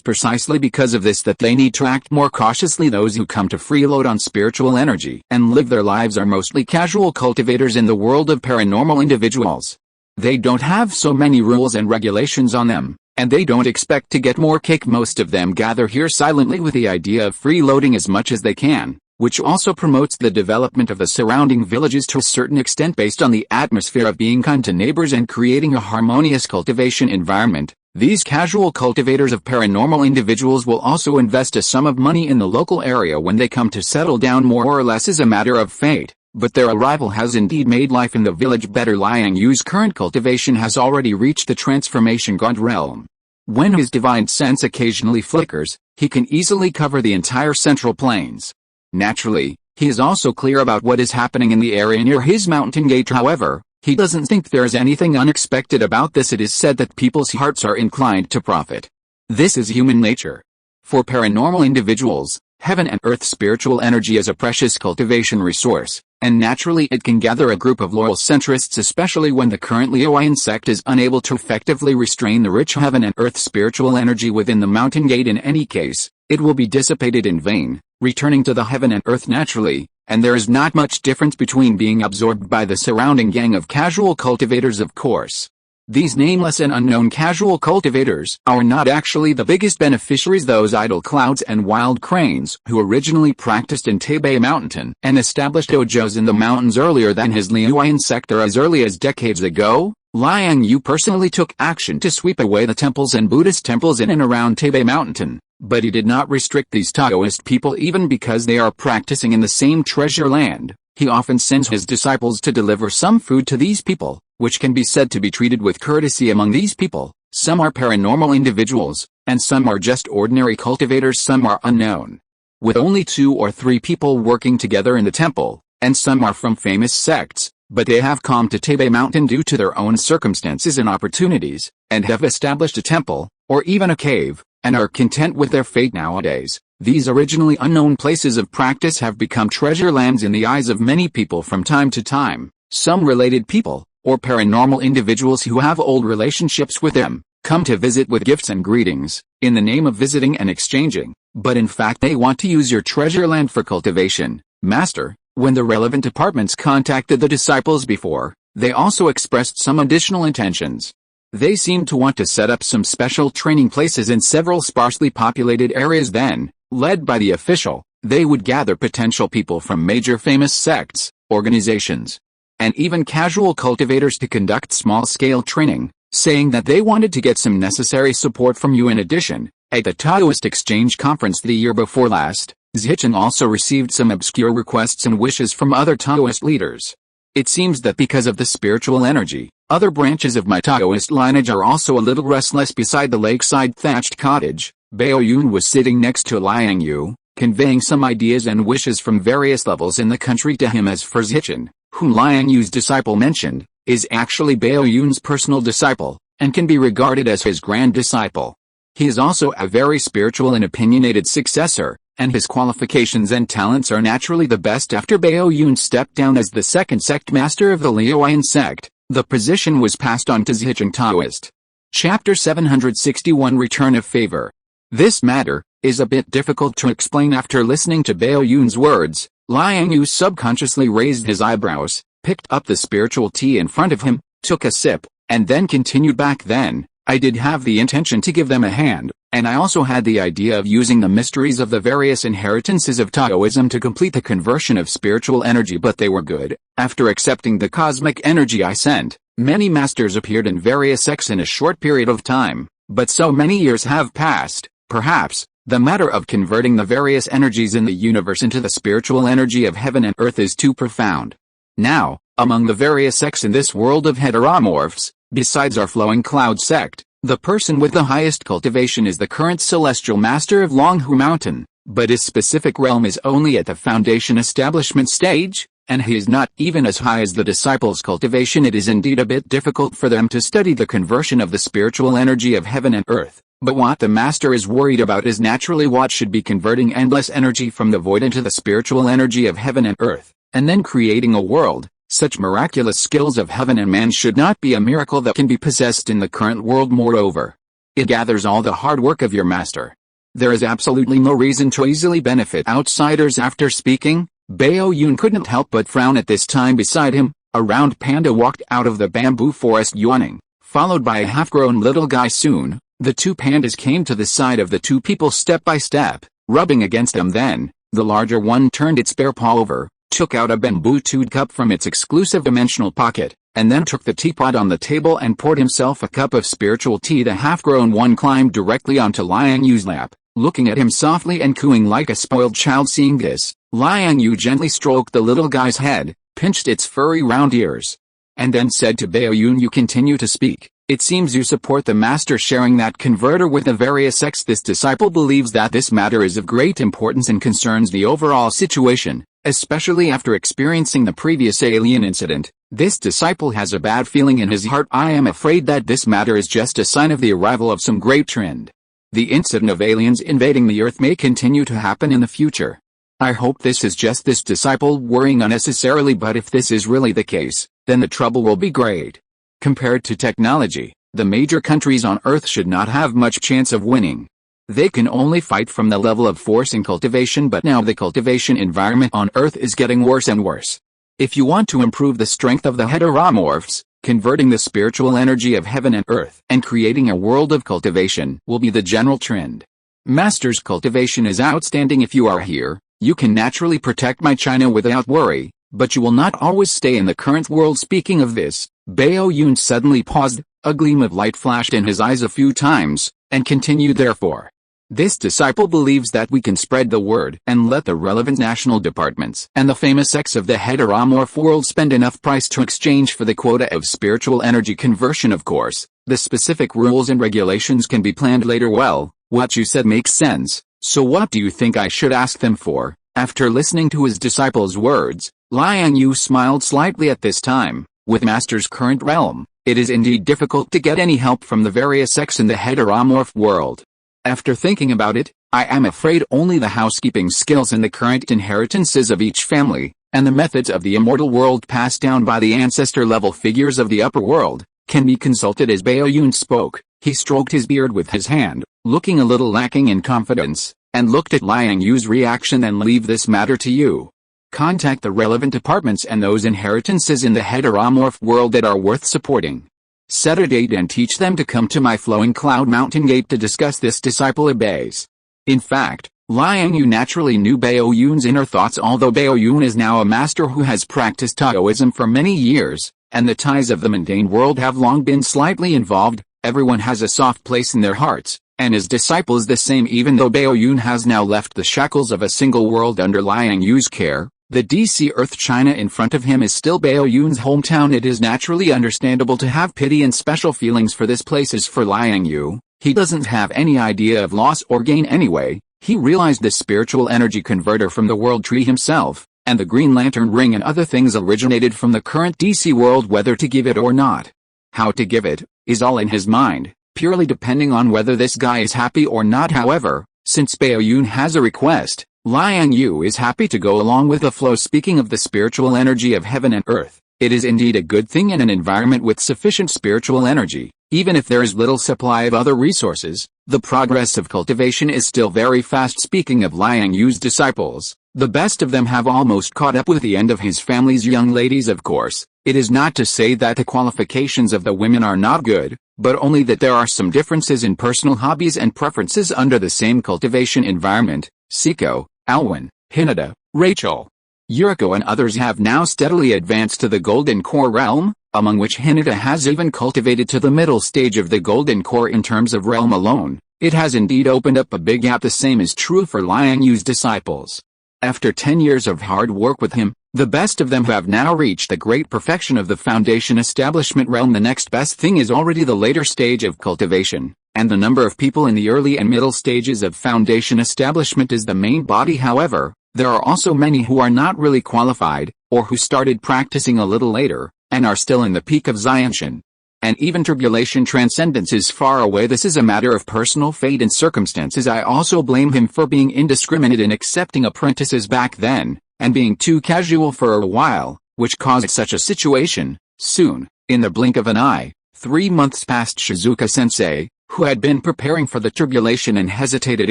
S1: precisely because of this that they need to act more cautiously. Those who come to freeload on spiritual energy and live their lives are mostly casual cultivators in the world of paranormal individuals. They don't have so many rules and regulations on them, and they don't expect to get more cake. Most of them gather here silently with the idea of freeloading as much as they can, which also promotes the development of the surrounding villages to a certain extent based on the atmosphere of being kind to neighbors and creating a harmonious cultivation environment. These casual cultivators of paranormal individuals will also invest a sum of money in the local area when they come to settle down, more or less as a matter of fate, but their arrival has indeed made life in the village better. Liang Yue's current cultivation has already reached the transformation god realm. When his divine sense occasionally flickers, he can easily cover the entire central plains. Naturally, he is also clear about what is happening in the area near his mountain gate. However, he doesn't think there is anything unexpected about this. It is said that people's hearts are inclined to profit. This is human nature. For paranormal individuals, heaven and earth spiritual energy is a precious cultivation resource, and naturally it can gather a group of loyal centrists, especially when the current Liuyan sect is unable to effectively restrain the rich heaven and earth spiritual energy within the mountain gate. In any case, it will be dissipated in vain, returning to the heaven and earth naturally, and there is not much difference between being absorbed by the surrounding gang of casual cultivators. Of course, these nameless and unknown casual cultivators are not actually the biggest beneficiaries. Those idle clouds and wild cranes who originally practiced in Taipei Mountain and established dojos in the mountains earlier than his Liuyan sector as early as decades ago, Liang Yue personally took action to sweep away the temples and Buddhist temples in and around Taipei Mountain. But he did not restrict these Taoist people even because they are practicing in the same treasure land. He often sends his disciples to deliver some food to these people, which can be said to be treated with courtesy. Among these people, some are paranormal individuals, and some are just ordinary cultivators. Some are unknown, with only 2 or 3 people working together in the temple, and some are from famous sects, but they have come to Taipei Mountain due to their own circumstances and opportunities, and have established a temple, or even a cave, and are content with their fate. Nowadays, these originally unknown places of practice have become treasure lands in the eyes of many people. From time to time, some related people, or paranormal individuals who have old relationships with them, come to visit with gifts and greetings, in the name of visiting and exchanging, but in fact they want to use your treasure land for cultivation. Master, when the relevant departments contacted the disciples before, they also expressed some additional intentions. They seemed to want to set up some special training places in several sparsely populated areas. Then, led by the official, they would gather potential people from major famous sects, organizations, and even casual cultivators to conduct small-scale training, saying that they wanted to get some necessary support from you. In addition, at the Taoist Exchange Conference the year before last, Zichen also received some obscure requests and wishes from other Taoist leaders. It seems that because of the spiritual energy, other branches of my Taoist lineage are also a little restless. Beside the lakeside thatched cottage, Bao Yun was sitting next to Liang Yue, conveying some ideas and wishes from various levels in the country to him as for Zichin, whom Liang Yu's disciple mentioned, is actually Bao Yun's personal disciple, and can be regarded as his grand disciple. He is also a very spiritual and opinionated successor, and his qualifications and talents are naturally the best. After Bao Yun stepped down as the second sect master of the Liuan sect, the position was passed on to Zichin Taoist. Chapter 761 Return of Favor. This matter is a bit difficult to explain. After listening to Bao Yun's words, Liang Yue subconsciously raised his eyebrows, picked up the spiritual tea in front of him, took a sip, and then continued. Back then, I did have the intention to give them a hand, and I also had the idea of using the mysteries of the various inheritances of Taoism to complete the conversion of spiritual energy, but they were good. After accepting the cosmic energy I sent, many masters appeared in various sects in a short period of time, but so many years have passed, perhaps, the matter of converting the various energies in the universe into the spiritual energy of heaven and earth is too profound. Now, among the various sects in this world of heteromorphs, besides our flowing cloud sect, the person with the highest cultivation is the current celestial master of Longhu Mountain, but his specific realm is only at the foundation establishment stage, and he is not even as high as the disciples' cultivation. It is indeed a bit difficult for them to study the conversion of the spiritual energy of heaven and earth, but what the master is worried about is naturally what should be converting endless energy from the void into the spiritual energy of heaven and earth, and then creating a world. Such miraculous skills of heaven and man should not be a miracle that can be possessed in the current world. Moreover, it gathers all the hard work of your master. There is absolutely no reason to easily benefit outsiders. After speaking, Bao Yun couldn't help but frown at this time. Beside him, a round panda walked out of the bamboo forest yawning, followed by a half-grown little guy. Soon, the two pandas came to the side of the two people step by step, rubbing against them. Then, the larger one turned its bare paw over, took out a bamboo-toed cup from its exclusive dimensional pocket, and then took the teapot on the table and poured himself a cup of spiritual tea. The half-grown one climbed directly onto Liang Yu's lap, looking at him softly and cooing like a spoiled child. Seeing this, Liang Yue gently stroked the little guy's head, pinched its furry round ears, and then said to Bao Yun, "You continue to speak. It seems you support the master sharing that converter with the various sects. This disciple believes that this matter is of great importance and concerns the overall situation, especially after experiencing the previous alien incident. This disciple has a bad feeling in his heart. I am afraid that this matter is just a sign of the arrival of some great trend. The incident of aliens invading the earth may continue to happen in the future. I hope this is just this disciple worrying unnecessarily, but if this is really the case, then the trouble will be great. Compared to technology, the major countries on Earth should not have much chance of winning. They can only fight from the level of force and cultivation, but now the cultivation environment on Earth is getting worse and worse. If you want to improve the strength of the heteromorphs, converting the spiritual energy of heaven and earth and creating a world of cultivation will be the general trend. Master's cultivation is outstanding. If you are here, you can naturally protect my China without worry, but you will not always stay in the current world." Speaking of this, Bao Yun suddenly paused, a gleam of light flashed in his eyes a few times, and continued, "Therefore, this disciple believes that we can spread the word and let the relevant national departments and the famous sects of the heteromorph world spend enough price to exchange for the quota of spiritual energy conversion. Of course, the specific rules and regulations can be planned later. Well, what you said makes sense, so what do you think I should ask them for?" After listening to his disciple's words, Liang Yue smiled slightly. At this time, with Master's current realm, it is indeed difficult to get any help from the various sects in the heteromorph world. After thinking about it, I am afraid only the housekeeping skills and the current inheritances of each family, and the methods of the immortal world passed down by the ancestor-level figures of the upper world, can be consulted. As Bao Yun spoke, he stroked his beard with his hand, looking a little lacking in confidence, and looked at Liang Yu's reaction. "Then leave this matter to you. Contact the relevant departments and those inheritances in the heteromorph world that are worth supporting. Set a date and teach them to come to my flowing cloud mountain gate to discuss." This disciple obeys. In fact, Liang Yue naturally knew Bao Yun's inner thoughts. Although Bao Yun is now a master who has practiced Taoism for many years, and the ties of the mundane world have long been slightly involved, everyone has a soft place in their hearts, and his disciple is the same. Even though Bao Yun has now left the shackles of a single world under Liang Yu's care, the DC Earth China in front of him is still Bao Yun's hometown. It is naturally understandable to have pity and special feelings for this place. As for Liang Yue, He doesn't have any idea of loss or gain anyway. He realized the spiritual energy converter from the World Tree himself, and the Green Lantern ring and other things originated from the current DC world, whether to give it or not. How to give it is all in his mind, purely depending on whether this guy is happy or not. However, since Baoyun has a request, Liang Yue is happy to go along with the flow. Speaking of the spiritual energy of heaven and earth, it is indeed a good thing in an environment with sufficient spiritual energy. Even if there is little supply of other resources, the progress of cultivation is still very fast. Speaking of Liang Yue's disciples, the best of them have almost caught up with the end of his family's young ladies. Of course, it is not to say that the qualifications of the women are not good, but only that there are some differences in personal hobbies and preferences under the same cultivation environment. Siko, Alwyn, Hinata, Rachel, Yuriko and others have now steadily advanced to the Golden Core realm, among which Hinata has even cultivated to the middle stage of the Golden Core in terms of realm alone. It has indeed opened up a big gap. The same is true for Liang Yue's disciples. After 10 years of hard work with him, the best of them have now reached the great perfection of the foundation establishment realm. The next best thing is already the later stage of cultivation, and the number of people in the early and middle stages of foundation establishment is the main body. However, there are also many who are not really qualified, or who started practicing a little later, and are still in the peak of Xianshan. And even tribulation transcendence is far away. This is a matter of personal fate and circumstances. I also blame him for being indiscriminate in accepting apprentices back then, and being too casual for a while, which caused such a situation. Soon, in the blink of an eye, 3 months passed. Shizuka-sensei, who had been preparing for the tribulation and hesitated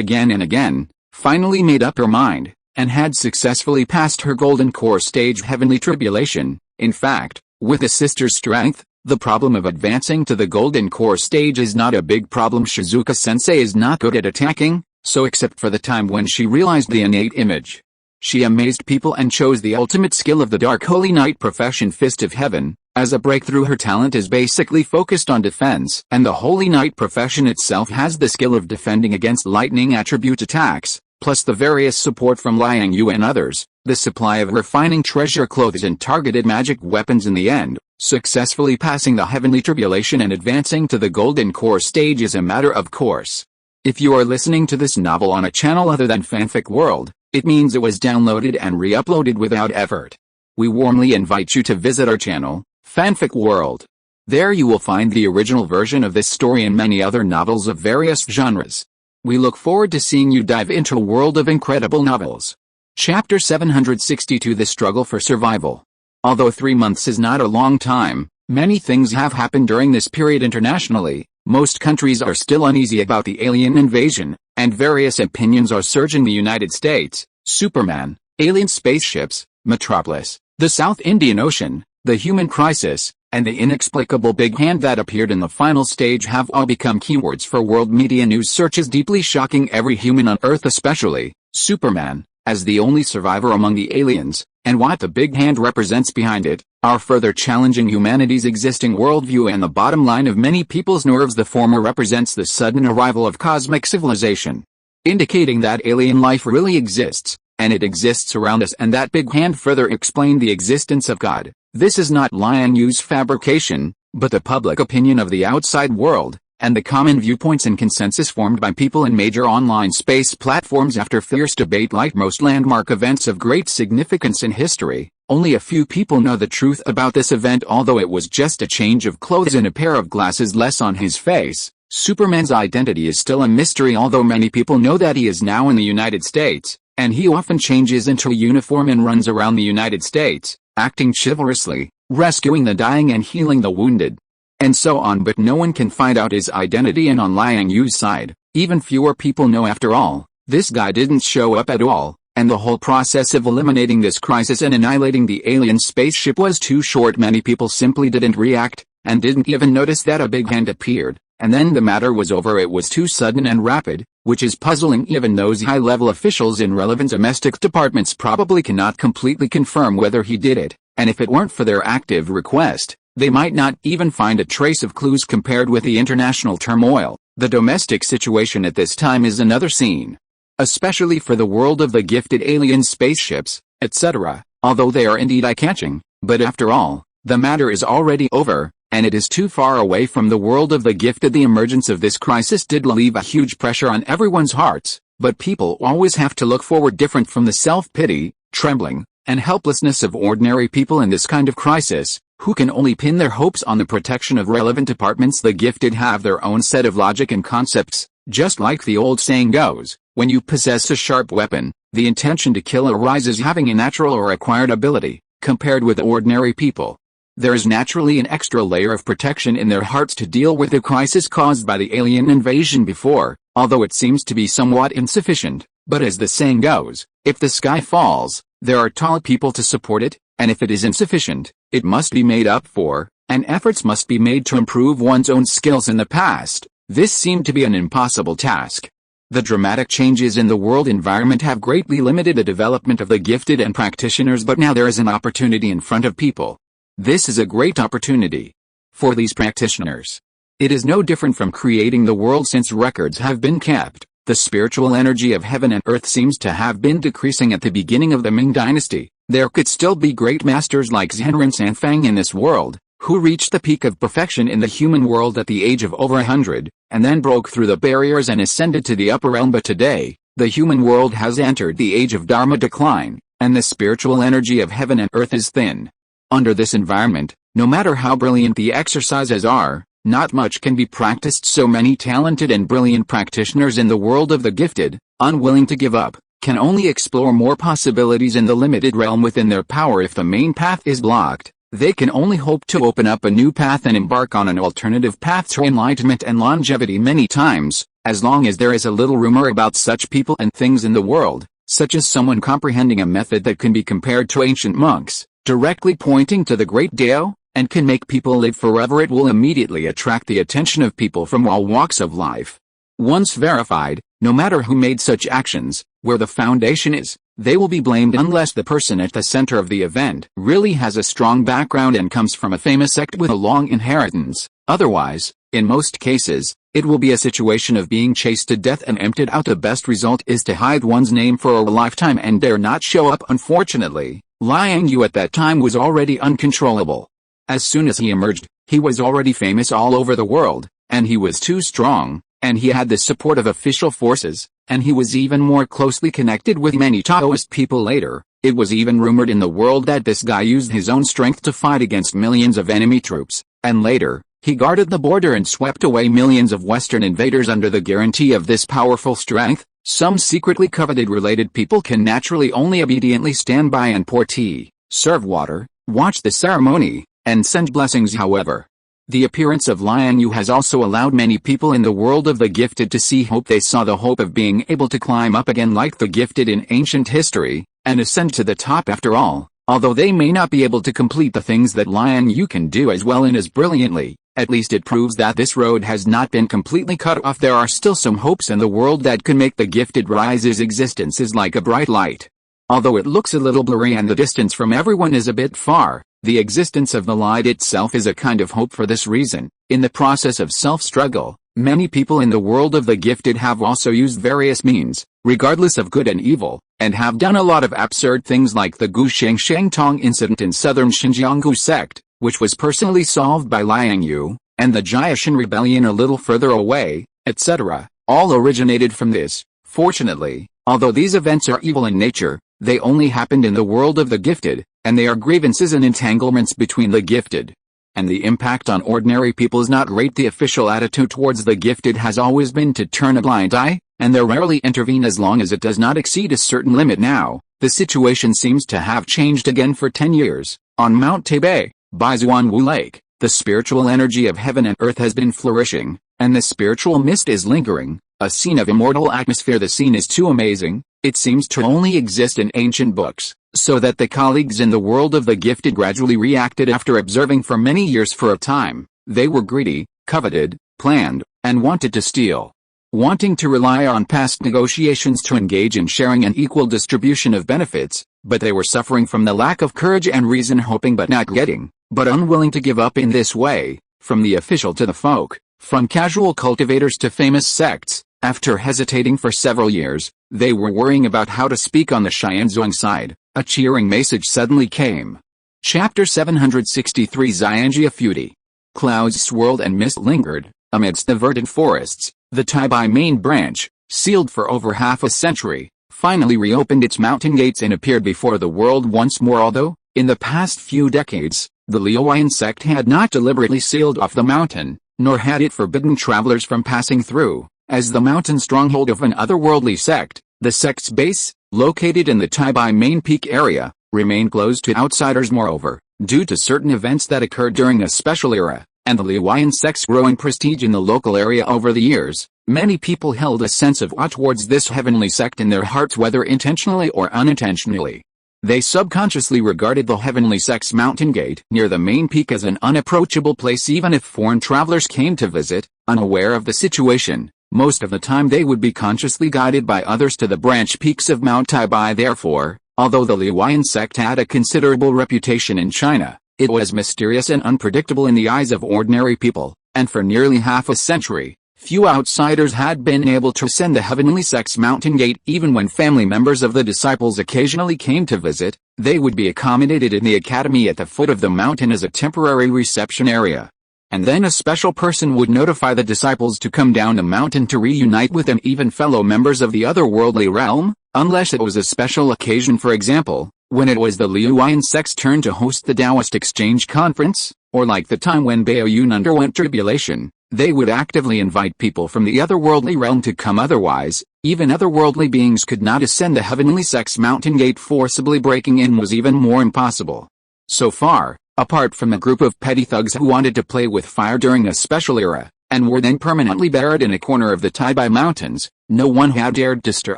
S1: again and again, finally made up her mind, and had successfully passed her Golden Core stage heavenly tribulation. In fact, with a sister's strength, the problem of advancing to the Golden Core stage is not a big problem. Shizuka-sensei is not good at attacking, so except for the time when she realized the innate image, she amazed people and chose the ultimate skill of the Dark Holy Knight profession, Fist of Heaven. As a breakthrough, her talent is basically focused on defense, and the Holy Knight profession itself has the skill of defending against lightning attribute attacks, plus the various support from Liang Yue and others, the supply of refining treasure clothes and targeted magic weapons. In the end, successfully passing the heavenly tribulation and advancing to the Golden Core stage is a matter of course. If you are listening to this novel on a channel other than Fanfic World, it means it was downloaded and re-uploaded without effort. We warmly invite you to visit our channel, Fanfic World. There you will find the original version of this story and many other novels of various genres. We look forward to seeing you dive into a world of incredible novels. Chapter 762: The Struggle for Survival. Although 3 months is not a long time, many things have happened during this period internationally. Most countries are still uneasy about the alien invasion, and various opinions are surging. The United States, Superman, alien spaceships, Metropolis, the South Indian Ocean, the human crisis, and the inexplicable big hand that appeared in the final stage have all become keywords for world media news searches, deeply shocking every human on Earth, especially Superman, as the only survivor among the aliens, and what the big hand represents behind it, are further challenging humanity's existing worldview and the bottom line of many people's nerves. The former represents the sudden arrival of cosmic civilization, indicating that alien life really exists, and it exists around us, and that big hand further explained the existence of God. This is not Liang Yue's fabrication, but the public opinion of the outside world, and the common viewpoints and consensus formed by people in major online space platforms after fierce debate. Like most landmark events of great significance in history, only a few people know the truth about this event. Although it was just a change of clothes and a pair of glasses less on his face, Superman's identity is still a mystery. Although many people know that he is now in the United States, and he often changes into a uniform and runs around the United States, acting chivalrously, rescuing the dying and healing the wounded, and so on, but no one can find out his identity. And on Liang Yue's side, even fewer people know. After all, this guy didn't show up at all, and the whole process of eliminating this crisis and annihilating the alien spaceship was too short. Many people simply didn't react, and didn't even notice that a big hand appeared, and then the matter was over. It was too sudden and rapid, which is puzzling. Even those high-level officials in relevant domestic departments probably cannot completely confirm whether he did it, and if it weren't for their active request, they might not even find a trace of clues. Compared with the international turmoil, the domestic situation at this time is another scene. Especially for the world of the gifted alien spaceships, etc., although they are indeed eye-catching, but after all, the matter is already over, and it is too far away from the world of the gifted. The emergence of this crisis did leave a huge pressure on everyone's hearts, but people always have to look forward different from the self-pity, trembling, and helplessness of ordinary people in this kind of crisis, who can only pin their hopes on the protection of relevant departments. The gifted have their own set of logic and concepts, just like the old saying goes, when you possess a sharp weapon, the intention to kill arises having a natural or acquired ability, compared with ordinary people. There is naturally an extra layer of protection in their hearts to deal with the crisis caused by the alien invasion before, although it seems to be somewhat insufficient. But as the saying goes, if the sky falls, there are tall people to support it, and if it is insufficient, it must be made up for, and efforts must be made to improve one's own skills. In the past, this seemed to be an impossible task. The dramatic changes in the world environment have greatly limited the development of the gifted and practitioners, but now there is an opportunity in front of people. This is a great opportunity for these practitioners. It is no different from creating the world since records have been kept. The spiritual energy of heaven and earth seems to have been decreasing at the beginning of the Ming dynasty. There could still be great masters like Zhenren Sanfang in this world, who reached the peak of perfection in the human world at the age of over 100, and then broke through the barriers and ascended to the upper realm. But today, the human world has entered the age of Dharma decline, and the spiritual energy of heaven and earth is thin. Under this environment, no matter how brilliant the exercises are, not much can be practiced. So many talented and brilliant practitioners in the world of the gifted, unwilling to give up, can only explore more possibilities in the limited realm within their power. If the main path is blocked, they can only hope to open up a new path and embark on an alternative path to enlightenment and longevity. Many times, as long as there is a little rumor about such people and things in the world, such as someone comprehending a method that can be compared to ancient monks, directly pointing to the great Tao, and can make people live forever, it will immediately attract the attention of people from all walks of life. Once verified, no matter who made such actions, where the foundation is, they will be blamed unless the person at the center of the event really has a strong background and comes from a famous sect with a long inheritance. Otherwise, in most cases, it will be a situation of being chased to death and emptied out. The best result is to hide one's name for a lifetime and dare not show up. Unfortunately, Liang Yue at that time was already uncontrollable. As soon as he emerged, he was already famous all over the world, and he was too strong, and he had the support of official forces, and he was even more closely connected with many Taoist people. Later, it was even rumored in the world that this guy used his own strength to fight against millions of enemy troops, and later, he guarded the border and swept away millions of Western invaders under the guarantee of this powerful strength. Some secretly coveted related people can naturally only obediently stand by and pour tea, serve water, watch the ceremony, and send blessings. However, the appearance of Liang Yue has also allowed many people in the world of the gifted to see hope. They saw the hope of being able to climb up again like the gifted in ancient history, and ascend to the top. After all, although they may not be able to complete the things that Liang Yue can do as well and as brilliantly, at least it proves that this road has not been completely cut off. There are still some hopes in the world that can make the gifted rise. His existence is like a bright light. Although it looks a little blurry and the distance from everyone is a bit far, the existence of the light itself is a kind of hope. For this reason, in the process of self-struggle, many people in the world of the gifted have also used various means, regardless of good and evil, and have done a lot of absurd things like the Gusheng Shengtong incident in southern Xinjiang sect, which was personally solved by Liang Yue, and the Jiashan rebellion a little further away, etc., all originated from this. Fortunately, although these events are evil in nature, they only happened in the world of the gifted, and they are grievances and entanglements between the gifted. And the impact on ordinary people is not great. The official attitude towards the gifted has always been to turn a blind eye, and they rarely intervene as long as it does not exceed a certain limit. Now, the situation seems to have changed again. For 10 years, on Mount Taipei, by Xuanwu Lake, the spiritual energy of heaven and earth has been flourishing, and the spiritual mist is lingering, a scene of immortal atmosphere. The scene is too amazing, it seems to only exist in ancient books, so that the colleagues in the world of the gifted gradually reacted after observing for many years. For a time, they were greedy, coveted, planned, and wanted to steal. Wanting to rely on past negotiations to engage in sharing an equal distribution of benefits, but they were suffering from the lack of courage and reason, hoping but not getting, but unwilling to give up. In this way, from the official to the folk, from casual cultivators to famous sects, after hesitating for several years, they were worrying about how to speak on the Xianzhuang side. A cheering message suddenly came. Chapter 763 Xianjia Feudy. Clouds swirled and mist lingered. Amidst the verdant forests, the Taibai main branch, sealed for over half a century, finally reopened its mountain gates and appeared before the world once more. Although, in the past few decades, the Liang sect had not deliberately sealed off the mountain, nor had it forbidden travelers from passing through. As the mountain stronghold of an otherworldly sect, the sect's base, located in the Taibai main peak area, remained closed to outsiders. Moreover, due to certain events that occurred during a special era, and the Liang sect's growing prestige in the local area over the years, many people held a sense of awe towards this heavenly sect in their hearts, whether intentionally or unintentionally. They subconsciously regarded the heavenly sect's mountain gate near the main peak as an unapproachable place even if foreign travelers came to visit, unaware of the situation. Most of the time they would be consciously guided by others to the branch peaks of Mount Taibai. Therefore, although the Liang sect had a considerable reputation in China, it was mysterious and unpredictable in the eyes of ordinary people, and for nearly half a century, few outsiders had been able to ascend the heavenly sect's mountain gate. Even when family members of the disciples occasionally came to visit, they would be accommodated in the academy at the foot of the mountain as a temporary reception area. And then a special person would notify the disciples to come down the mountain to reunite with them, even fellow members of the otherworldly realm, unless it was a special occasion. For example, when it was the Liang sect's turn to host the Taoist Exchange Conference, or like the time when Baoyun underwent tribulation, they would actively invite people from the otherworldly realm to come. Otherwise, even otherworldly beings could not ascend the heavenly sect's mountain gate. Forcibly breaking in was even more impossible. So far, apart from a group of petty thugs who wanted to play with fire during a special era, and were then permanently buried in a corner of the Taibai Mountains, no one had dared to stir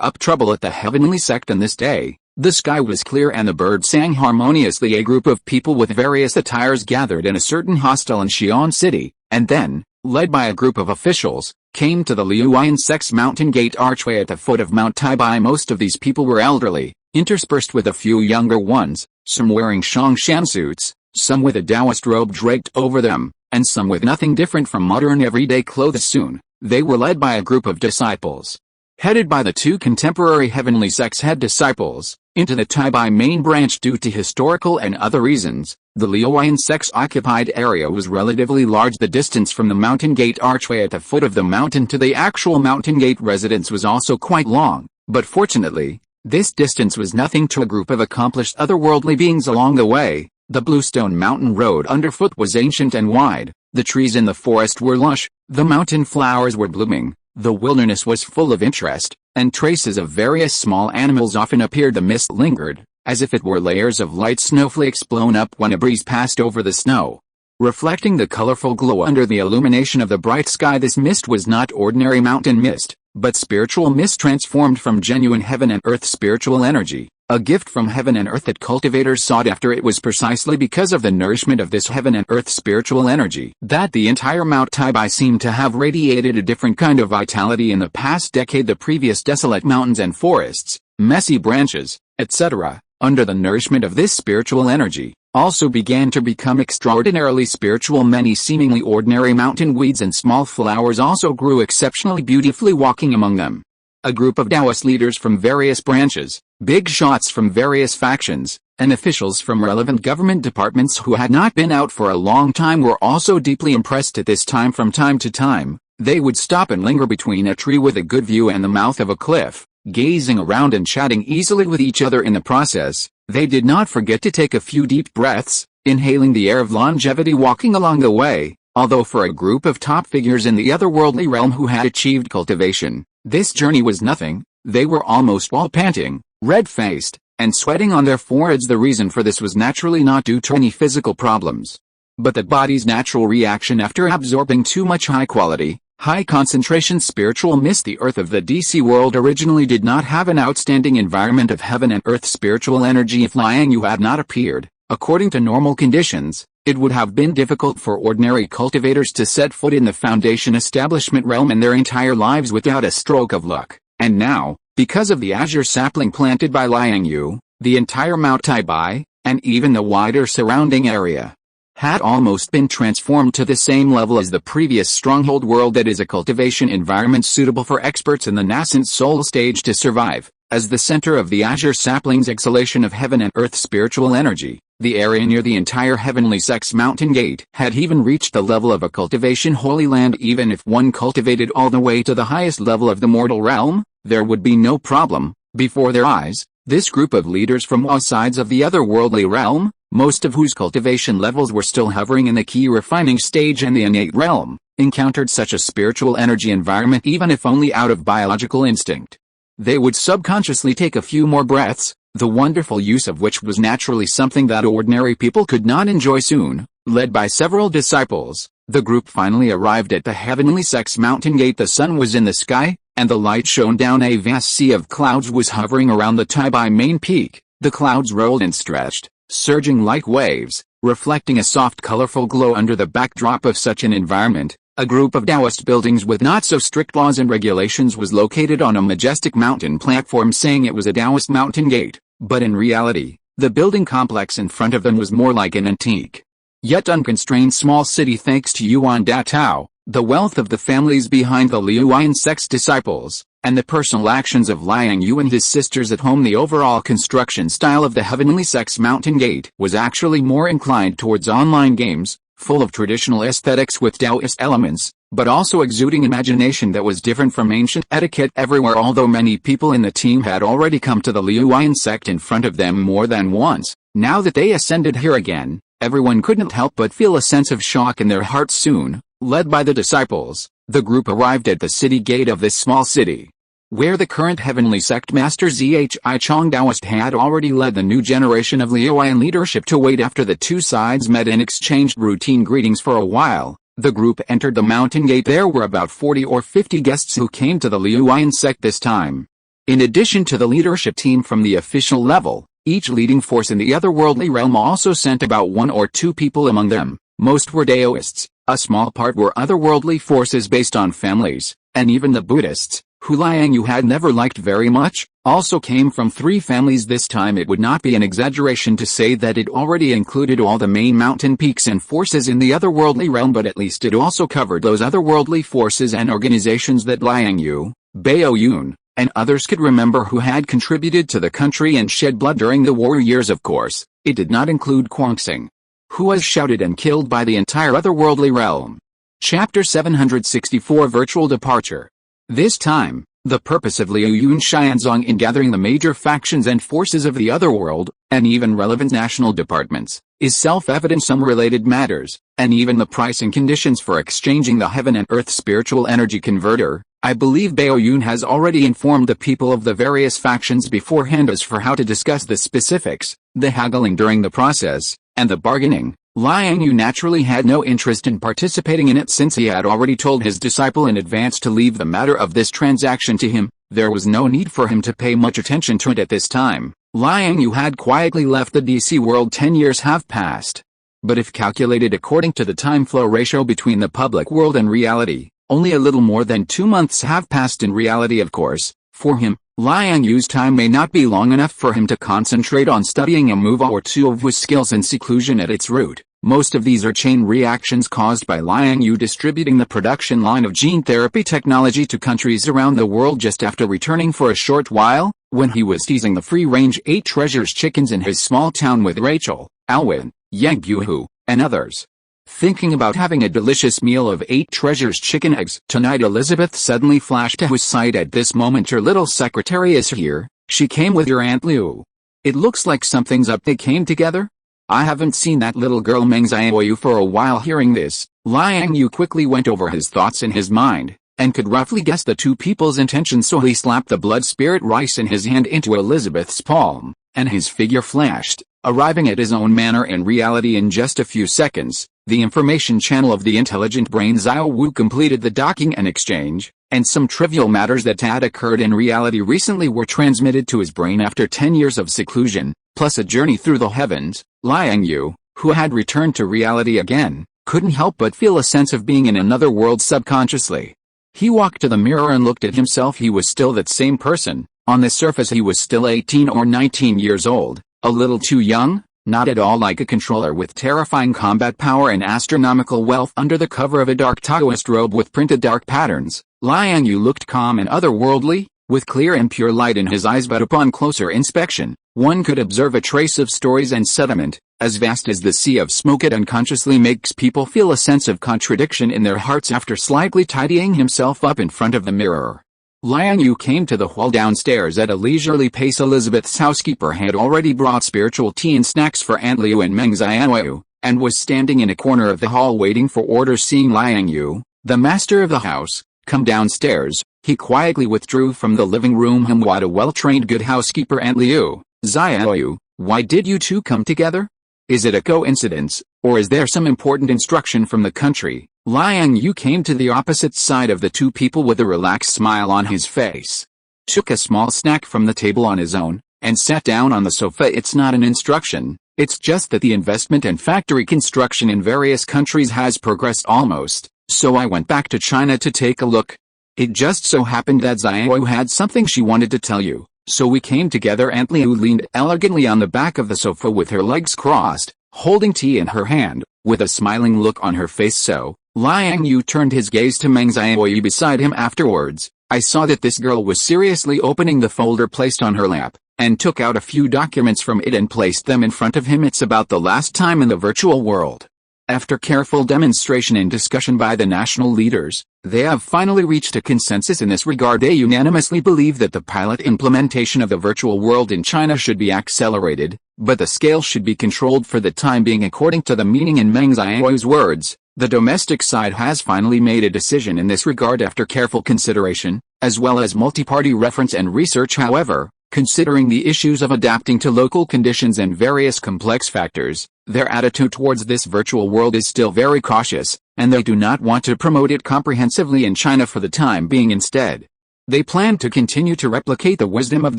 S1: up trouble at the heavenly sect. On this day, the sky was clear and the birds sang harmoniously. A group of people with various attires gathered in a certain hostel in Xi'an City, and then, led by a group of officials, came to the Liang sect's mountain gate archway at the foot of Mount Taibai. Most of these people were elderly, interspersed with a few younger ones, some wearing Shongshan suits, some with a Taoist robe draped over them, and some with nothing different from modern everyday clothes. Soon, they were led by a group of disciples, headed by the two contemporary heavenly sect's head disciples, into the Taibai main branch. Due to historical and other reasons, the Liang sect's occupied area was relatively large. The distance from the mountain gate archway at the foot of the mountain to the actual mountain gate residence was also quite long, but fortunately, this distance was nothing to a group of accomplished otherworldly beings along the way. The bluestone mountain road underfoot was ancient and wide, the trees in the forest were lush, the mountain flowers were blooming, the wilderness was full of interest, and traces of various small animals often appeared. The mist lingered, as if it were layers of light snowflakes blown up when a breeze passed over the snow, reflecting the colorful glow under the illumination of the bright sky. This mist was not ordinary mountain mist, but spiritual mist transformed from genuine heaven and earth spiritual energy, a gift from heaven and earth that cultivators sought after. It was precisely because of the nourishment of this heaven and earth spiritual energy that the entire Mount Taibai seemed to have radiated a different kind of vitality. In the past decade, the previous desolate mountains and forests, messy branches, etc., under the nourishment of this spiritual energy, also began to become extraordinarily spiritual. Many seemingly ordinary mountain weeds and small flowers also grew exceptionally beautifully. Walking among them, a group of Taoist leaders from various branches, big shots from various factions, and officials from relevant government departments who had not been out for a long time were also deeply impressed at this time. From time to time, they would stop and linger between a tree with a good view and the mouth of a cliff, gazing around and chatting easily with each other. In the process, they did not forget to take a few deep breaths, inhaling the air of longevity walking along the way. Although for a group of top figures in the otherworldly realm who had achieved cultivation, this journey was nothing, they were almost all panting, red-faced, and sweating on their foreheads. The reason for this was naturally not due to any physical problems, but the body's natural reaction after absorbing too much high-quality, high-concentration spiritual mist. The earth of the DC world originally did not have an outstanding environment of heaven and earth spiritual energy. If Liang Yue had not appeared, according to normal conditions, it would have been difficult for ordinary cultivators to set foot in the foundation establishment realm in their entire lives without a stroke of luck. And now, because of the azure sapling planted by Liang Yue, the entire Mount Taibai, and even the wider surrounding area, had almost been transformed to the same level as the previous stronghold world. That is a cultivation environment suitable for experts in the nascent soul stage to survive. As the center of the azure sapling's exhalation of heaven and earth spiritual energy, the area near the entire heavenly sex mountain gate had even reached the level of a cultivation holy land. Even if one cultivated all the way to the highest level of the mortal realm, there would be no problem. Before their eyes, this group of leaders from all sides of the otherworldly realm, most of whose cultivation levels were still hovering in the key refining stage and the innate realm, encountered such a spiritual energy environment even if only out of biological instinct. They would subconsciously take a few more breaths, the wonderful use of which was naturally something that ordinary people could not enjoy. Soon, led by several disciples, the group finally arrived at the heavenly sex mountain gate. The sun was in the sky, and the light shone down. A vast sea of clouds was hovering around the Taibai main peak. The clouds rolled and stretched, surging like waves, reflecting a soft colorful glow under the backdrop of such an environment. A group of Taoist buildings with not-so-strict laws and regulations was located on a majestic mountain platform, saying it was a Taoist mountain gate, but in reality, the building complex in front of them was more like an antique, yet unconstrained small city. Thanks to Yuan Da Tao, the wealth of the families behind the Liuyan sect's disciples, and the personal actions of Liang Yue and his sisters at home, the overall construction style of the heavenly sex mountain gate was actually more inclined towards online games, full of traditional aesthetics with Taoist elements, but also exuding imagination that was different from ancient etiquette everywhere. Although many people in the team had already come to the Liuyan sect in front of them more than once, now that they ascended here again, everyone couldn't help but feel a sense of shock in their hearts. Soon, led by the disciples, the group arrived at the city gate of this small city, where the current heavenly sect master Zhi Chong Taoist had already led the new generation of Liuyan leadership to wait. After the two sides met and exchanged routine greetings for a while, the group entered the mountain gate. There were about 40 or 50 guests who came to the Liuyan sect this time. In addition to the leadership team from the official level, each leading force in the otherworldly realm also sent about 1 or 2 people among them. Most were Taoists, a small part were otherworldly forces based on families, and even the Buddhists, who Liang Yue had never liked very much, also came from 3 families. This time it would not be an exaggeration to say that it already included all the main mountain peaks and forces in the otherworldly realm, but at least it also covered those otherworldly forces and organizations that Liang Yue, Bao Yun, and others could remember who had contributed to the country and shed blood during the war years. Of course, it did not include Kwangsing, who was shouted and killed by the entire otherworldly realm. Chapter 764 Virtual Departure. This time, the purpose of Liu Yun Xianzong in gathering the major factions and forces of the otherworld, and even relevant national departments, is self-evident. Some related matters, and even the price and conditions for exchanging the heaven and earth spiritual energy converter, I believe Bao Yun has already informed the people of the various factions beforehand. As for how to discuss the specifics, the haggling during the process, and the bargaining, Liang Yue naturally had no interest in participating in it, since he had already told his disciple in advance to leave the matter of this transaction to him. There was no need for him to pay much attention to it at this time. Liang Yue had quietly left the DC world. 10 years have passed. But if calculated according to the time flow ratio between the public world and reality, only a little more than 2 months have passed in reality. Of course, for him, Liang Yue's time may not be long enough for him to concentrate on studying a move or 2 of his skills in seclusion at its root. Most of these are chain reactions caused by Liang Yue distributing the production line of gene therapy technology to countries around the world just after returning for a short while, when he was teasing the free-range 8 treasures chickens in his small town with Rachel, Alwyn, Yang Buhu, and others. Thinking about having a delicious meal of 8 treasures chicken eggs tonight, Elizabeth suddenly flashed to his sight. At this moment your little secretary is here. She came with your Aunt Liu. It looks like something's up. They came together? I haven't seen that little girl Meng Xiaoyu for a while. Hearing this, Liang Yue quickly went over his thoughts in his mind, and could roughly guess the 2 people's intentions, so he slapped the blood spirit rice in his hand into Elizabeth's palm, and his figure flashed, arriving at his own manner in reality in just a few seconds. The information channel of the intelligent brain Xiao Wu completed the docking and exchange, and some trivial matters that had occurred in reality recently were transmitted to his brain. After 10 years of seclusion, plus a journey through the heavens, Liang Yue, who had returned to reality again, couldn't help but feel a sense of being in another world subconsciously. He walked to the mirror and looked at himself. He was still that same person. On the surface he was still 18 or 19 years old, a little too young, not at all like a controller with terrifying combat power and astronomical wealth. Under the cover of a dark Taoist robe with printed dark patterns, Liang Yue looked calm and otherworldly, with clear and pure light in his eyes, but upon closer inspection, one could observe a trace of stories and sediment, as vast as the sea of smoke. It unconsciously makes people feel a sense of contradiction in their hearts. After slightly tidying himself up in front of the mirror, Liang Yue came to the hall downstairs at a leisurely pace. Elizabeth's housekeeper had already brought spiritual tea and snacks for Aunt Liu and Meng Xianwu, and was standing in a corner of the hall waiting for orders. Seeing Liang Yue, the master of the house, come downstairs, he quietly withdrew from the living room. What a well-trained good housekeeper. Aunt Liu, Xianwu, why did you two come together? Is it a coincidence, or is there some important instruction from the country? Liang Yue came to the opposite side of the two people with a relaxed smile on his face, took a small snack from the table on his own, and sat down on the sofa. It's not an instruction, it's just that the investment and factory construction in various countries has progressed almost, so I went back to China to take a look. It just so happened that Xiaoyu had something she wanted to tell you, so we came together. Aunt Liu leaned elegantly on the back of the sofa with her legs crossed, holding tea in her hand, with a smiling look on her face. So, Liang Yue turned his gaze to Meng Xiaoyu beside him. Afterwards, I saw that this girl was seriously opening the folder placed on her lap, and took out a few documents from it and placed them in front of him. It's about the last time in the virtual world. After careful demonstration and discussion by the national leaders, they have finally reached a consensus in this regard. They unanimously believe that the pilot implementation of the virtual world in China should be accelerated, but the scale should be controlled for the time being. According to the meaning in Meng Xiaoyu's words, the domestic side has finally made a decision in this regard after careful consideration, as well as multi-party reference and research. However, considering the issues of adapting to local conditions and various complex factors, their attitude towards this virtual world is still very cautious, and they do not want to promote it comprehensively in China for the time being. Instead, they plan to continue to replicate the wisdom of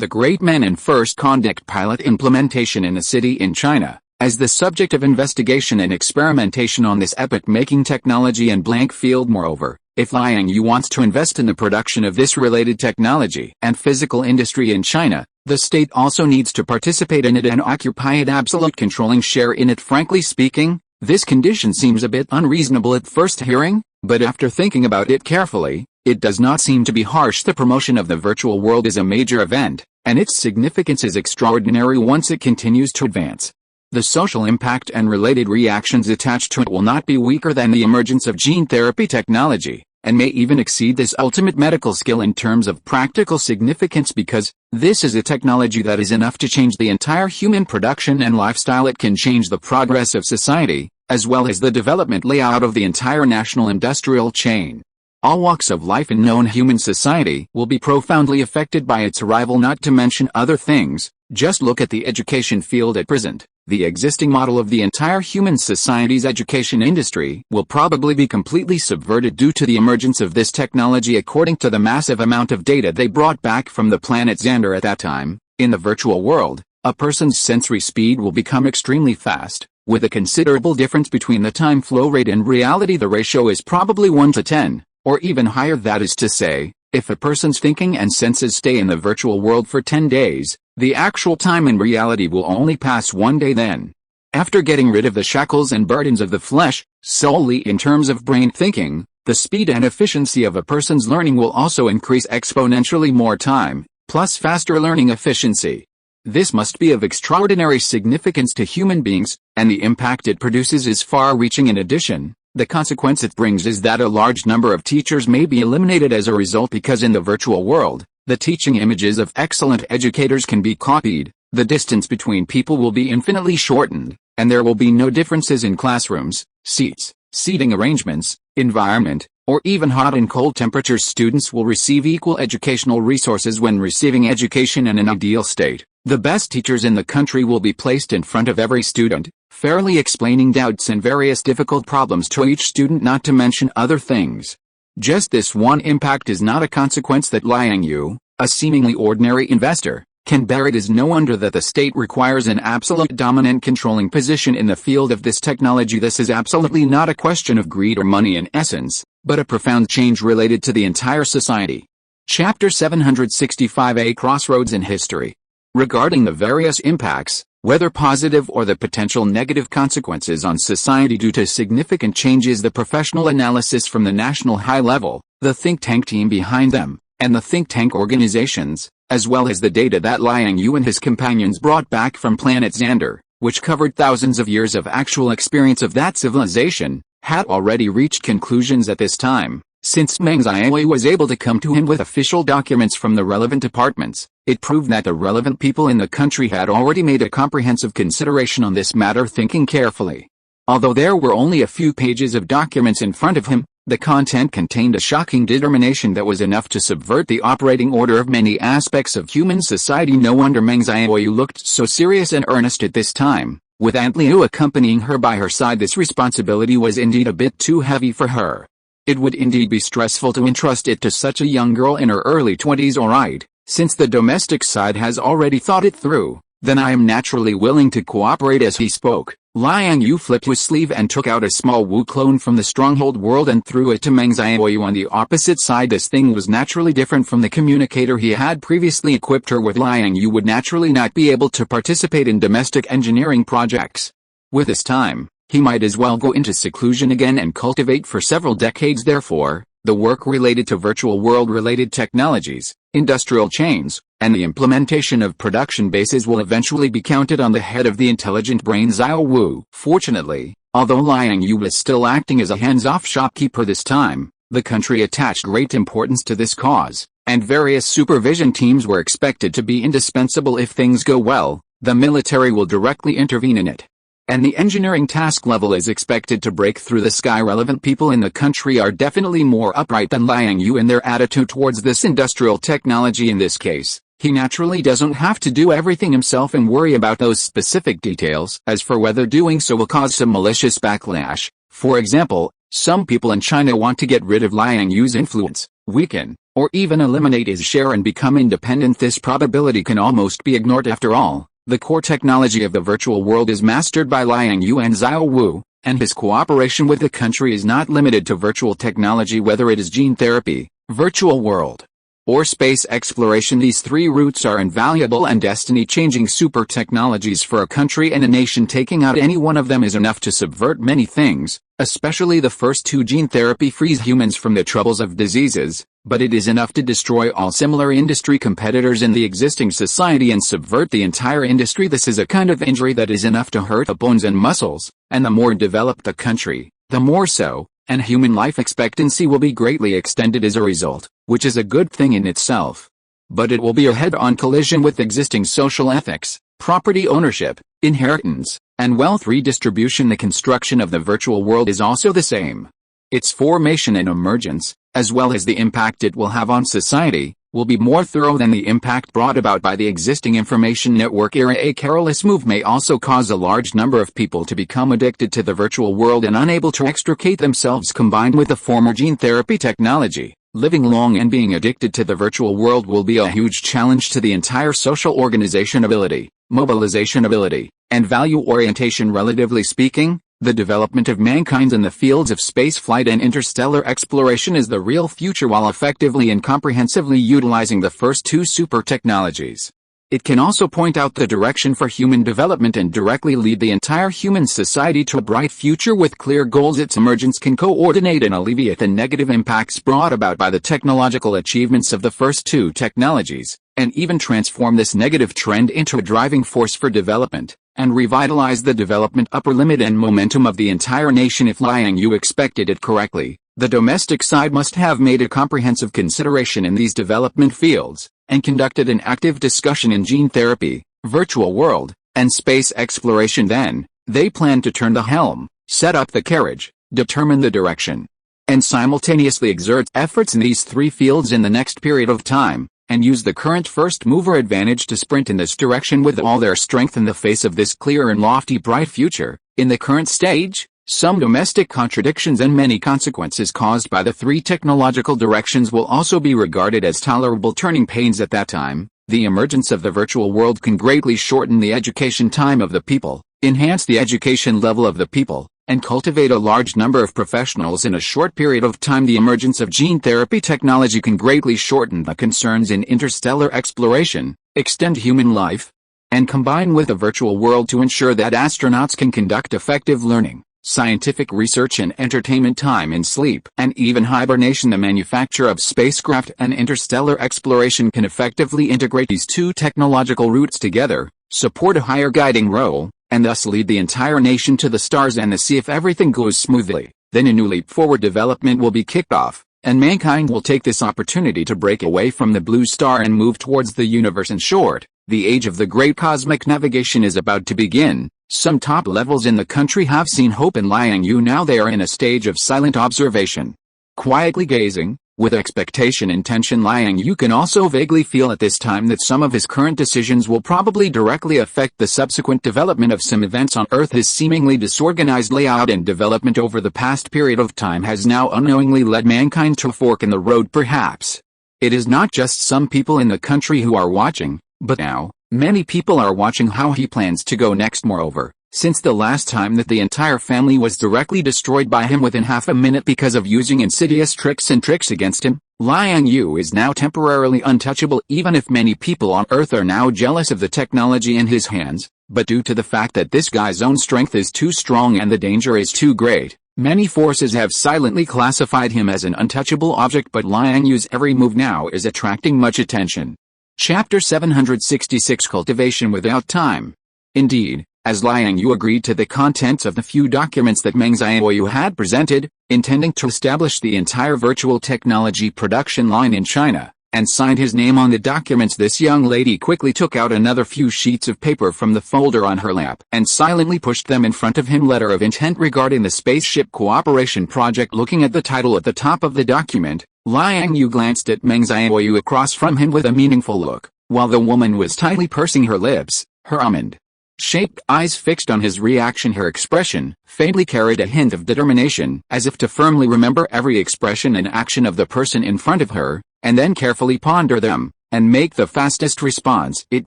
S1: the great men and first conduct pilot implementation in a city in China, as the subject of investigation and experimentation on this epoch-making technology and blank field. Moreover, if Liang Yue wants to invest in the production of this related technology and physical industry in China, the state also needs to participate in it and occupy an absolute controlling share in it. Frankly speaking, this condition seems a bit unreasonable at first hearing, but after thinking about it carefully, it does not seem to be harsh. The promotion of the virtual world is a major event, and its significance is extraordinary once it continues to advance. The social impact and related reactions attached to it will not be weaker than the emergence of gene therapy technology, and may even exceed this ultimate medical skill in terms of practical significance, because this is a technology that is enough to change the entire human production and lifestyle. It can change the progress of society, as well as the development layout of the entire national industrial chain. All walks of life in known human society will be profoundly affected by its arrival, not to mention other things. Just look at the education field at present. The existing model of the entire human society's education industry will probably be completely subverted due to the emergence of this technology. According to the massive amount of data they brought back from the planet Xander at that time, in the virtual world, a person's sensory speed will become extremely fast, with a considerable difference between the time flow rate and reality. The ratio is probably 1 to 10, or even higher. That is to say, if a person's thinking and senses stay in the virtual world for 10 days, the actual time in reality will only pass 1 day. Then, after getting rid of the shackles and burdens of the flesh, solely in terms of brain thinking, the speed and efficiency of a person's learning will also increase exponentially. More time, plus faster learning efficiency. This must be of extraordinary significance to human beings, and the impact it produces is far-reaching. In addition, the consequence it brings is that a large number of teachers may be eliminated as a result, because in the virtual world, the teaching images of excellent educators can be copied, the distance between people will be infinitely shortened, and there will be no differences in classrooms, seats, seating arrangements, environment, or even hot and cold temperatures. Students will receive equal educational resources when receiving education in an ideal state. The best teachers in the country will be placed in front of every student, fairly explaining doubts and various difficult problems to each student, not to mention other things. Just this one impact is not a consequence that Liang Yue, a seemingly ordinary investor, can bear. It is no wonder that the state requires an absolute dominant controlling position in the field of this technology. This is absolutely not a question of greed or money in essence, but a profound change related to the entire society. Chapter 765: A Crossroads in History. Regarding the various impacts, whether positive or the potential negative consequences on society due to significant changes, the professional analysis from the national high level, the think tank team behind them, and the think tank organizations, as well as the data that Liang Yue and his companions brought back from planet Xander, which covered thousands of years of actual experience of that civilization, had already reached conclusions at this time. Since Meng Xiaowei was able to come to him with official documents from the relevant departments, it proved that the relevant people in the country had already made a comprehensive consideration on this matter, thinking carefully. Although there were only a few pages of documents in front of him, the content contained a shocking determination that was enough to subvert the operating order of many aspects of human society. No wonder Meng Xiaowei looked so serious and earnest at this time. With Aunt Liu accompanying her by her side, this responsibility was indeed a bit too heavy for her. It would indeed be stressful to entrust it to such a young girl in her early 20s. Alright, since the domestic side has already thought it through, then I am naturally willing to cooperate. As he spoke, Liang Yue flipped his sleeve and took out a small Wu clone from the stronghold world and threw it to Meng Xiaowei on the opposite side. This thing was naturally different from the communicator he had previously equipped her with. Liang Yue would naturally not be able to participate in domestic engineering projects. With this time, he might as well go into seclusion again and cultivate for several decades. Therefore, the work related to virtual world-related technologies, industrial chains, and the implementation of production bases will eventually be counted on the head of the intelligent brain Xiao Wu. Fortunately, although Liang Yue was still acting as a hands-off shopkeeper this time, the country attached great importance to this cause, and various supervision teams were expected to be indispensable. If things go well, the military will directly intervene in it, and the engineering task level is expected to break through the sky. Relevant people in the country are definitely more upright than Liang Yue in their attitude towards this industrial technology. In this case, he naturally doesn't have to do everything himself and worry about those specific details. As for whether doing so will cause some malicious backlash, for example, some people in China want to get rid of Liang Yue's influence, weaken, or even eliminate his share and become independent. This probability can almost be ignored. After all, the core technology of the virtual world is mastered by Liang Yue and Xiao Wu, and his cooperation with the country is not limited to virtual technology. Whether it is gene therapy, virtual world, or space exploration, these three routes are invaluable and destiny-changing super technologies for a country and a nation. Taking out any one of them is enough to subvert many things, especially the first two. Gene therapy frees humans from the troubles of diseases, but it is enough to destroy all similar industry competitors in the existing society and subvert the entire industry. This is a kind of injury that is enough to hurt the bones and muscles, and the more developed the country, the more so, and human life expectancy will be greatly extended as a result, which is a good thing in itself. But it will be a head-on collision with existing social ethics, property ownership, inheritance, and wealth redistribution. The construction of the virtual world is also the same. Its formation and emergence, as well as the impact it will have on society, will be more thorough than the impact brought about by the existing information network era. A careless move may also cause a large number of people to become addicted to the virtual world and unable to extricate themselves. Combined with the former gene therapy technology, living long and being addicted to the virtual world will be a huge challenge to the entire social organization ability, mobilization ability, and value orientation. Relatively speaking, the development of mankind in the fields of spaceflight and interstellar exploration is the real future, while effectively and comprehensively utilizing the first two super technologies. It can also point out the direction for human development and directly lead the entire human society to a bright future with clear goals. Its emergence can coordinate and alleviate the negative impacts brought about by the technological achievements of the first two technologies, and even transform this negative trend into a driving force for development, and revitalize the development upper limit and momentum of the entire nation. If Liang Yue expected it correctly, the domestic side must have made a comprehensive consideration in these development fields, and conducted an active discussion in gene therapy, virtual world, and space exploration. Then, they planned to turn the helm, set up the carriage, determine the direction, and simultaneously exert efforts in these three fields in the next period of time, and use the current first-mover advantage to sprint in this direction with all their strength in the face of this clear and lofty bright future. In the current stage, some domestic contradictions and many consequences caused by the three technological directions will also be regarded as tolerable turning pains at that time. The emergence of the virtual world can greatly shorten the education time of the people, enhance the education level of the people, and cultivate a large number of professionals in a short period of time. The emergence of gene therapy technology can greatly shorten the concerns in interstellar exploration, extend human life, and combine with the virtual world to ensure that astronauts can conduct effective learning, scientific research and entertainment, time in sleep, and even hibernation. The manufacture of spacecraft and interstellar exploration can effectively integrate these two technological routes together, support a higher guiding role, and thus lead the entire nation to the stars and the sea. If everything goes smoothly, then a new leap forward development will be kicked off, and mankind will take this opportunity to break away from the blue star and move towards the universe. In short, the age of the great cosmic navigation is about to begin. Some top levels in the country have seen hope in Liang Yue. Now they are in a stage of silent observation, quietly gazing, with expectation and tension. Liang Yue can also vaguely feel at this time that some of his current decisions will probably directly affect the subsequent development of some events on Earth. His seemingly disorganized layout and development over the past period of time has now unknowingly led mankind to a fork in the road. Perhaps it is not just some people in the country who are watching, but now, many people are watching how he plans to go next. Moreover, since the last time that the entire family was directly destroyed by him within half a minute because of using insidious tricks against him, Liang Yue is now temporarily untouchable. Even if many people on Earth are now jealous of the technology in his hands, but due to the fact that this guy's own strength is too strong and the danger is too great, many forces have silently classified him as an untouchable object. But Liang Yue's every move now is attracting much attention. Chapter 766, Cultivation Without Time. Indeed, as Liang Yue agreed to the contents of the few documents that Meng Xiaoyu had presented, intending to establish the entire virtual technology production line in China, and signed his name on the documents, this young lady quickly took out another few sheets of paper from the folder on her lap and silently pushed them in front of him. Letter of intent regarding the spaceship cooperation project. Looking at the title at the top of the document, Liang Yue glanced at Meng Xiaoyu across from him with a meaningful look, while the woman was tightly pursing her lips, her almond-shaped eyes fixed on his reaction. Her expression faintly carried a hint of determination, as if to firmly remember every expression and action of the person in front of her, and then carefully ponder them, and make the fastest response. It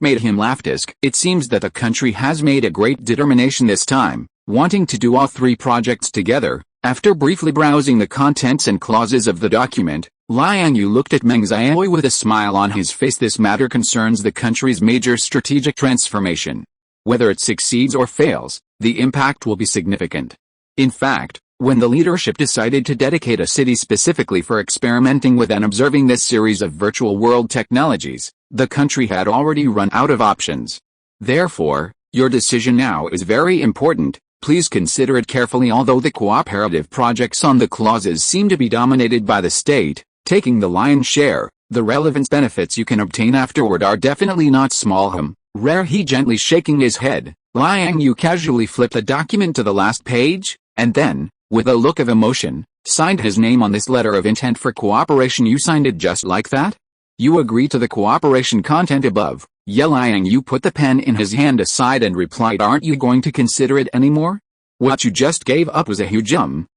S1: made him laugh. It seems that the country has made a great determination this time, wanting to do all three projects together. After briefly browsing the contents and clauses of the document, Liang Yue looked at Meng Xiaoyu with a smile on his face. This matter concerns the country's major strategic transformation. Whether it succeeds or fails, the impact will be significant. In fact, when the leadership decided to dedicate a city specifically for experimenting with and observing this series of virtual world technologies, the country had already run out of options. Therefore, your decision now is very important. Please consider it carefully. Although the cooperative projects on the clauses seem to be dominated by the state, taking the lion's share, the relevant benefits you can obtain afterward are definitely not small. Rare. He gently shaking his head, Liang Yue casually flipped the document to the last page, and then, with a look of emotion, signed his name on this letter of intent for cooperation. You signed it just like that? You agree to the cooperation content above? Liang Yue put the pen in his hand aside and replied, aren't you going to consider it anymore? What you just gave up was a huge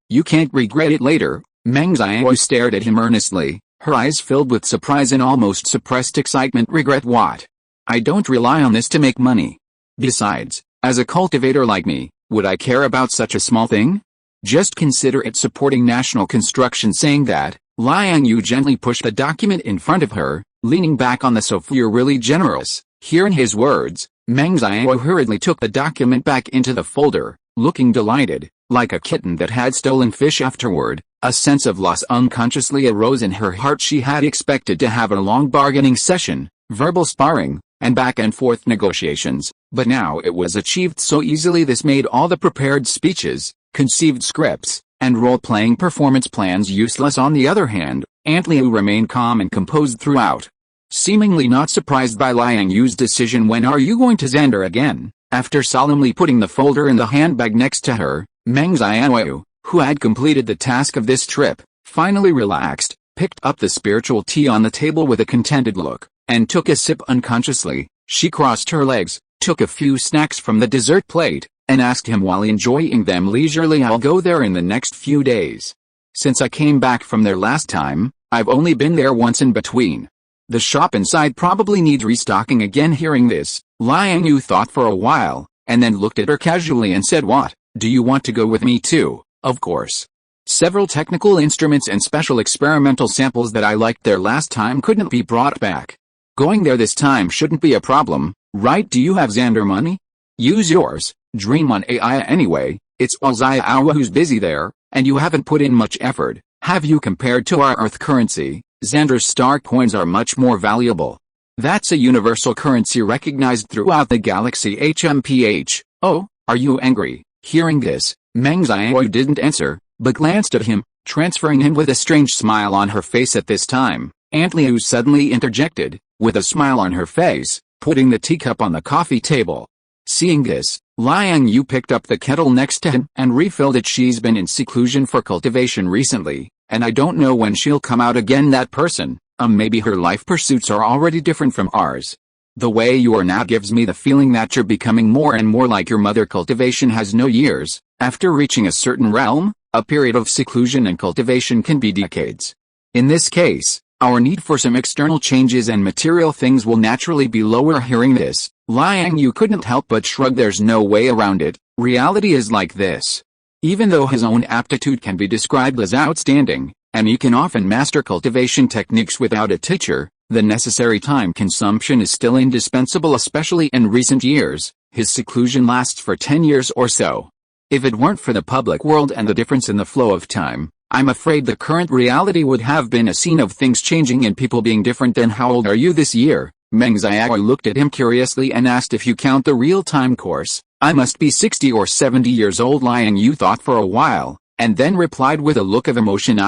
S1: you can't regret it later. Meng Xiaoyu stared at him earnestly, her eyes filled with surprise and almost suppressed excitement. Regret what? I don't rely on this to make money. Besides, as a cultivator like me, would I care about such a small thing? Just consider it supporting national construction. Saying that, Liang Yue gently pushed the document in front of her, leaning back on the sofa. You're really generous. Hearing his words, Meng Xiaoyu hurriedly took the document back into the folder, looking delighted, like a kitten that had stolen fish. Afterward, a sense of loss unconsciously arose in her heart. She had expected to have a long bargaining session, verbal sparring, and back-and-forth negotiations, but now it was achieved so easily. This made all the prepared speeches, conceived scripts, and role-playing performance plans useless. On the other hand, Aunt Liu remained calm and composed throughout, seemingly not surprised by Liang Yue's decision. When are you going to Xander again? After solemnly putting the folder in the handbag next to her, Meng Xiaoyu, who had completed the task of this trip, finally relaxed, picked up the spiritual tea on the table with a contented look, and took a sip. Unconsciously, she crossed her legs, took a few snacks from the dessert plate, and asked him while enjoying them leisurely, I'll go there in the next few days. Since I came back from there last time, I've only been there once in between. The shop inside probably needs restocking again. Hearing this, Liang Yue thought for a while, and then looked at her casually and said, what, do you want to go with me too? Of course. Several technical instruments and special experimental samples that I liked there last time couldn't be brought back. Going there this time shouldn't be a problem, right? Do you have Xander money? Use yours. Dream on AI anyway. It's all Xiao who's busy there, and you haven't put in much effort, have you? Compared to our Earth currency, Xander's star coins are much more valuable. That's a universal currency recognized throughout the galaxy. HMPH. Oh, are you angry? Hearing this, Meng Xiao didn't answer, but glanced at him, transferring him with a strange smile on her face. At this time, Aunt Liu suddenly interjected, with a smile on her face, putting the teacup on the coffee table. Seeing this, Liang Yue picked up the kettle next to him and refilled it. She's been in seclusion for cultivation recently, and I don't know when she'll come out again. That person, maybe her life pursuits are already different from ours. The way you are now gives me the feeling that you're becoming more and more like your mother. Cultivation has no years. After reaching a certain realm, a period of seclusion and cultivation can be decades. In this case, our need for some external changes and material things will naturally be lower. Hearing this, Liang Yue couldn't help but shrug. There's no way around it. Reality is like this. Even though his own aptitude can be described as outstanding, and he can often master cultivation techniques without a teacher, the necessary time consumption is still indispensable. Especially in recent years, his seclusion lasts for 10 years or so. If it weren't for the public world and the difference in the flow of time, I'm afraid the current reality would have been a scene of things changing and people being different. Then how old are you this year? Meng Xiao looked at him curiously and asked, if you count the real-time course, I must be 60 or 70 years old. Liang Yue thought for a while, and then replied with a look of emotion,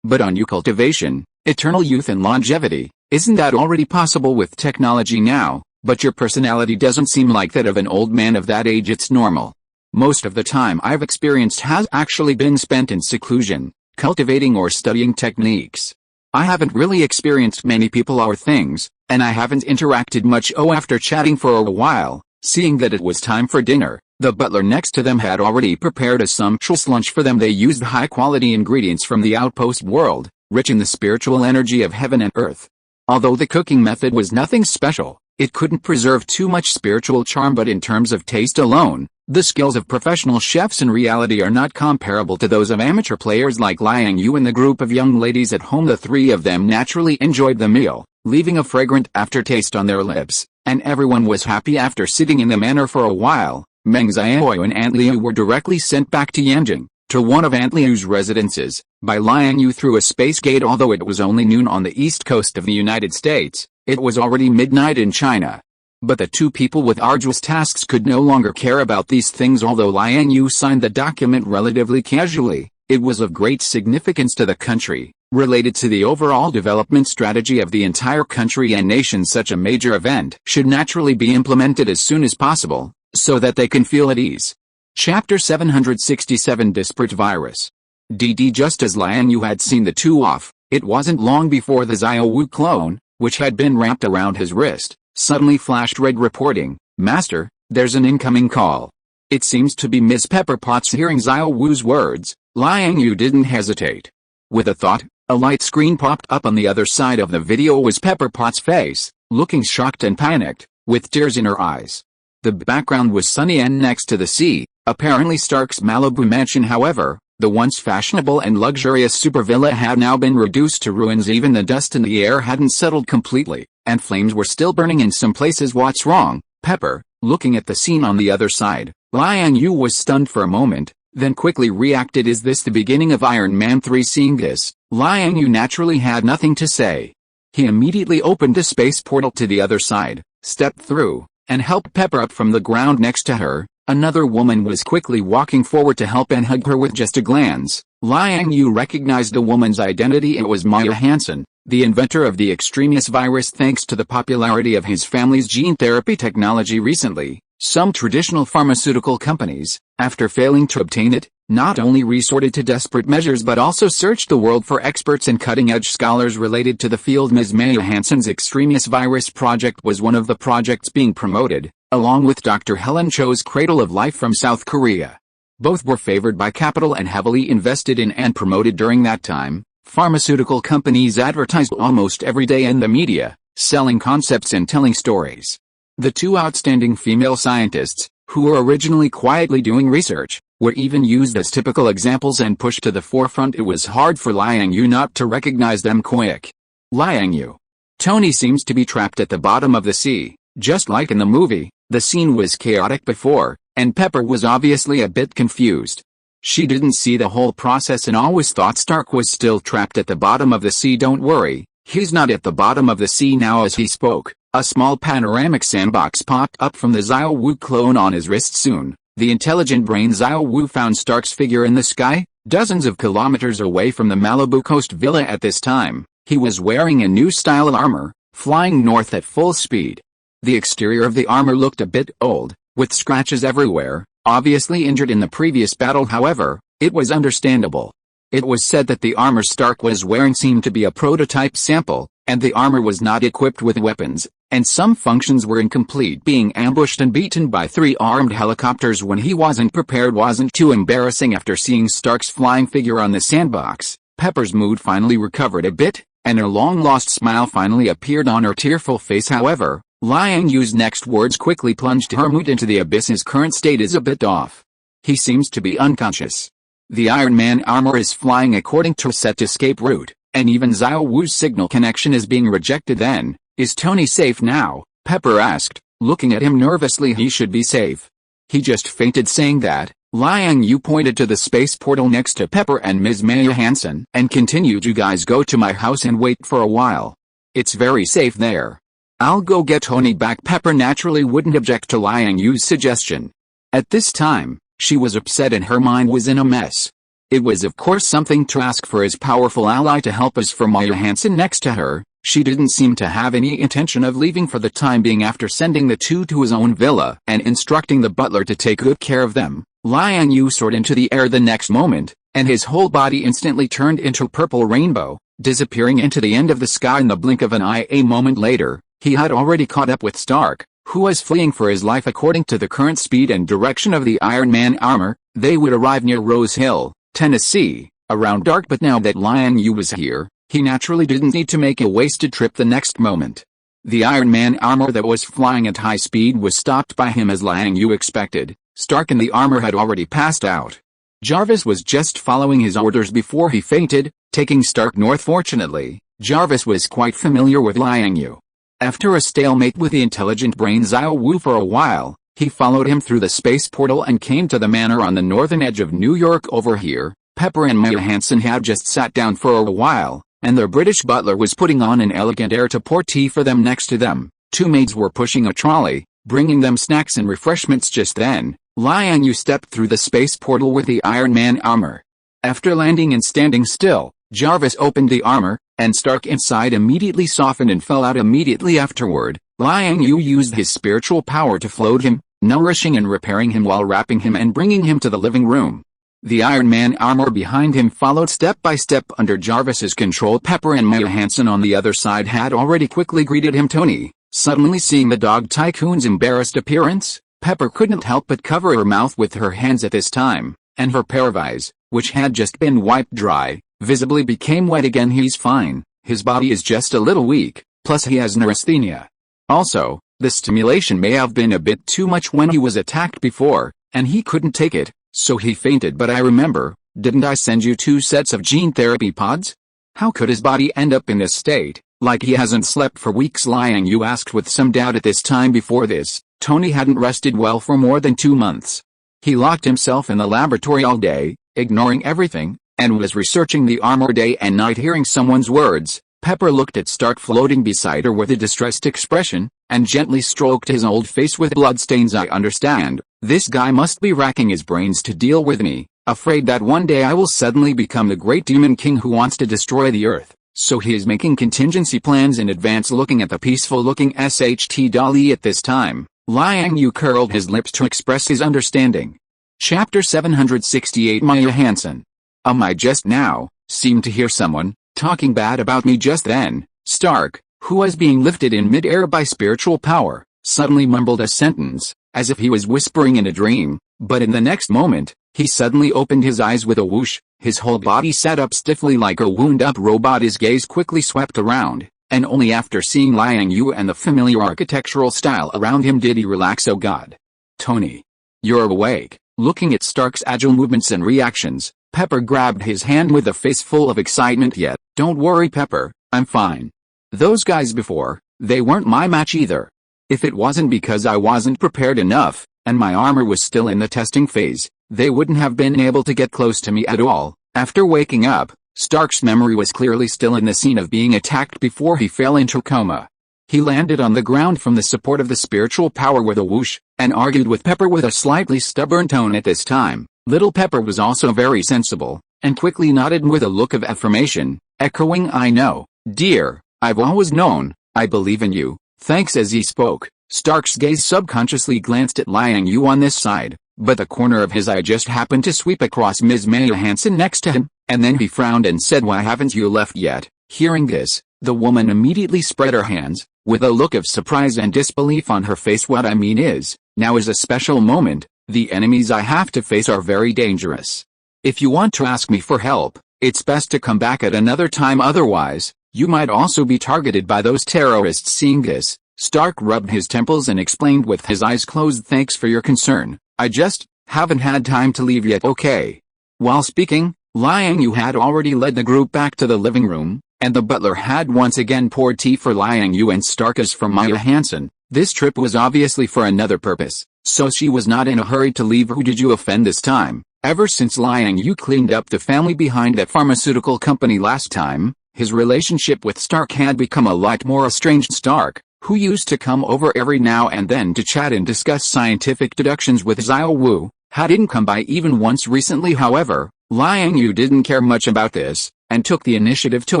S1: but on you cultivation, eternal youth and longevity, isn't that already possible with technology now? But your personality doesn't seem like that of an old man of that age. It's normal. Most of the time I've experienced has actually been spent in seclusion, cultivating or studying techniques. I haven't really experienced many people or things, and I haven't interacted much. After chatting for a while, seeing that it was time for dinner, the butler next to them had already prepared a sumptuous lunch for them. They used high-quality ingredients from the outpost world, rich in the spiritual energy of heaven and earth. Although the cooking method was nothing special, it couldn't preserve too much spiritual charm. But in terms of taste alone, the skills of professional chefs in reality are not comparable to those of amateur players like Liang Yue and the group of young ladies at home. The three of them naturally enjoyed the meal, leaving a fragrant aftertaste on their lips, and everyone was happy. After sitting in the manor for a while, Meng Xiao and Aunt Liu were directly sent back to Yanjing, to one of Aunt Liu's residences, by Liang Yue through a space gate. Although it was only noon on the east coast of the United States, it was already midnight in China. But the two people with arduous tasks could no longer care about these things. Although Liang Yue signed the document relatively casually, it was of great significance to the country, related to the overall development strategy of the entire country and nation. Such a major event should naturally be implemented as soon as possible, so that they can feel at ease. Chapter 767 Disparate Virus. Just as Liang Yue had seen the two off, it wasn't long before the Xiao Wu clone, which had been wrapped around his wrist, suddenly flashed red, reporting, "Master, there's an incoming call." It seems to be Miss Pepperpotts. Hearing Xiao Wu's words, Liang Yue didn't hesitate. With a thought, a light screen popped up on the other side of the video. Was Pepperpot's face, looking shocked and panicked, with tears in her eyes. The background was sunny and next to the sea, apparently Stark's Malibu mansion. However, the once fashionable and luxurious supervilla had now been reduced to ruins. Even the dust in the air hadn't settled completely, and flames were still burning in some places. What's wrong, Pepper? Looking at the scene on the other side, Liang Yue was stunned for a moment, then quickly reacted. Is this the beginning of Iron Man 3? Seeing this, Liang Yue naturally had nothing to say. He immediately opened a space portal to the other side, stepped through, and helped Pepper up from the ground. Next to her, another woman was quickly walking forward to help and hug her. With just a glance, Liang Yue recognized the woman's identity. It was Maya Hansen, the inventor of the extremis virus. Thanks to the popularity of his family's gene therapy technology recently, some traditional pharmaceutical companies, after failing to obtain it, not only resorted to desperate measures but also searched the world for experts and cutting-edge scholars related to the field. Ms. Maya Hansen's extremis virus project was one of the projects being promoted, along with Dr. Helen Cho's Cradle of Life from South Korea. Both were favored by capital and heavily invested in and promoted during that time. Pharmaceutical companies advertised almost every day in the media, selling concepts and telling stories. The two outstanding female scientists, who were originally quietly doing research, were even used as typical examples and pushed to the forefront. It was hard for Liang Yue not to recognize them quick. Liang Yue. Tony seems to be trapped at the bottom of the sea, just like in the movie. The scene was chaotic before, and Pepper was obviously a bit confused. She didn't see the whole process and always thought Stark was still trapped at the bottom of the sea. Don't worry, he's not at the bottom of the sea now. As he spoke, a small panoramic sandbox popped up from the Xiao Wu clone on his wrist. Soon, the intelligent brain Xiao Wu found Stark's figure in the sky, dozens of kilometers away from the Malibu Coast villa at this time. He was wearing a new style of armor, flying north at full speed. The exterior of the armor looked a bit old, with scratches everywhere, obviously injured in the previous battle. However, it was understandable. It was said that the armor Stark was wearing seemed to be a prototype sample, and the armor was not equipped with weapons, and some functions were incomplete. Being ambushed and beaten by 3 armed helicopters when he wasn't prepared wasn't too embarrassing. After seeing Stark's flying figure on the sandbox, Pepper's mood finally recovered a bit, and a long-lost smile finally appeared on her tearful face. However, Liang Yue's next words quickly plunged her mood into the abyss. His current state is a bit off. He seems to be unconscious. The Iron Man armor is flying according to a set escape route, and even Xiao Wu's signal connection is being rejected. Then, is Tony safe now? Pepper asked, looking at him nervously. He should be safe. He just fainted. Saying that, Liang Yue pointed to the space portal next to Pepper and Ms. Maya Hansen and continued, you guys go to my house and wait for a while. It's very safe there. I'll go get Tony back. Pepper naturally wouldn't object to Liang Yue's suggestion. At this time, she was upset and her mind was in a mess. It was of course something to ask for his powerful ally to help. As for Maya Hansen next to her, she didn't seem to have any intention of leaving for the time being. After sending the two to his own villa and instructing the butler to take good care of them, Liang Yue soared into the air the next moment, and his whole body instantly turned into a purple rainbow, disappearing into the end of the sky in the blink of an eye. A moment later, he had already caught up with Stark, who was fleeing for his life. According to the current speed and direction of the Iron Man armor, they would arrive near Rose Hill, Tennessee, around dark. But now that Liang Yue was here, he naturally didn't need to make a wasted trip the next moment. The Iron Man armor that was flying at high speed was stopped by him as Liang Yue expected. Stark and the armor had already passed out. Jarvis was just following his orders before he fainted, taking Stark north. Fortunately, Jarvis was quite familiar with Liang Yue. After a stalemate with the intelligent brain Xiao Wu for a while, he followed him through the space portal and came to the manor on the northern edge of New York. Over here, Pepper and Maya Hansen had just sat down for a while, and their British butler was putting on an elegant air-to-pour tea for them. Next to them, 2 maids were pushing a trolley, bringing them snacks and refreshments. Just then, Liang Yue stepped through the space portal with the Iron Man armor. After landing and standing still, Jarvis opened the armor, and Stark inside immediately softened and fell out immediately afterward. Liang Yue used his spiritual power to float him, nourishing and repairing him while wrapping him and bringing him to the living room. The Iron Man armor behind him followed step by step under Jarvis's control. Pepper and Maya Hansen on the other side had already quickly greeted him. Tony, suddenly seeing the dog tycoon's embarrassed appearance, Pepper couldn't help but cover her mouth with her hands at this time, and her pair of eyes, which had just been wiped dry, visibly became wet again. He's fine, his body is just a little weak, plus he has neurasthenia. Also, the stimulation may have been a bit too much when he was attacked before, and he couldn't take it, so he fainted. But I remember, didn't I send you 2 sets of gene therapy pods? How could his body end up in this state, like he hasn't slept for weeks? Liang Yue asked with some doubt. At this time before this, Tony hadn't rested well for more than 2 months. He locked himself in the laboratory all day, ignoring everything, and was researching the armor day and night. Hearing someone's words, Pepper looked at Stark floating beside her with a distressed expression, and gently stroked his old face with bloodstains. I understand, this guy must be racking his brains to deal with me, afraid that one day I will suddenly become the great demon king who wants to destroy the earth, so he is making contingency plans in advance. Looking at the peaceful-looking SHT dolly at this time, Liang Yue curled his lips to express his understanding. Chapter 768. Maya Hansen. I just now seemed to hear someone talking bad about me just then. Stark, who was being lifted in mid-air by spiritual power, suddenly mumbled a sentence, as if he was whispering in a dream, but in the next moment, he suddenly opened his eyes with a whoosh, his whole body sat up stiffly like a wound-up robot. His gaze quickly swept around, and only after seeing Liang Yue and the familiar architectural style around him did he relax. Oh God. Tony. You're awake. Looking at Stark's agile movements and reactions, Pepper grabbed his hand with a face full of excitement. Yet, don't worry Pepper, I'm fine. Those guys before, they weren't my match either. If it wasn't because I wasn't prepared enough, and my armor was still in the testing phase, they wouldn't have been able to get close to me at all. After waking up, Stark's memory was clearly still in the scene of being attacked before he fell into coma. He landed on the ground from the support of the spiritual power with a whoosh, and argued with Pepper with a slightly stubborn tone at this time. Little Pepper was also very sensible, and quickly nodded with a look of affirmation, echoing, "I know, dear, I've always known, I believe in you." Thanks. As he spoke, Stark's gaze subconsciously glanced at Liang Yue on this side, but the corner of his eye just happened to sweep across Ms. Maya Hansen next to him, and then he frowned and said, "Why haven't you left yet?" Hearing this, the woman immediately spread her hands, with a look of surprise and disbelief on her face. "What I mean is, now is a special moment, the enemies I have to face are very dangerous. If you want to ask me for help, it's best to come back at another time, otherwise, you might also be targeted by those terrorists." Seeing this, Stark rubbed his temples and explained with his eyes closed, "Thanks for your concern, I just haven't had time to leave yet." "Okay." While speaking, Liang Yue had already led the group back to the living room, and the butler had once again poured tea for Liang Yue and Stark as for Maya Hansen. This trip was obviously for another purpose, so she was not in a hurry to leave. "Who did you offend this time?" Ever since Liang Yue cleaned up the family behind that pharmaceutical company last time, his relationship with Stark had become a lot more estranged. Stark, who used to come over every now and then to chat and discuss scientific deductions with Xiao Wu, hadn't come by even once recently. However, Liang Yue didn't care much about this, and took the initiative to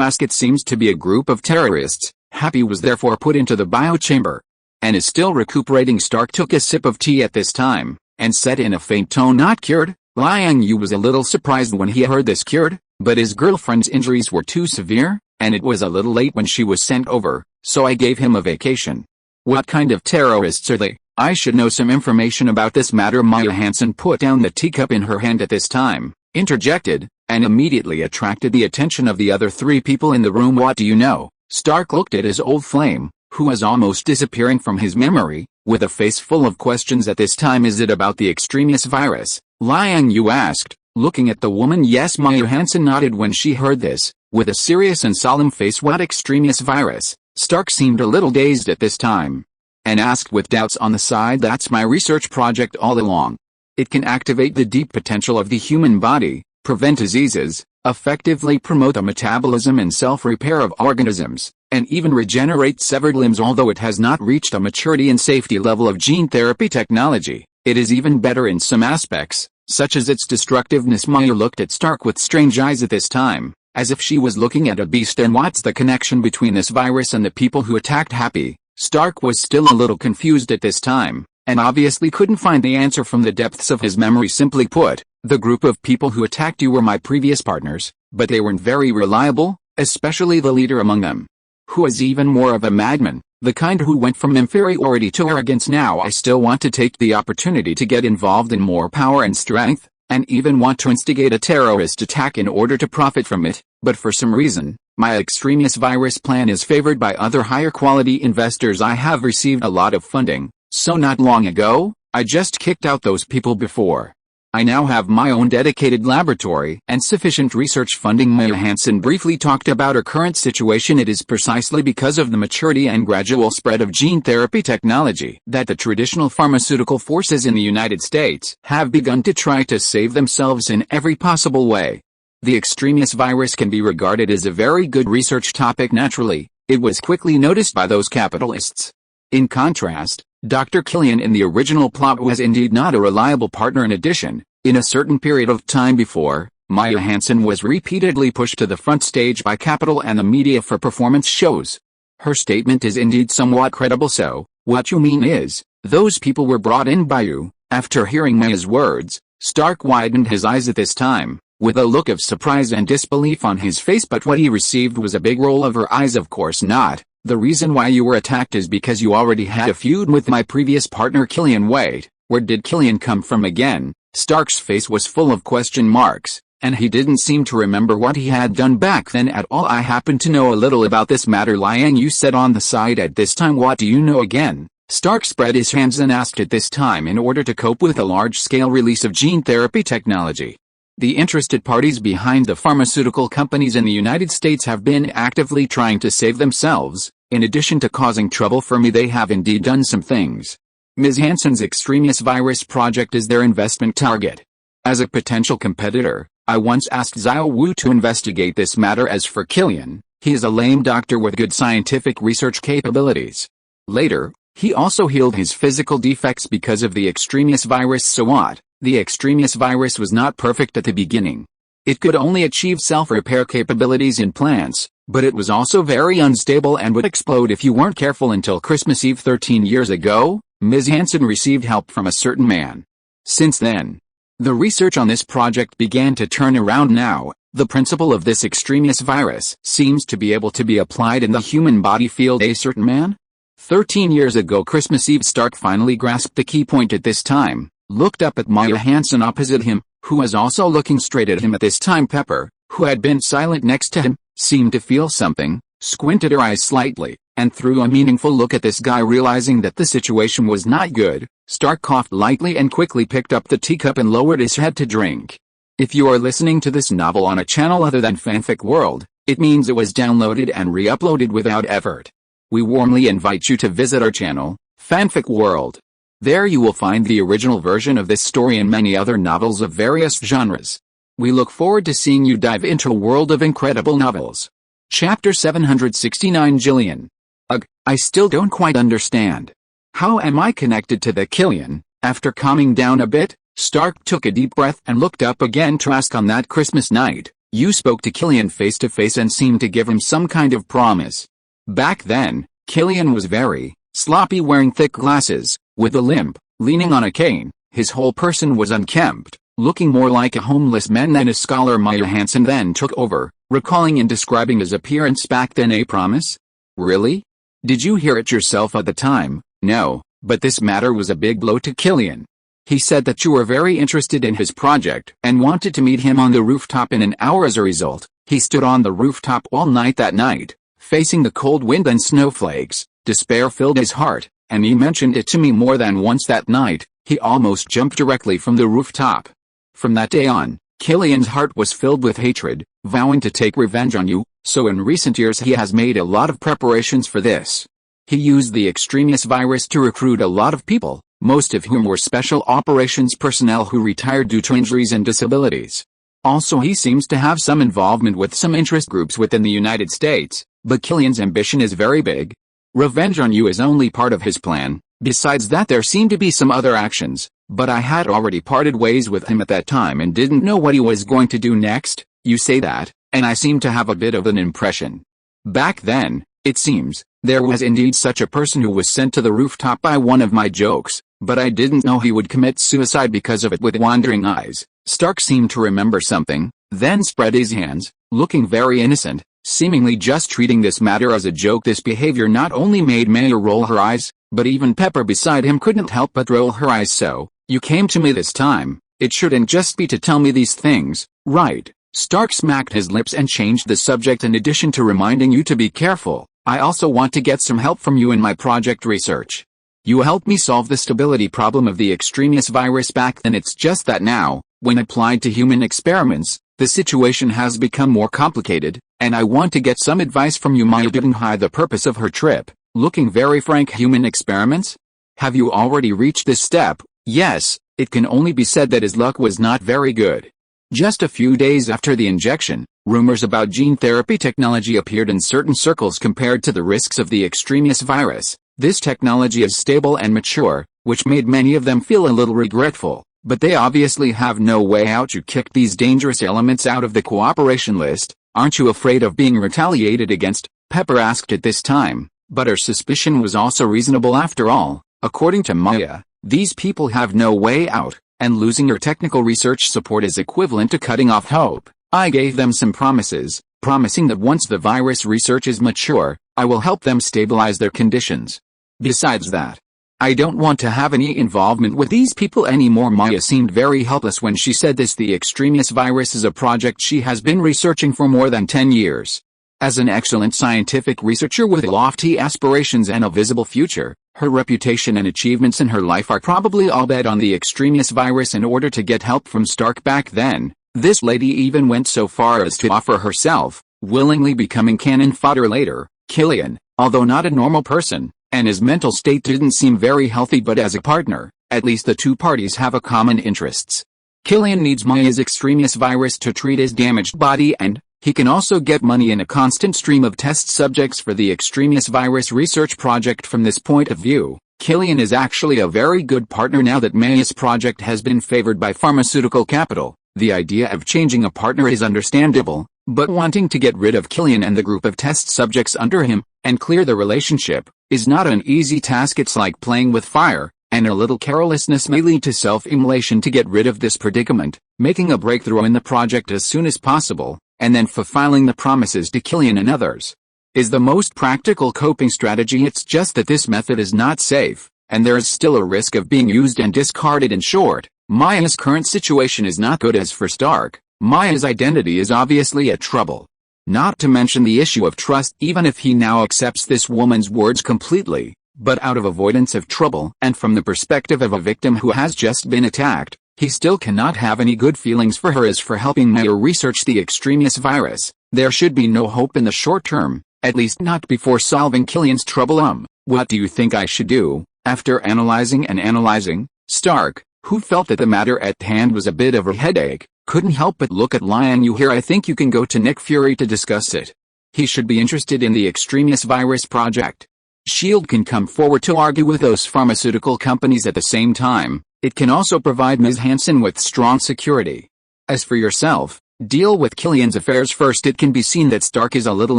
S1: ask. "It seems to be a group of terrorists." Happy was therefore put into the biochamber, and is still recuperating. Stark took a sip of tea at this time, and said in a faint tone, "Not cured." Liang Yue was a little surprised when he heard this, cured, but his girlfriend's injuries were too severe, and it was a little late when she was sent over, so I gave him a vacation. "What kind of terrorists are they? I should know some information about this matter." Maya Hansen put down the teacup in her hand at this time, interjected, and immediately attracted the attention of the other three people in the room. "What do you know?" Stark looked at his old flame, who was almost disappearing from his memory, with a face full of questions at this time. "Is it about the extremis virus?" Liang Yue asked, looking at the woman. "Yes." Maya Hansen nodded when she heard this, with a serious and solemn face. "What extremis virus?" Stark seemed a little dazed at this time, and asked with doubts on the side. "That's my research project all along. It can activate the deep potential of the human body, prevent diseases, effectively promote the metabolism and self-repair of organisms, and even regenerate severed limbs. Although it has not reached a maturity and safety level of gene therapy technology, it is even better in some aspects, such as its destructiveness." Maya looked at Stark with strange eyes at this time, as if she was looking at a beast. "And what's the connection between this virus and the people who attacked Happy?" Stark was still a little confused at this time, and obviously couldn't find the answer from the depths of his memory. "Simply put, the group of people who attacked you were my previous partners, but they weren't very reliable, especially the leader among them, who is even more of a madman, the kind who went from inferiority to arrogance. Now I still want to take the opportunity to get involved in more power and strength, and even want to instigate a terrorist attack in order to profit from it, but for some reason, my extremis virus plan is favored by other higher quality investors. I have received a lot of funding, so not long ago, I just kicked out those people before. I now have my own dedicated laboratory and sufficient research funding." Maya Hansen briefly talked about her current situation. "It is precisely because of the maturity and gradual spread of gene therapy technology that the traditional pharmaceutical forces in the United States have begun to try to save themselves in every possible way. The extremis virus can be regarded as a very good research topic. Naturally, it was quickly noticed by those capitalists. In contrast, Dr. Killian in the original plot was indeed not a reliable partner. In addition, in a certain period of time before, Maya Hansen was repeatedly pushed to the front stage by capital and the media for performance shows. Her statement is indeed somewhat credible. "So, what you mean is, those people were brought in by you?" After hearing Maya's words, Stark widened his eyes at this time, with a look of surprise and disbelief on his face. "But what he received was a big roll of her eyes." "Of course not. The reason why you were attacked is because you already had a feud with my previous partner Killian." "Wait, where did Killian come from again?" Stark's face was full of question marks, and he didn't seem to remember what he had done back then at all. "I happen to know a little about this matter," Liang Yue said on the side at this time. "What do you know again?" Stark spread his hands and asked at this time in order to cope with a large-scale release of gene therapy technology. The interested parties behind the pharmaceutical companies in the United States have been actively trying to save themselves. In addition to causing trouble for me, they have indeed done some things. Ms. Hansen's extremis virus project is their investment target. As a potential competitor, I once asked Xiao Wu to investigate this matter. As for Killian, he is a lame doctor with good scientific research capabilities. Later, he also healed his physical defects because of the extremis virus. So what? The extremis virus was not perfect at the beginning. It could only achieve self-repair capabilities in plants, but it was also very unstable and would explode if you weren't careful. Until Christmas Eve 13 years ago, Ms. Hansen received help from a certain man. Since then, the research on this project began to turn around. Now, the principle of this extremis virus seems to be able to be applied in the human body field. A certain man? 13 years ago Christmas Eve, Stark finally grasped the key point at this time, looked up at Maya Hansen opposite him, who was also looking straight at him at this time. Pepper, who had been silent next to him, seemed to feel something, squinted her eyes slightly, and threw a meaningful look at this guy. Realizing that the situation was not good, Stark coughed lightly and quickly picked up the teacup and lowered his head to drink. If you are listening to this novel on a channel other than Fanfic World, it means it was downloaded and re-uploaded without effort. We warmly invite you to visit our channel, Fanfic World. There you will find the original version of this story and many other novels of various genres. We look forward to seeing you dive into a world of incredible novels. Chapter 769. Jillian. Ugh, I still don't quite understand. How am I connected to the Killian? After calming down a bit, Stark took a deep breath and looked up again to ask, on that Christmas night, you spoke to Killian face to face and seemed to give him some kind of promise. Back then, Killian was very sloppy, wearing thick glasses, with a limp, leaning on a cane. His whole person was unkempt, looking more like a homeless man than a scholar. Maya Hansen then took over, recalling and describing his appearance back then. A promise? Really? Did you hear it yourself at the time? No, but this matter was a big blow to Killian. He said that you were very interested in his project and wanted to meet him on the rooftop in an hour. As a result, he stood on the rooftop all night that night, facing the cold wind and snowflakes. Despair filled his heart, and he mentioned it to me more than once that night. He almost jumped directly from the rooftop. From that day on, Killian's heart was filled with hatred, vowing to take revenge on you, so in recent years he has made a lot of preparations for this. He used the extremis virus to recruit a lot of people, most of whom were special operations personnel who retired due to injuries and disabilities. Also, he seems to have some involvement with some interest groups within the United States, but Killian's ambition is very big. Revenge on you is only part of his plan. Besides that, there seem to be some other actions, but I had already parted ways with him at that time and didn't know what he was going to do next. You say that, and I seem to have a bit of an impression. Back then, it seems, there was indeed such a person who was sent to the rooftop by one of my jokes, but I didn't know he would commit suicide because of it. With wandering eyes, Stark seemed to remember something, then spread his hands, looking very innocent, seemingly just treating this matter as a joke. This behavior not only made Maya roll her eyes, but even Pepper beside him couldn't help but roll her eyes. So, you came to me this time. It shouldn't just be to tell me these things, right? Stark smacked his lips and changed the subject. In addition to reminding you to be careful, I also want to get some help from you in my project research. You helped me solve the stability problem of the extremis virus back then. It's just that now, when applied to human experiments, the situation has become more complicated, and I want to get some advice from you. Maya didn't hide the purpose of her trip, looking very frank. Human experiments? Have you already reached this step? Yes, it can only be said that his luck was not very good. Just a few days after the injection, rumors about gene therapy technology appeared in certain circles. Compared to the risks of the extremis virus, this technology is stable and mature, which made many of them feel a little regretful, but they obviously have no way out. You kicked these dangerous elements out of the cooperation list. Aren't you afraid of being retaliated against? Pepper asked at this time, but her suspicion was also reasonable. After all, according to Maya, these people have no way out, and losing your technical research support is equivalent to cutting off hope. I gave them some promises, promising that once the virus research is mature, I will help them stabilize their conditions. Besides that, I don't want to have any involvement with these people anymore. Maya seemed very helpless when she said this. The extremis virus is a project she has been researching for more than 10 years. As an excellent scientific researcher with lofty aspirations and a visible future, her reputation and achievements in her life are probably all bet on the extremis virus. In order to get help from Stark back then, this lady even went so far as to offer herself, willingly becoming cannon fodder later. Killian, although not a normal person, and his mental state didn't seem very healthy, but as a partner, at least the two parties have a common interests. Killian needs Maya's extremis virus to treat his damaged body, and he can also get money in a constant stream of test subjects for the extremis virus research project. From this point of view, Killian is actually a very good partner now that Maya's project has been favored by pharmaceutical capital. The idea of changing a partner is understandable, but wanting to get rid of Killian and the group of test subjects under him, and clear the relationship, is not an easy task. It's like playing with fire, and a little carelessness may lead to self-immolation. To get rid of this predicament, making a breakthrough in the project as soon as possible, and then fulfilling the promises to Killian and others, is the most practical coping strategy. It's just that this method is not safe, and there is still a risk of being used and discarded. In short, Maya's current situation is not good. As for Stark, Maya's identity is obviously a trouble. Not to mention the issue of trust. Even if he now accepts this woman's words completely, but out of avoidance of trouble and from the perspective of a victim who has just been attacked, he still cannot have any good feelings for her. As for helping Maya research the extremis virus, there should be no hope in the short term, at least not before solving Killian's trouble. What do you think I should do? After analyzing, Stark, who felt that the matter at hand was a bit of a headache, couldn't help but look at Liang Yue. Here, I think you can go to Nick Fury to discuss it. He should be interested in the extremis virus project. SHIELD can come forward to argue with those pharmaceutical companies at the same time. It can also provide Ms. Hansen with strong security. As for yourself, deal with Killian's affairs first. It can be seen that Stark is a little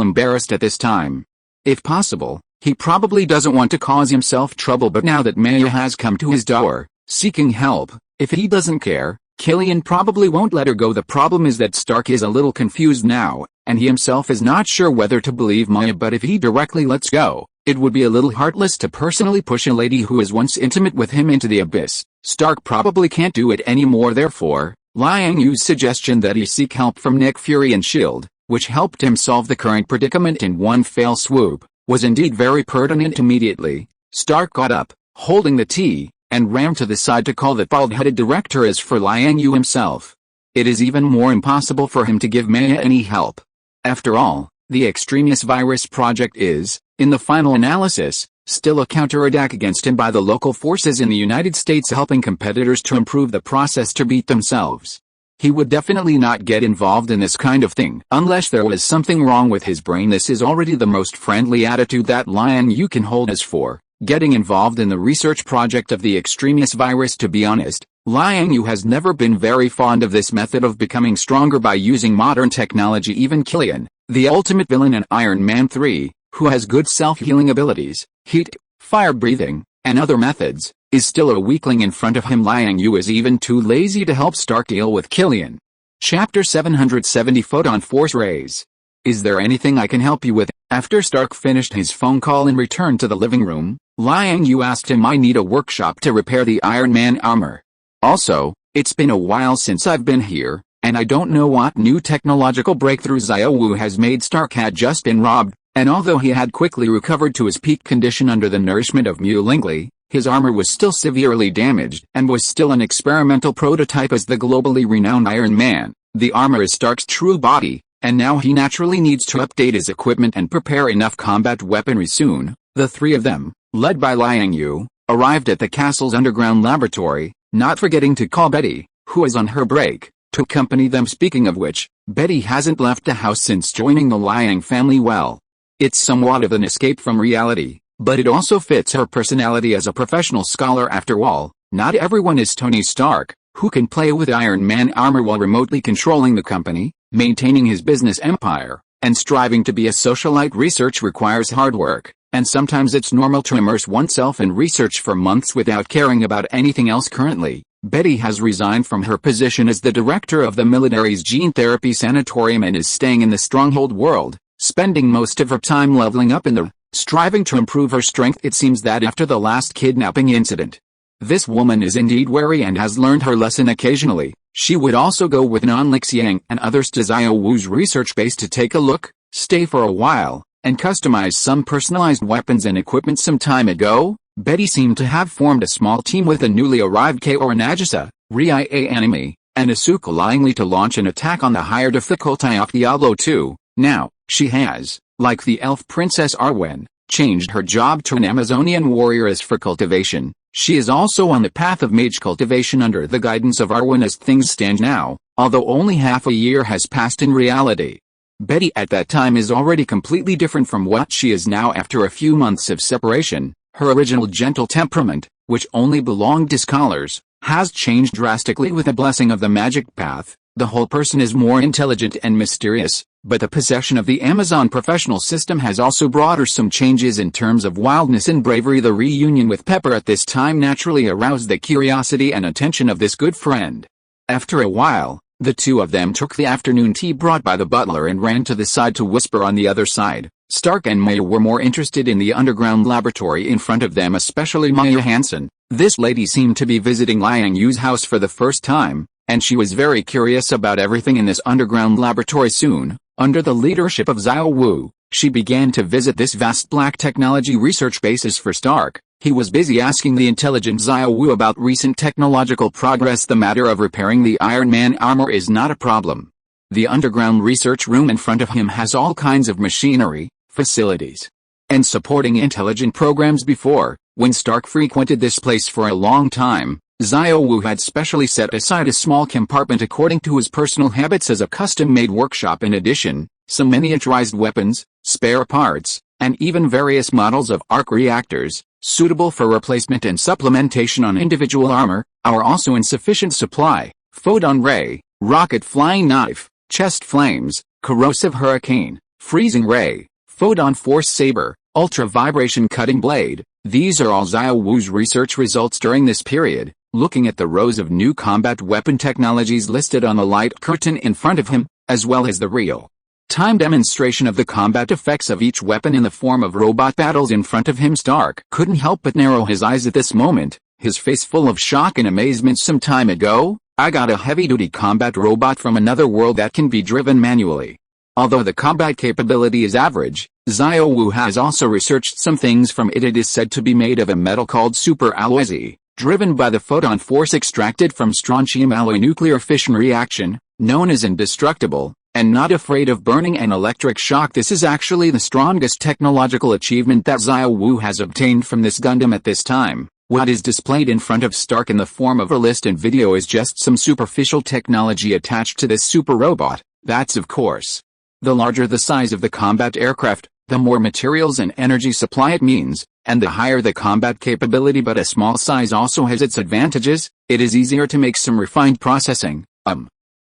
S1: embarrassed at this time. If possible, he probably doesn't want to cause himself trouble, but now that Maya has come to his door, seeking help, if he doesn't care, Killian probably won't let her go. The problem is that Stark is a little confused now, and he himself is not sure whether to believe Maya. But if he directly lets go, it would be a little heartless to personally push a lady who was once intimate with him into the abyss. Stark probably can't do it anymore. Therefore, Liang Yue's suggestion that he seek help from Nick Fury and SHIELD, which helped him solve the current predicament in one fell swoop, was indeed very pertinent. Immediately, Stark got up, holding the tea, and ran to the side to call the bald-headed director. As for Liang Yue himself, it is even more impossible for him to give Maya any help. After all, the extremis virus project is, in the final analysis, still a counterattack against him by the local forces in the United States, helping competitors to improve the process to beat themselves. He would definitely not get involved in this kind of thing unless there was something wrong with his brain. This is already the most friendly attitude that Liang Yue can hold. As for getting involved in the research project of the extremis virus, to be honest, Liang Yue has never been very fond of this method of becoming stronger by using modern technology. Even Killian, the ultimate villain in Iron Man 3, who has good self-healing abilities, heat, fire breathing, and other methods, is still a weakling in front of him. Liang Yue is even too lazy to help Stark deal with Killian. Chapter 770 Photon Force Rays. Is there anything I can help you with? After Stark finished his phone call and returned to the living room, Liang Yue asked him, I need a workshop to repair the Iron Man armor. Also, it's been a while since I've been here, and I don't know what new technological breakthrough Xiao Wu has made. Stark had just been robbed, and although he had quickly recovered to his peak condition under the nourishment of Mu Lingley, his armor was still severely damaged and was still an experimental prototype. As the globally renowned Iron Man, the armor is Stark's true body, and now he naturally needs to update his equipment and prepare enough combat weaponry soon. The three of them, led by Liang Yue, arrived at the castle's underground laboratory, not forgetting to call Betty, who is on her break, to accompany them. Speaking of which, Betty hasn't left the house since joining the Liang family. Well, it's somewhat of an escape from reality, but it also fits her personality as a professional scholar. After all, not everyone is Tony Stark, who can play with Iron Man armor while remotely controlling the company, maintaining his business empire, and striving to be a socialite. Research requires hard work, and sometimes it's normal to immerse oneself in research for months without caring about anything else. Currently, Betty has resigned from her position as the director of the military's gene therapy sanatorium and is staying in the Stronghold world, spending most of her time leveling up in the striving to improve her strength. It seems that after the last kidnapping incident, this woman is indeed wary and has learned her lesson. Occasionally, she would also go with Non-Lixiang and others to Xiao Wu's research base to take a look, stay for a while, and customize some personalized weapons and equipment. Some time ago, Betty seemed to have formed a small team with the newly arrived Kaoru Nagisa, Rie Anime, and Asuka Langley to launch an attack on the higher difficulty of Diablo 2. Now, she has, like the elf princess Arwen, changed her job to an Amazonian warrioress for cultivation. She is also on the path of mage cultivation under the guidance of Arwen as things stand now, although only half a year has passed in reality. Betty at that time is already completely different from what she is now after a few months of separation. Her original gentle temperament, which only belonged to scholars, has changed drastically with the blessing of the magic path. The whole person is more intelligent and mysterious, but the possession of the Amazon professional system has also brought her some changes in terms of wildness and bravery. The reunion with Pepper at this time naturally aroused the curiosity and attention of this good friend. After a while, the two of them took the afternoon tea brought by the butler and ran to the side to whisper on the other side. Stark and Maya were more interested in the underground laboratory in front of them, especially Maya Hansen. This lady seemed to be visiting Liang Yue's house for the first time, and she was very curious about everything in this underground laboratory. Soon, under the leadership of Xiao Wu, she began to visit this vast black technology research basis for Stark. He was busy asking the intelligent Xiao Wu about recent technological progress. The matter of repairing the Iron Man armor is not a problem. The underground research room in front of him has all kinds of machinery, facilities, and supporting intelligent programs. Before, when Stark frequented this place for a long time, Xiao Wu had specially set aside a small compartment according to his personal habits as a custom-made workshop. In addition, some miniaturized weapons, spare parts, and even various models of arc reactors, suitable for replacement and supplementation on individual armor, are also in sufficient supply. Photon ray, rocket flying knife, chest flames, corrosive hurricane, freezing ray, photon force saber, ultra vibration cutting blade. These are all Xiao Wu's research results during this period. Looking at the rows of new combat weapon technologies listed on the light curtain in front of him, as well as the real-time demonstration of the combat effects of each weapon in the form of robot battles in front of him, Stark couldn't help but narrow his eyes at this moment, his face full of shock and amazement. Some time ago, I got a heavy-duty combat robot from another world that can be driven manually. Although the combat capability is average, Xiao Wu has also researched some things from it. It is said to be made of a metal called superalloy, driven by the photon force extracted from strontium alloy nuclear fission reaction, known as indestructible, and not afraid of burning and electric shock. This is actually the strongest technological achievement that Xiao Wu has obtained from this Gundam at this time. What is displayed in front of Stark in the form of a list and video is just some superficial technology attached to this super robot. That's of course. The larger the size of the combat aircraft, the more materials and energy supply it means, and the higher the combat capability. But a small size also has its advantages. It is easier to make some refined processing.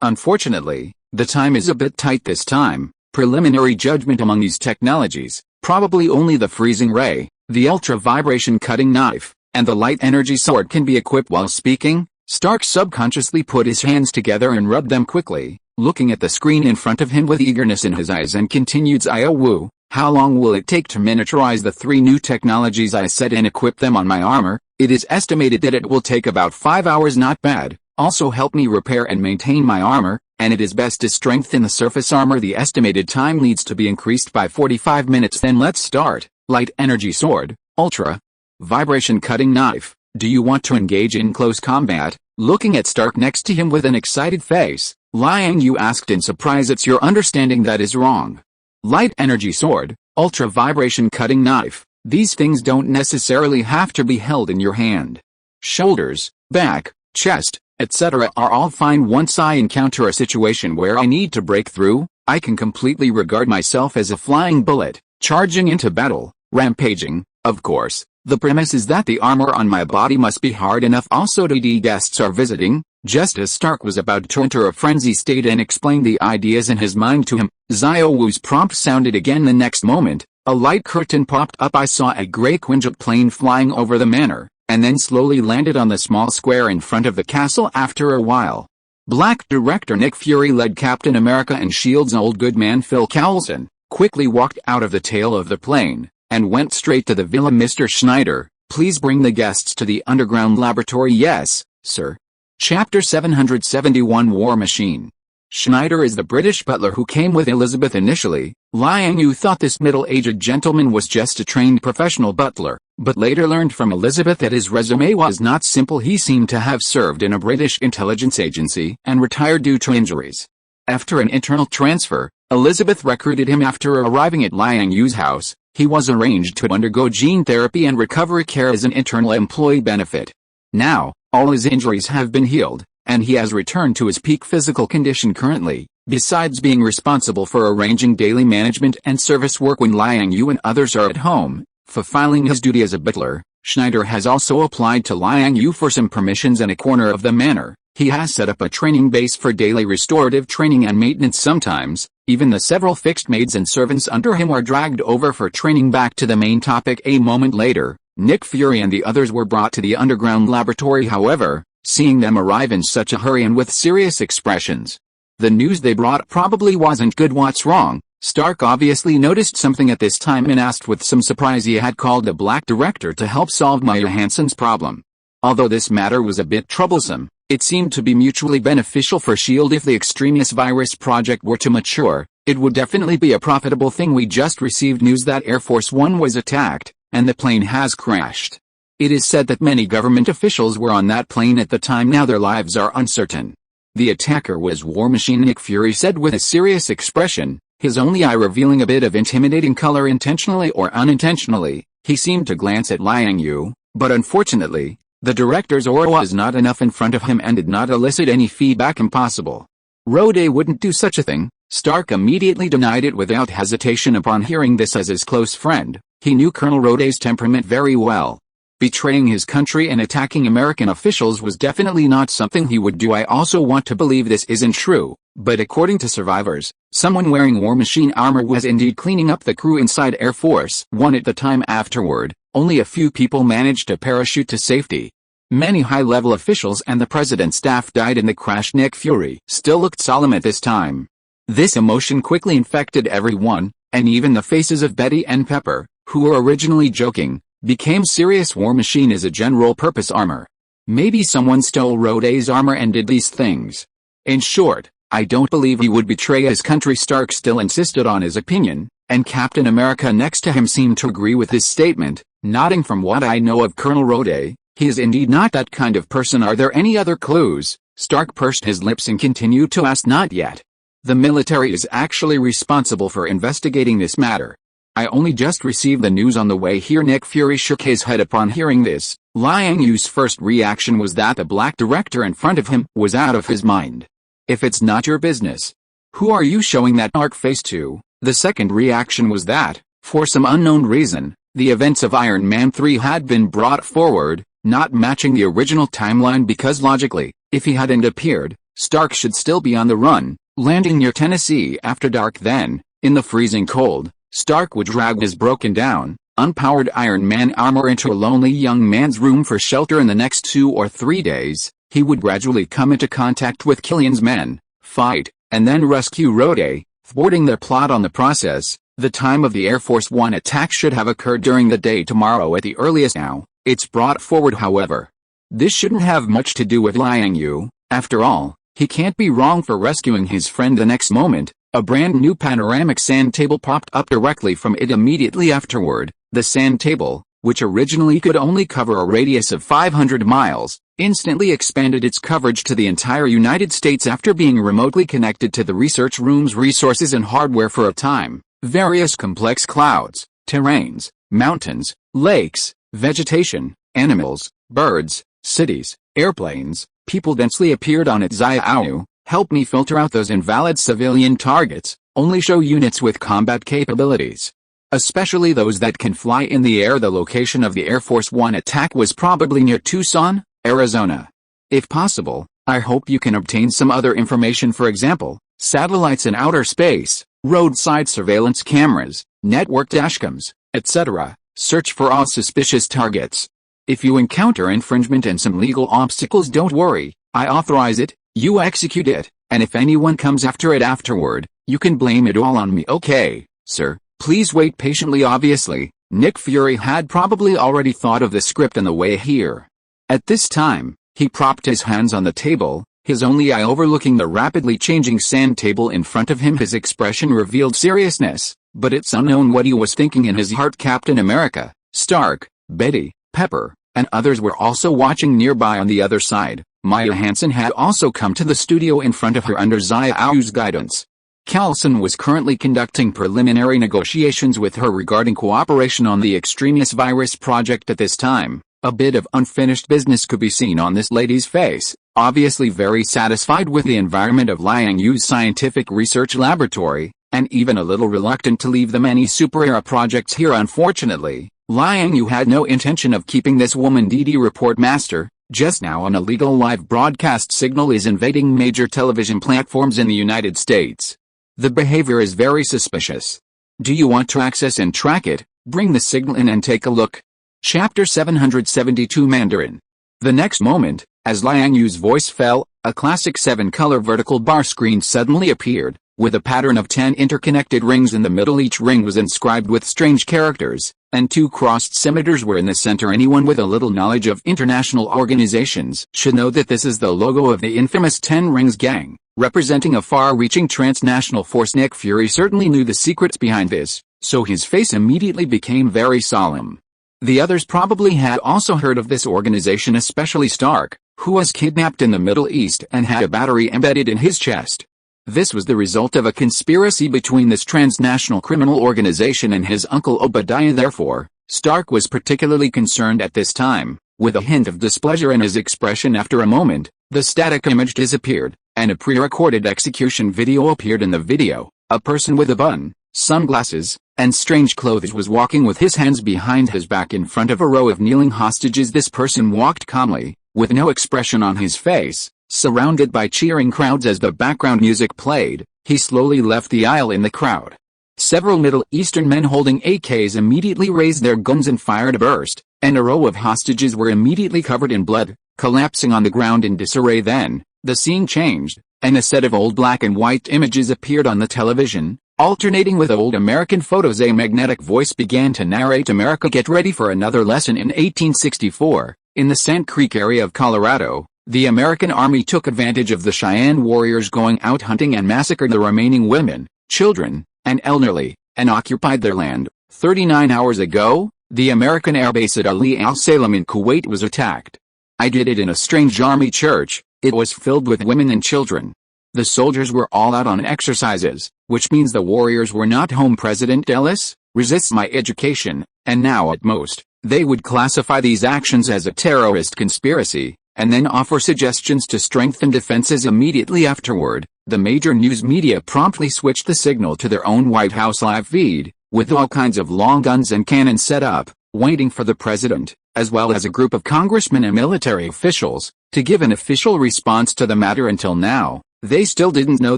S1: Unfortunately, the time is a bit tight this time. Preliminary judgment among these technologies, probably only the freezing ray, the ultra vibration cutting knife, and the light energy sword can be equipped. While speaking, Stark subconsciously put his hands together and rubbed them quickly, looking at the screen in front of him with eagerness in his eyes, and continued, Xiao Wu, how long will it take to miniaturize the 3 new technologies I said and equip them on my armor? It is estimated that it will take about 5 hours. Not bad. Also help me repair and maintain my armor, and it is best to strengthen the surface armor. The estimated time needs to be increased by 45 minutes. Then let's start. Light energy sword, ultra vibration cutting knife. Do you want to engage in close combat? Looking at Stark next to him with an excited face, Liang Yue asked in surprise. It's your understanding that is wrong. Light energy sword, ultra vibration cutting knife. These things don't necessarily have to be held in your hand. Shoulders, back, chest, etc. are all fine. Once I encounter a situation where I need to break through, I can completely regard myself as a flying bullet, charging into battle, rampaging. Of course, the premise is that the armor on my body must be hard enough. Also, the guests are visiting. Just as Stark was about to enter a frenzy state and explain the ideas in his mind to him, Xiao Wu's prompt sounded again. The next moment, a light curtain popped up. I saw a gray Quinjet plane flying over the manor, and then slowly landed on the small square in front of the castle. After a while, Black Director Nick Fury led Captain America and S.H.I.E.L.D's old good man Phil Coulson, quickly walked out of the tail of the plane, and went straight to the villa. Mr. Schneider, please bring the guests to the underground laboratory. Yes, sir. Chapter 771 War Machine. Schneider is the British butler who came with Elizabeth initially. Liang Yue thought this middle-aged gentleman was just a trained professional butler, but later learned from Elizabeth that his resume was not simple. He seemed to have served in a British intelligence agency and retired due to injuries. After an internal transfer, Elizabeth recruited him. After arriving at Liang Yue's house, He was arranged to undergo gene therapy and recovery care as an internal employee benefit. Now, all his injuries have been healed, and he has returned to his peak physical condition currently. Besides being responsible for arranging daily management and service work when Liang Yue and others are at home, fulfilling his duty as a butler, Schneider has also applied to Liang Yue for some permissions in a corner of the manor. He has set up a training base for daily restorative training and maintenance sometimes. Even the several fixed maids and servants under him are dragged over for training. Back to the main topic. A moment later, Nick Fury and the others were brought to the underground laboratory. However, seeing them arrive in such a hurry and with serious expressions, the news they brought probably wasn't good. What's wrong? Stark obviously noticed something at this time and asked with some surprise. He had called the Black Director to help solve Maya Hansen's problem. Although this matter was a bit troublesome, it seemed to be mutually beneficial for S.H.I.E.L.D. If the Extremis virus project were to mature, it would definitely be a profitable thing. We just received news that Air Force One was attacked, and the plane has crashed. It is said that many government officials were on that plane at the time. Now their lives are uncertain. The attacker was War Machine, Nick Fury said with a serious expression, his only eye revealing a bit of intimidating color. Intentionally or unintentionally, he seemed to glance at Liang Yue, but unfortunately, the director's aura was not enough in front of him and did not elicit any feedback. Impossible. Rode wouldn't do such a thing. Stark immediately denied it without hesitation. Upon hearing this, as his close friend, he knew Colonel Rode's temperament very well. Betraying his country and attacking American officials was definitely not something he would do. I also want to believe this isn't true, but according to survivors, someone wearing War Machine armor was indeed cleaning up the crew inside Air Force One at the time. Afterward, only a few people managed to parachute to safety. Many high-level officials and the president's staff died in the crash. Nick Fury still looked solemn at this time. This emotion quickly infected everyone, and even the faces of Betty and Pepper, who were originally joking, became serious. War Machine is a general-purpose armor. Maybe someone stole Rode's armor and did these things. In short, I don't believe he would betray his country. Stark still insisted on his opinion, and Captain America next to him seemed to agree with his statement, nodding. From what I know of Colonel Rode, he is indeed not that kind of person. Are there any other clues? Stark pursed his lips and continued to ask. Not yet. The military is actually responsible for investigating this matter. I only just received the news on the way here. Nick Fury shook his head upon hearing this. Liang Yue's first reaction was that the Black Director in front of him was out of his mind. If it's not your business, who are you showing that dark face to? The second reaction was that, for some unknown reason, the events of Iron Man 3 had been brought forward, not matching the original timeline, because logically, if he hadn't appeared, Stark should still be on the run, landing near Tennessee after dark. Then, in the freezing cold, Stark would drag his broken down, unpowered Iron Man armor into a lonely young man's room for shelter. In the next 2 or 3 days, he would gradually come into contact with Killian's men, fight, and then rescue Rode, thwarting their plot on the process. The time of the Air Force One attack should have occurred during the day tomorrow at the earliest. Now, it's brought forward. However, this shouldn't have much to do with Liang Yue. After all, he can't be wrong for rescuing his friend. The next moment, a brand new panoramic sand table popped up directly from it. Immediately afterward, the sand table, which originally could only cover a radius of 500 miles, instantly expanded its coverage to the entire United States after being remotely connected to the research room's resources and hardware for a time. Various complex clouds, terrains, mountains, lakes, vegetation, animals, birds, cities, airplanes, people densely appeared on it. Xiao, help me filter out those invalid civilian targets. Only show units with combat capabilities, especially those that can fly in the air. The location of the Air Force One attack was probably near Tucson, Arizona. If possible, I hope you can obtain some other information, for example, satellites in outer space, roadside surveillance cameras, network dashcams, etc. Search for all suspicious targets. If you encounter infringement and some legal obstacles, don't worry, I authorize it, you execute it, and if anyone comes after it afterward, you can blame it all on me. Okay, sir, please wait patiently. Obviously, Nick Fury had probably already thought of the script on the way here. At this time, he propped his hands on the table, his only eye overlooking the rapidly changing sand table in front of him. His expression revealed seriousness, but it's unknown what he was thinking in his heart. Captain America, Stark, Betty, Pepper, and others were also watching nearby. On the other side, Maya Hansen had also come to the studio in front of her under Xiao's guidance. Carlson was currently conducting preliminary negotiations with her regarding cooperation on the extraneous virus project at this time. A bit of unfinished business could be seen on this lady's face, obviously very satisfied with the environment of Liang Yue's scientific research laboratory, and even a little reluctant to leave the many super-era projects here. Unfortunately, Liang Yue had no intention of keeping this woman DD report master. Just now an illegal live broadcast signal is invading major television platforms in the United States. The behavior is very suspicious. Do you want to access and track it? Bring the signal in and take a look. Chapter 772 Mandarin. The next moment, as Liang Yue's voice fell, a classic 7-color vertical bar screen suddenly appeared, with a pattern of 10 interconnected rings in the middle. Each ring was inscribed with strange characters, and 2 crossed scimitars were in the center. Anyone with a little knowledge of international organizations should know that this is the logo of the infamous 10 Rings Gang, representing a far-reaching transnational force. Nick Fury certainly knew the secrets behind this, so his face immediately became very solemn. The others probably had also heard of this organization, especially Stark, who was kidnapped in the Middle East and had a battery embedded in his chest. This was the result of a conspiracy between this transnational criminal organization and his uncle Obadiah. Therefore, Stark was particularly concerned at this time, with a hint of displeasure in his expression. After a moment, the static image disappeared, and a pre-recorded execution video appeared. In the video, a person with a bun, sunglasses, and strange clothes was walking with his hands behind his back in front of a row of kneeling hostages. This person walked calmly, with no expression on his face, surrounded by cheering crowds. As the background music played, he slowly left the aisle in the crowd. Several Middle Eastern men holding AKs immediately raised their guns and fired a burst, and a row of hostages were immediately covered in blood, collapsing on the ground in disarray. Then, the scene changed, and a set of old black and white images appeared on the television, alternating with old American photos. A magnetic voice began to narrate, "America, get ready for another lesson." In 1864, in the Sand Creek area of Colorado, the American Army took advantage of the Cheyenne warriors going out hunting and massacred the remaining women, children, and elderly, and occupied their land. 39 hours ago, the American airbase at Ali al-Salem in Kuwait was attacked. I did it in a strange army church. It was filled with women and children. The soldiers were all out on exercises, which means the warriors were not home. President Ellis resists my education, and now at most, they would classify these actions as a terrorist conspiracy, and then offer suggestions to strengthen defenses. Immediately afterward, the major news media promptly switched the signal to their own White House live feed, with all kinds of long guns and cannons set up, waiting for the president, as well as a group of congressmen and military officials, to give an official response to the matter. Until now, they still didn't know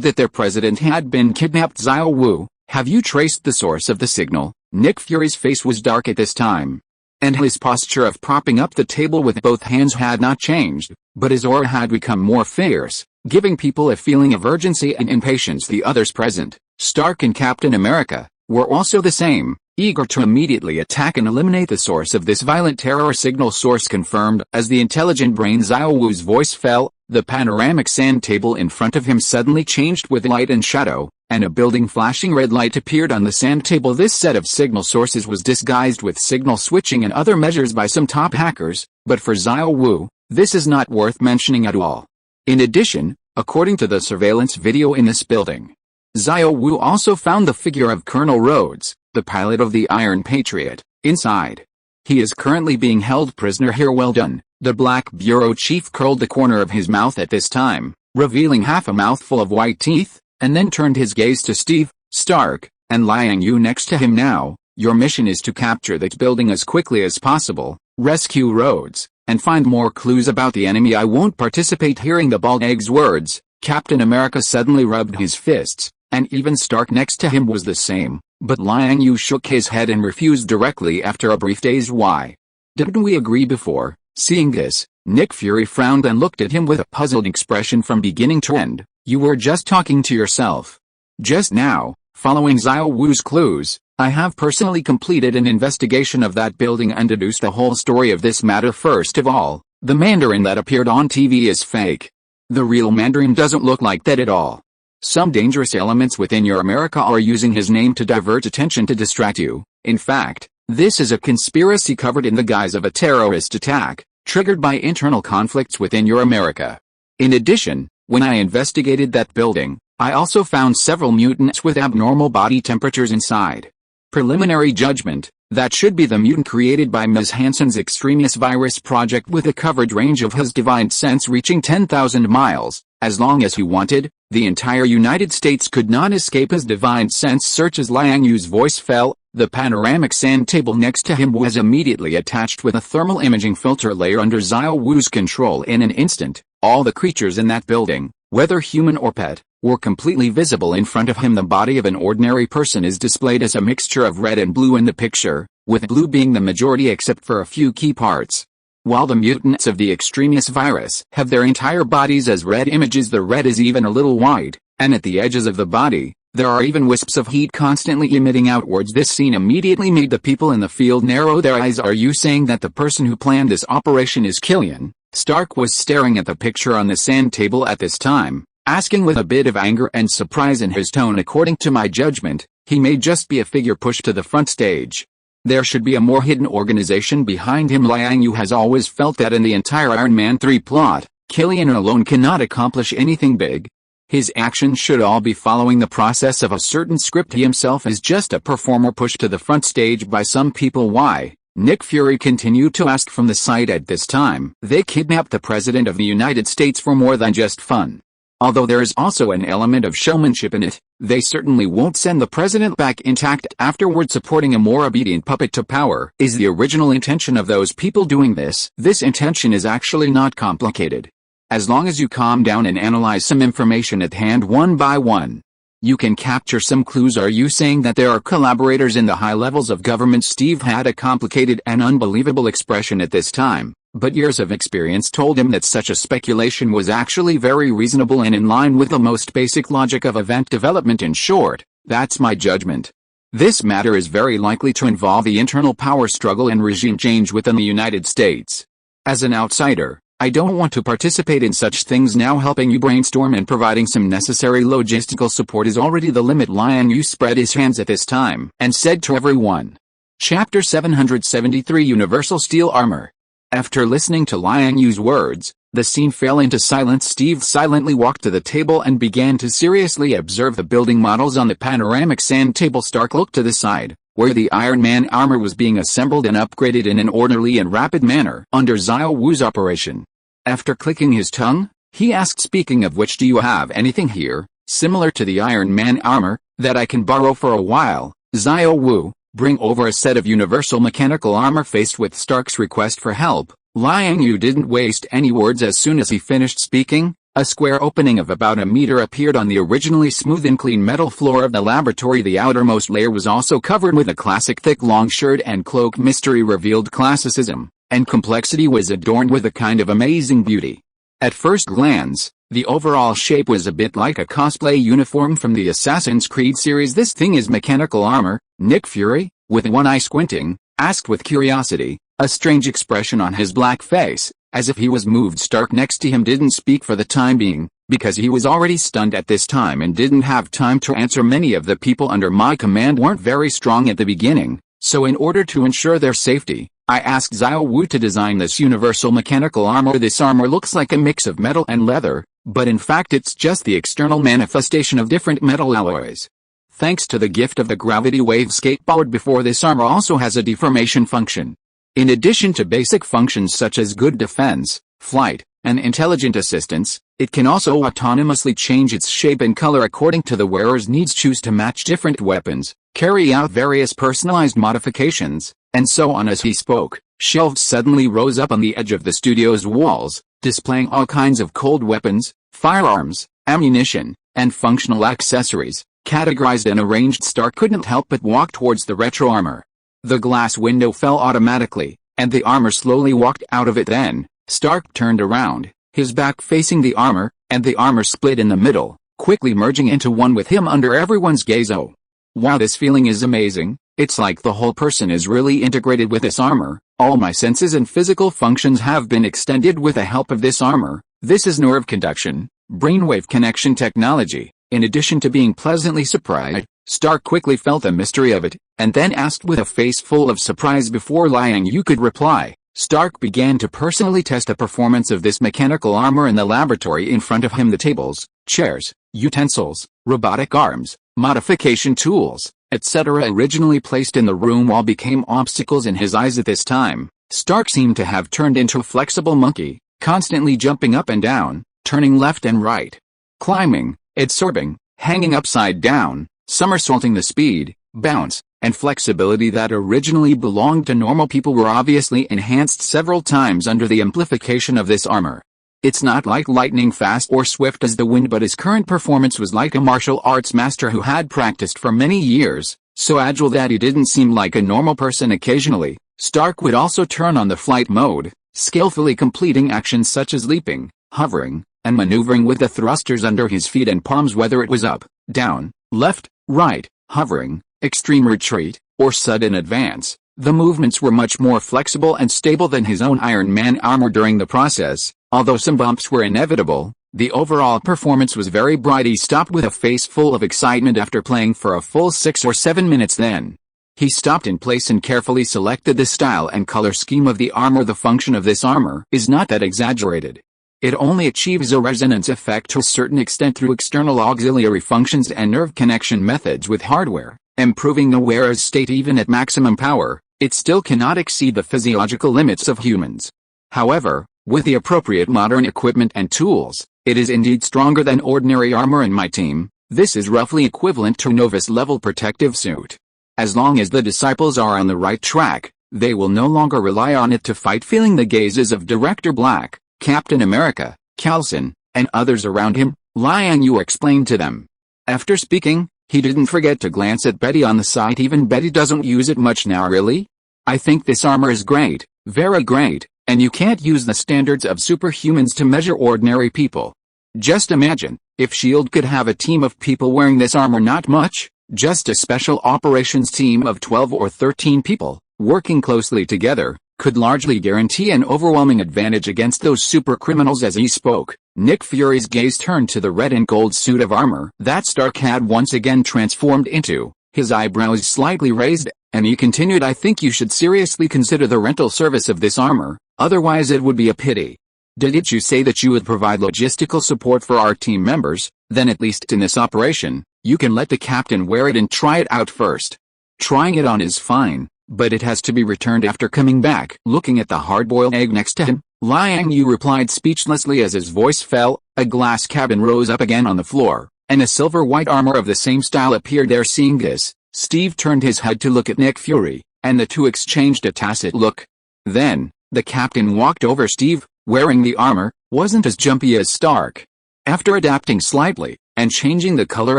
S1: that their president had been kidnapped. Xiao Wu, have you traced the source of the signal? Nick Fury's face was dark at this time, and his posture of propping up the table with both hands had not changed, but his aura had become more fierce, giving people a feeling of urgency and impatience. The others present, Stark and Captain America, were also the same, eager to immediately attack and eliminate the source of this violent terror. Signal source confirmed. As the intelligent brain Xiao Wu's voice fell, the panoramic sand table in front of him suddenly changed with light and shadow, and a building flashing red light appeared on the sand table. This set of signal sources was disguised with signal switching and other measures by some top hackers, but for Xiao Wu, this is not worth mentioning at all. In addition, according to the surveillance video in this building, Xiao Wu also found the figure of Colonel Rhodes, the pilot of the Iron Patriot, inside. He is currently being held prisoner here. Well done. The Black Bureau chief curled the corner of his mouth at this time, revealing half a mouthful of white teeth, and then turned his gaze to Steve, Stark, and Liang Yue next to him. Now, your mission is to capture that building as quickly as possible, rescue Rhodes, and find more clues about the enemy. I won't participate. Hearing the bald egg's words, Captain America suddenly rubbed his fists, and even Stark next to him was the same, but Liang Yue shook his head and refused directly after a brief daze. Why? Didn't we agree before? Seeing this, Nick Fury frowned and looked at him with a puzzled expression from beginning to end. You were just talking to yourself. Just now, following Xiao Wu's clues, I have personally completed an investigation of that building and deduced the whole story of this matter. First of all, the Mandarin that appeared on TV is fake. The real Mandarin doesn't look like that at all. Some dangerous elements within your America are using his name to divert attention to distract you. In fact, this is a conspiracy covered in the guise of a terrorist attack, triggered by internal conflicts within your America. In addition, when I investigated that building, I also found several mutants with abnormal body temperatures inside. Preliminary judgment: that should be the mutant created by Ms. Hansen's extremis virus project, with a coverage range of his divine sense reaching 10,000 miles. As long as he wanted, the entire United States could not escape his divine sense search. As Liang Yue's voice fell, the panoramic sand table next to him was immediately attached with a thermal imaging filter layer under Xiao Wu's control. In an instant, all the creatures in that building, whether human or pet, were completely visible in front of him. The body of an ordinary person is displayed as a mixture of red and blue in the picture, with blue being the majority except for a few key parts. While the mutants of the extremis virus have their entire bodies as red images, the red is even a little wide, and at the edges of the body, there are even wisps of heat constantly emitting outwards. This scene immediately made the people in the field narrow their eyes. Are you saying that the person who planned this operation is Killian? Stark was staring at the picture on the sand table at this time, asking with a bit of anger and surprise in his tone. According to my judgment, he may just be a figure pushed to the front stage. There should be a more hidden organization behind him. Liang Yue has always felt that in the entire Iron Man 3 plot, Killian alone cannot accomplish anything big. His actions should all be following the process of a certain script. He himself is just a performer pushed to the front stage by some people. Why? Nick Fury continued to ask from the side at this time. They kidnapped the President of the United States for more than just fun. Although there is also an element of showmanship in it, they certainly won't send the president back intact afterward. Supporting a more obedient puppet to power is the original intention of those people doing this. This intention is actually not complicated. As long as you calm down and analyze some information at hand one by one, you can capture some clues. Are you saying that there are collaborators in the high levels of government? Steve had a complicated and unbelievable expression at this time, but years of experience told him that such a speculation was actually very reasonable and in line with the most basic logic of event development. In short, that's my judgment. This matter is very likely to involve the internal power struggle and regime change within the United States. As an outsider, I don't want to participate in such things now. Helping you brainstorm and providing some necessary logistical support is already the limit. Liang Yue spread his hands at this time and said to everyone. Chapter 773 Universal Steel Armor. After listening to Liang Yue's words, the scene fell into silence. Steve silently walked to the table and began to seriously observe the building models on the panoramic sand table. Stark looked to the side, where the Iron Man armor was being assembled and upgraded in an orderly and rapid manner under Xiao Wu's operation. After clicking his tongue, he asked, speaking of which, do you have anything here, similar to the Iron Man armor, that I can borrow for a while? Xiao Wu, bring over a set of universal mechanical armor. Faced with Stark's request for help, Liang Yue didn't waste any words. As soon as he finished speaking, a square opening of about a meter appeared on the originally smooth and clean metal floor of the laboratory. The outermost layer was also covered with a classic thick long shirt and cloak. Mystery revealed classicism, and complexity was adorned with a kind of amazing beauty. At first glance, the overall shape was a bit like a cosplay uniform from the Assassin's Creed series. This thing is mechanical armor? Nick Fury, with one eye squinting, asked with curiosity, a strange expression on his black face, as if he was moved. Stark next to him didn't speak for the time being, because he was already stunned at this time and didn't have time to answer. Many of the people under my command weren't very strong at the beginning, so in order to ensure their safety, I asked Xiao Wu to design this universal mechanical armor. This armor looks like a mix of metal and leather, but in fact it's just the external manifestation of different metal alloys. Thanks to the gift of the gravity wave skateboard before, this armor also has a deformation function. In addition to basic functions such as good defense, flight, and intelligent assistance, it can also autonomously change its shape and color according to the wearer's needs. Choose to match different weapons, carry out various personalized modifications, and so on. As he spoke, shelves suddenly rose up on the edge of the studio's walls, displaying all kinds of cold weapons, firearms, ammunition, and functional accessories, categorized and arranged. Stark couldn't help but walk towards the retro armor. The glass window fell automatically, and the armor slowly walked out of it. Then, Stark turned around, his back facing the armor, and the armor split in the middle, quickly merging into one with him under everyone's gaze. Oh, wow, this feeling is amazing. It's like the whole person is really integrated with this armor. All my senses and physical functions have been extended with the help of this armor. This is nerve conduction, brainwave connection technology. In addition to being pleasantly surprised, Stark quickly felt the mystery of it, and then asked with a face full of surprise. Before Liang Yue could reply, Stark began to personally test the performance of this mechanical armor in the laboratory in front of him. The tables, chairs, utensils, robotic arms, modification tools, etc. originally placed in the room all became obstacles in his eyes at this time. Stark seemed to have turned into a flexible monkey, constantly jumping up and down, turning left and right, climbing, absorbing, hanging upside down, somersaulting. The speed, bounce, and flexibility that originally belonged to normal people were obviously enhanced several times under the amplification of this armor. It's not like lightning fast or swift as the wind, but his current performance was like a martial arts master who had practiced for many years, so agile that he didn't seem like a normal person. Occasionally, Stark would also turn on the flight mode, skillfully completing actions such as leaping, hovering, and maneuvering with the thrusters under his feet and palms, whether it was up, down, left, right, hovering, extreme retreat, or sudden advance. The movements were much more flexible and stable than his own Iron Man armor during the process. Although some bumps were inevitable, the overall performance was very bright. He stopped with a face full of excitement after playing for a full 6 or 7 minutes. Then he stopped in place and carefully selected the style and color scheme of the armor. The function of this armor is not that exaggerated. It only achieves a resonance effect to a certain extent through external auxiliary functions and nerve connection methods with hardware, improving the wearer's state. Even at maximum power, it still cannot exceed the physiological limits of humans. However, with the appropriate modern equipment and tools, it is indeed stronger than ordinary armor. In my team, this is roughly equivalent to Novus-level protective suit. As long as the disciples are on the right track, they will no longer rely on it to fight. Feeling the gazes of Director Black, Captain America, Coulson, and others around him, Liang Yue explained to them. After speaking, he didn't forget to glance at Betty on the side. Even Betty doesn't use it much now. Really? I think this armor is great, very great. And you can't use the standards of superhumans to measure ordinary people. Just imagine, if S.H.I.E.L.D. could have a team of people wearing this armor. Not much, just a special operations team of 12 or 13 people, working closely together, could largely guarantee an overwhelming advantage against those super criminals. As he spoke, Nick Fury's gaze turned to the red and gold suit of armor that Stark had once again transformed into, his eyebrows slightly raised, and he continued, I think you should seriously consider the rental service of this armor. Otherwise it would be a pity. Didn't you say that you would provide logistical support for our team members? Then at least in this operation, you can let the captain wear it and try it out first. Trying it on is fine, but it has to be returned after coming back. Looking at the hard-boiled egg next to him, Liang Yue replied speechlessly as his voice fell. A glass cabin rose up again on the floor, and a silver-white armor of the same style appeared there. Seeing this, Steve turned his head to look at Nick Fury, and the two exchanged a tacit look. Then, the captain walked over. Steve, wearing the armor, wasn't as jumpy as Stark. After adapting slightly, and changing the color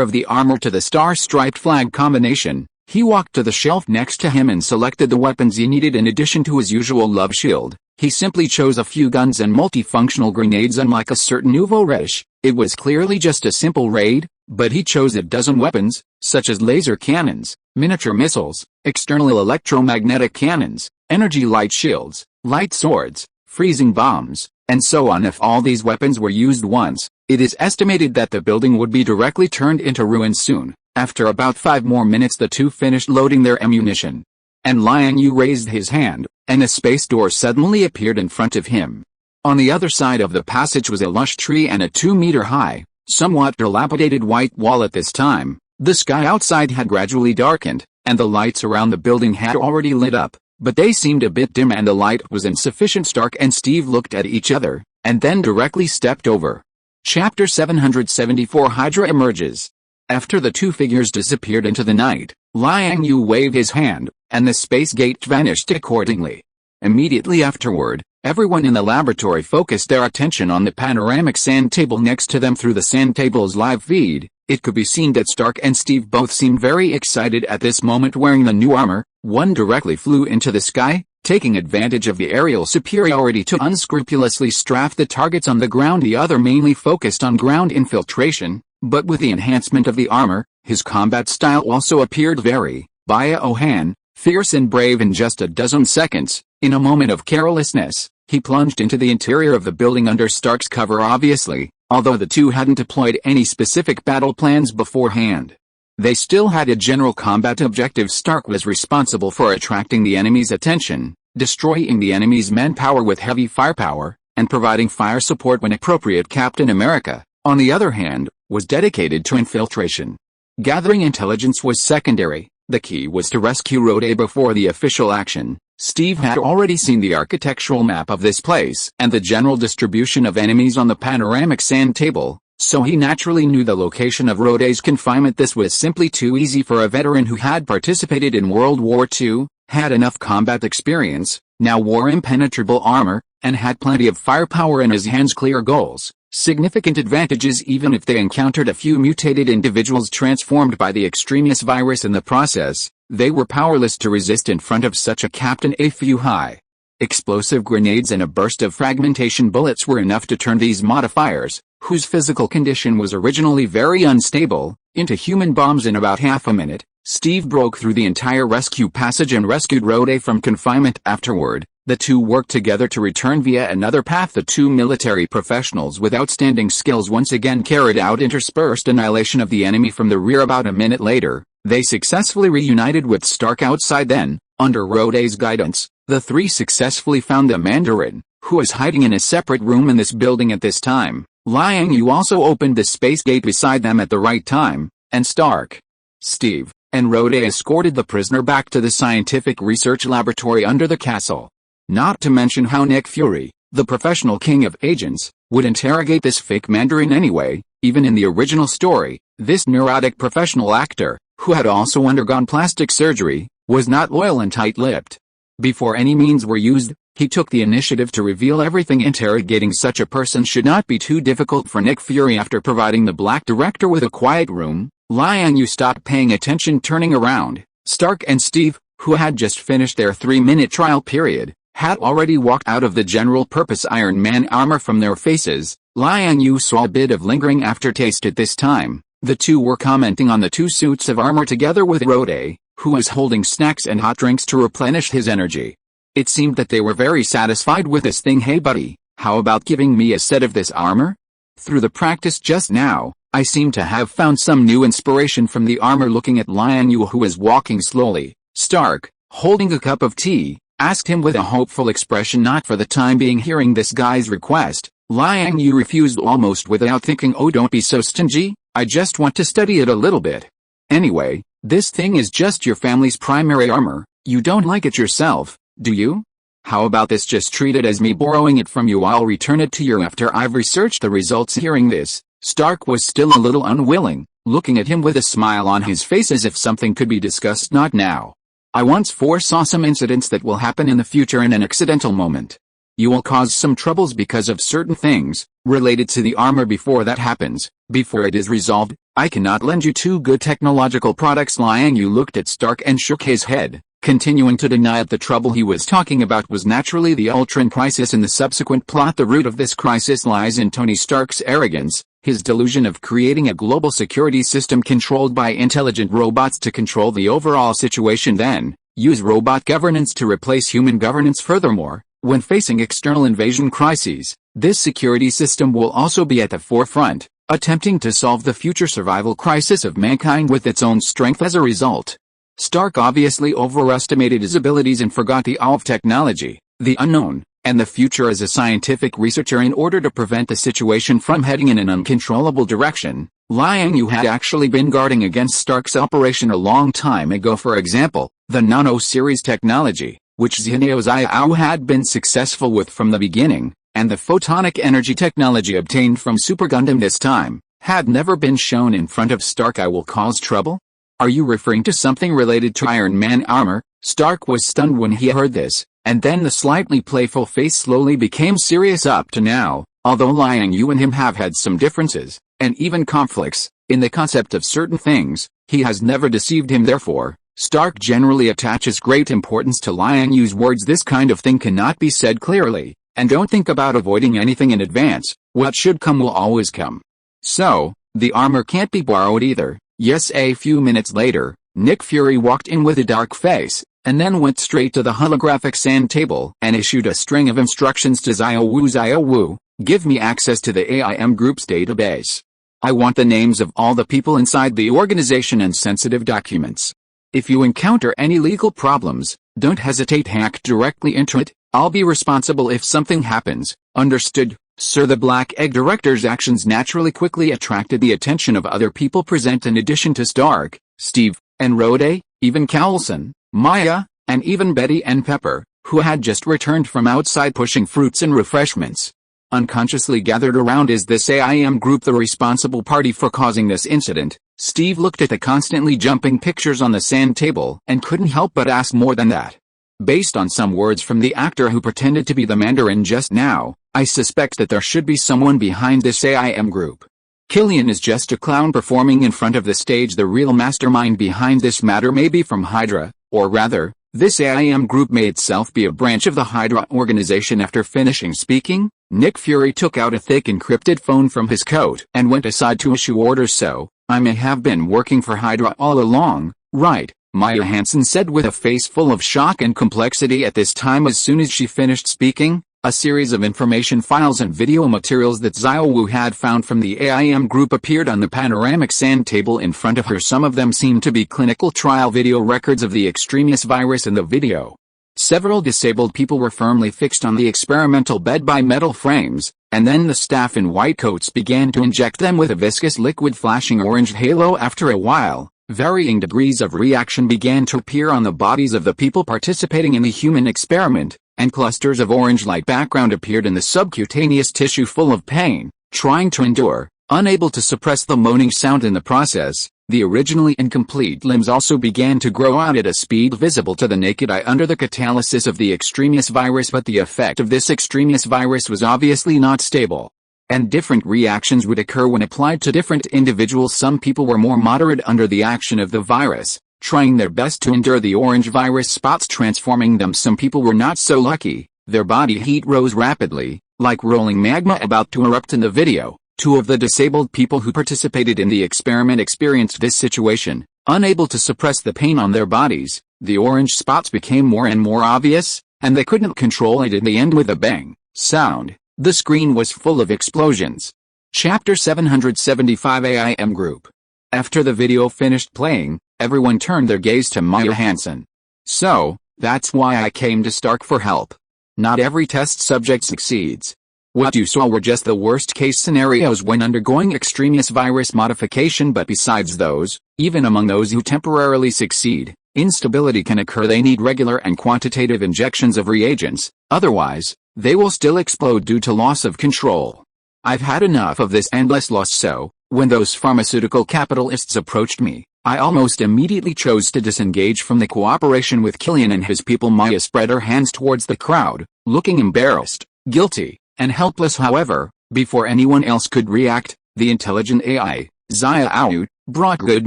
S1: of the armor to the star-striped flag combination, he walked to the shelf next to him and selected the weapons he needed. In addition to his usual love shield, he simply chose a few guns and multifunctional grenades. Unlike a certain nouveau riche, it was clearly just a simple raid, but he chose a dozen weapons, such as laser cannons, miniature missiles, external electromagnetic cannons, energy light shields, light swords, freezing bombs, and so on. If all these weapons were used once, it is estimated that the building would be directly turned into ruins soon. After about 5 more minutes the two finished loading their ammunition. And Liang Yue raised his hand, and a space door suddenly appeared in front of him. On the other side of the passage was a lush tree and a 2-meter-high, somewhat dilapidated white wall. At this time, the sky outside had gradually darkened, and the lights around the building had already lit up. But they seemed a bit dim and the light was insufficient. Stark and Steve looked at each other, and then directly stepped over. Chapter 774 Hydra emerges. After the two figures disappeared into the night, Liang Yue waved his hand, and the space gate vanished accordingly. Immediately afterward, everyone in the laboratory focused their attention on the panoramic sand table next to them. Through the sand table's live feed, it could be seen that Stark and Steve both seemed very excited at this moment. Wearing the new armor, one directly flew into the sky, taking advantage of the aerial superiority to unscrupulously strafe the targets on the ground. The other mainly focused on ground infiltration, but with the enhancement of the armor, his combat style also appeared very Biohan, fierce and brave. In just a dozen seconds, in a moment of carelessness, he plunged into the interior of the building under Stark's cover. Obviously, although the two hadn't deployed any specific battle plans beforehand, they still had a general combat objective. Stark was responsible for attracting the enemy's attention, destroying the enemy's manpower with heavy firepower, and providing fire support when appropriate. Captain America, on the other hand, was dedicated to infiltration. Gathering intelligence was secondary. The key was to rescue Rode before the official action. Steve had already seen the architectural map of this place and the general distribution of enemies on the panoramic sand table, so he naturally knew the location of Rode's confinement. This was simply too easy for a veteran who had participated in World War II, had enough combat experience, now wore impenetrable armor, and had plenty of firepower in his hands. Clear goals, significant advantages even if they encountered a few mutated individuals transformed by the extraneous virus in the process. They were powerless to resist in front of such a captain. A few high explosive grenades and a burst of fragmentation bullets were enough to turn these modifiers, whose physical condition was originally very unstable, into human bombs in about half a minute. Steve broke through the entire rescue passage and rescued Rode from confinement. Afterward, the two worked together to return via another path. The two military professionals with outstanding skills once again carried out interspersed annihilation of the enemy from the rear. About a minute later, they successfully reunited with Stark outside. Then, under Rode's guidance, the three successfully found the Mandarin, who was hiding in a separate room in this building at this time. Liang Yue also opened the space gate beside them at the right time, and Stark, Steve, and Rode escorted the prisoner back to the scientific research laboratory under the castle. Not to mention how Nick Fury, the professional king of agents, would interrogate this fake Mandarin anyway. Even in the original story, this neurotic professional actor, who had also undergone plastic surgery, was not loyal and tight-lipped. Before any means were used, he took the initiative to reveal everything. Interrogating such a person should not be too difficult for Nick Fury. After providing the Black Director with a quiet room, Liang Yue stopped paying attention. Turning around, Stark and Steve, who had just finished their 3-minute trial period, had already walked out of the general-purpose Iron Man armor. From their faces, Liang Yue saw a bit of lingering aftertaste at this time. The two were commenting on the two suits of armor together with Rode, who was holding snacks and hot drinks to replenish his energy. It seemed that they were very satisfied with this thing. Hey buddy, how about giving me a set of this armor? Through the practice just now, I seem to have found some new inspiration from the armor. Looking at Liang Yue, who was walking slowly, Stark, holding a cup of tea, asked him with a hopeful expression. Not for the time being. Hearing this guy's request, Liang Yue refused almost without thinking. Oh, don't be so stingy, I just want to study it a little bit. Anyway, this thing is just your family's primary armor. You don't like it yourself, do you? How about this? Just treat it as me borrowing it from you. I'll return it to you after I've researched the results. Hearing this, Stark was still a little unwilling, looking at him with a smile on his face as if something could be discussed. Not now. I once foresaw some incidents that will happen in the future in an accidental moment. You will cause some troubles because of certain things related to the armor. Before that happens, before it is resolved, I cannot lend you two good technological products. Liang Yue looked at Stark and shook his head, continuing to deny that the trouble he was talking about was naturally the Ultron crisis and the subsequent plot. The root of this crisis lies in Tony Stark's arrogance, his delusion of creating a global security system controlled by intelligent robots to control the overall situation, then use robot governance to replace human governance. Furthermore, when facing external invasion crises, this security system will also be at the forefront, attempting to solve the future survival crisis of mankind with its own strength. As a result, Stark obviously overestimated his abilities and forgot the awe of technology, the unknown, and the future as a scientific researcher. In order to prevent the situation from heading in an uncontrollable direction, Liang Yue had actually been guarding against Stark's operation a long time ago. For example, the nano-series technology, which Xianeo Xiao had been successful with from the beginning, and the photonic energy technology obtained from Super Gundam this time, had never been shown in front of Stark. I will cause trouble? Are you referring to something related to Iron Man armor? Stark was stunned when he heard this, and then the slightly playful face slowly became serious. Up to now, although Liang Yue and him have had some differences, and even conflicts, in the concept of certain things, he has never deceived him. Therefore, Stark generally attaches great importance to Liang Yue's words. This kind of thing cannot be said clearly, and don't think about avoiding anything in advance. What should come will always come. So, the armor can't be borrowed either. Yes. A few minutes later, Nick Fury walked in with a dark face, and then went straight to the holographic sand table and issued a string of instructions to Xiao Wu, give me access to the AIM Group's database. I want the names of all the people inside the organization and sensitive documents. If you encounter any legal problems, don't hesitate, hack directly into it. I'll be responsible if something happens. Understood? Sir, the Black Egg director's actions naturally quickly attracted the attention of other people present in addition to Stark, Steve, and Rhoda, even Coulson, Maya, and even Betty and Pepper, who had just returned from outside pushing fruits and refreshments. Unconsciously gathered around is this AIM group the responsible party for causing this incident. Steve looked at the constantly jumping pictures on the sand table and couldn't help but ask more than that. Based on some words from the actor who pretended to be the Mandarin just now, I suspect that there should be someone behind this AIM group. Killian is just a clown performing in front of the stage. The real mastermind behind this matter may be from Hydra, or rather, this AIM group may itself be a branch of the Hydra organization. After finishing speaking, Nick Fury took out a thick encrypted phone from his coat and went aside to issue orders. So, I may have been working for Hydra all along, right? Maya Hansen said with a face full of shock and complexity at this time. As soon as she finished speaking, a series of information files and video materials that Xiao Wu had found from the AIM group appeared on the panoramic sand table in front of her. Some of them seemed to be clinical trial video records of the extremis virus in the video. Several disabled people were firmly fixed on the experimental bed by metal frames, and then the staff in white coats began to inject them with a viscous liquid flashing orange halo. After a while, varying degrees of reaction began to appear on the bodies of the people participating in the human experiment, and clusters of orange light background appeared in the subcutaneous tissue. Full of pain, trying to endure, unable to suppress the moaning sound in the process, the originally incomplete limbs also began to grow out at a speed visible to the naked eye under the catalysis of the extremis virus. But the effect of this extremis virus was obviously not stable, and different reactions would occur when applied to different individuals. Some people were more moderate under the action of the virus, trying their best to endure the orange virus spots transforming them. Some people were not so lucky, their body heat rose rapidly, like rolling magma about to erupt in the video. Two of the disabled people who participated in the experiment experienced this situation. Unable to suppress the pain on their bodies, the orange spots became more and more obvious, and they couldn't control it. In the end, with a bang sound, the screen was full of explosions. Chapter 775 AIM Group. After the video finished playing, everyone turned their gaze to Maya Hansen. So, that's why I came to Stark for help. Not every test subject succeeds. What you saw were just the worst-case scenarios when undergoing extremis virus modification. But besides those, even among those who temporarily succeed, instability can occur. They need regular and quantitative injections of reagents, otherwise, they will still explode due to loss of control. I've had enough of this endless loss. So, when those pharmaceutical capitalists approached me, I almost immediately chose to disengage from the cooperation with Killian and his people. Maya spread her hands towards the crowd, looking embarrassed, guilty, and helpless. However, before anyone else could react, the intelligent AI, Xiao Wu, brought good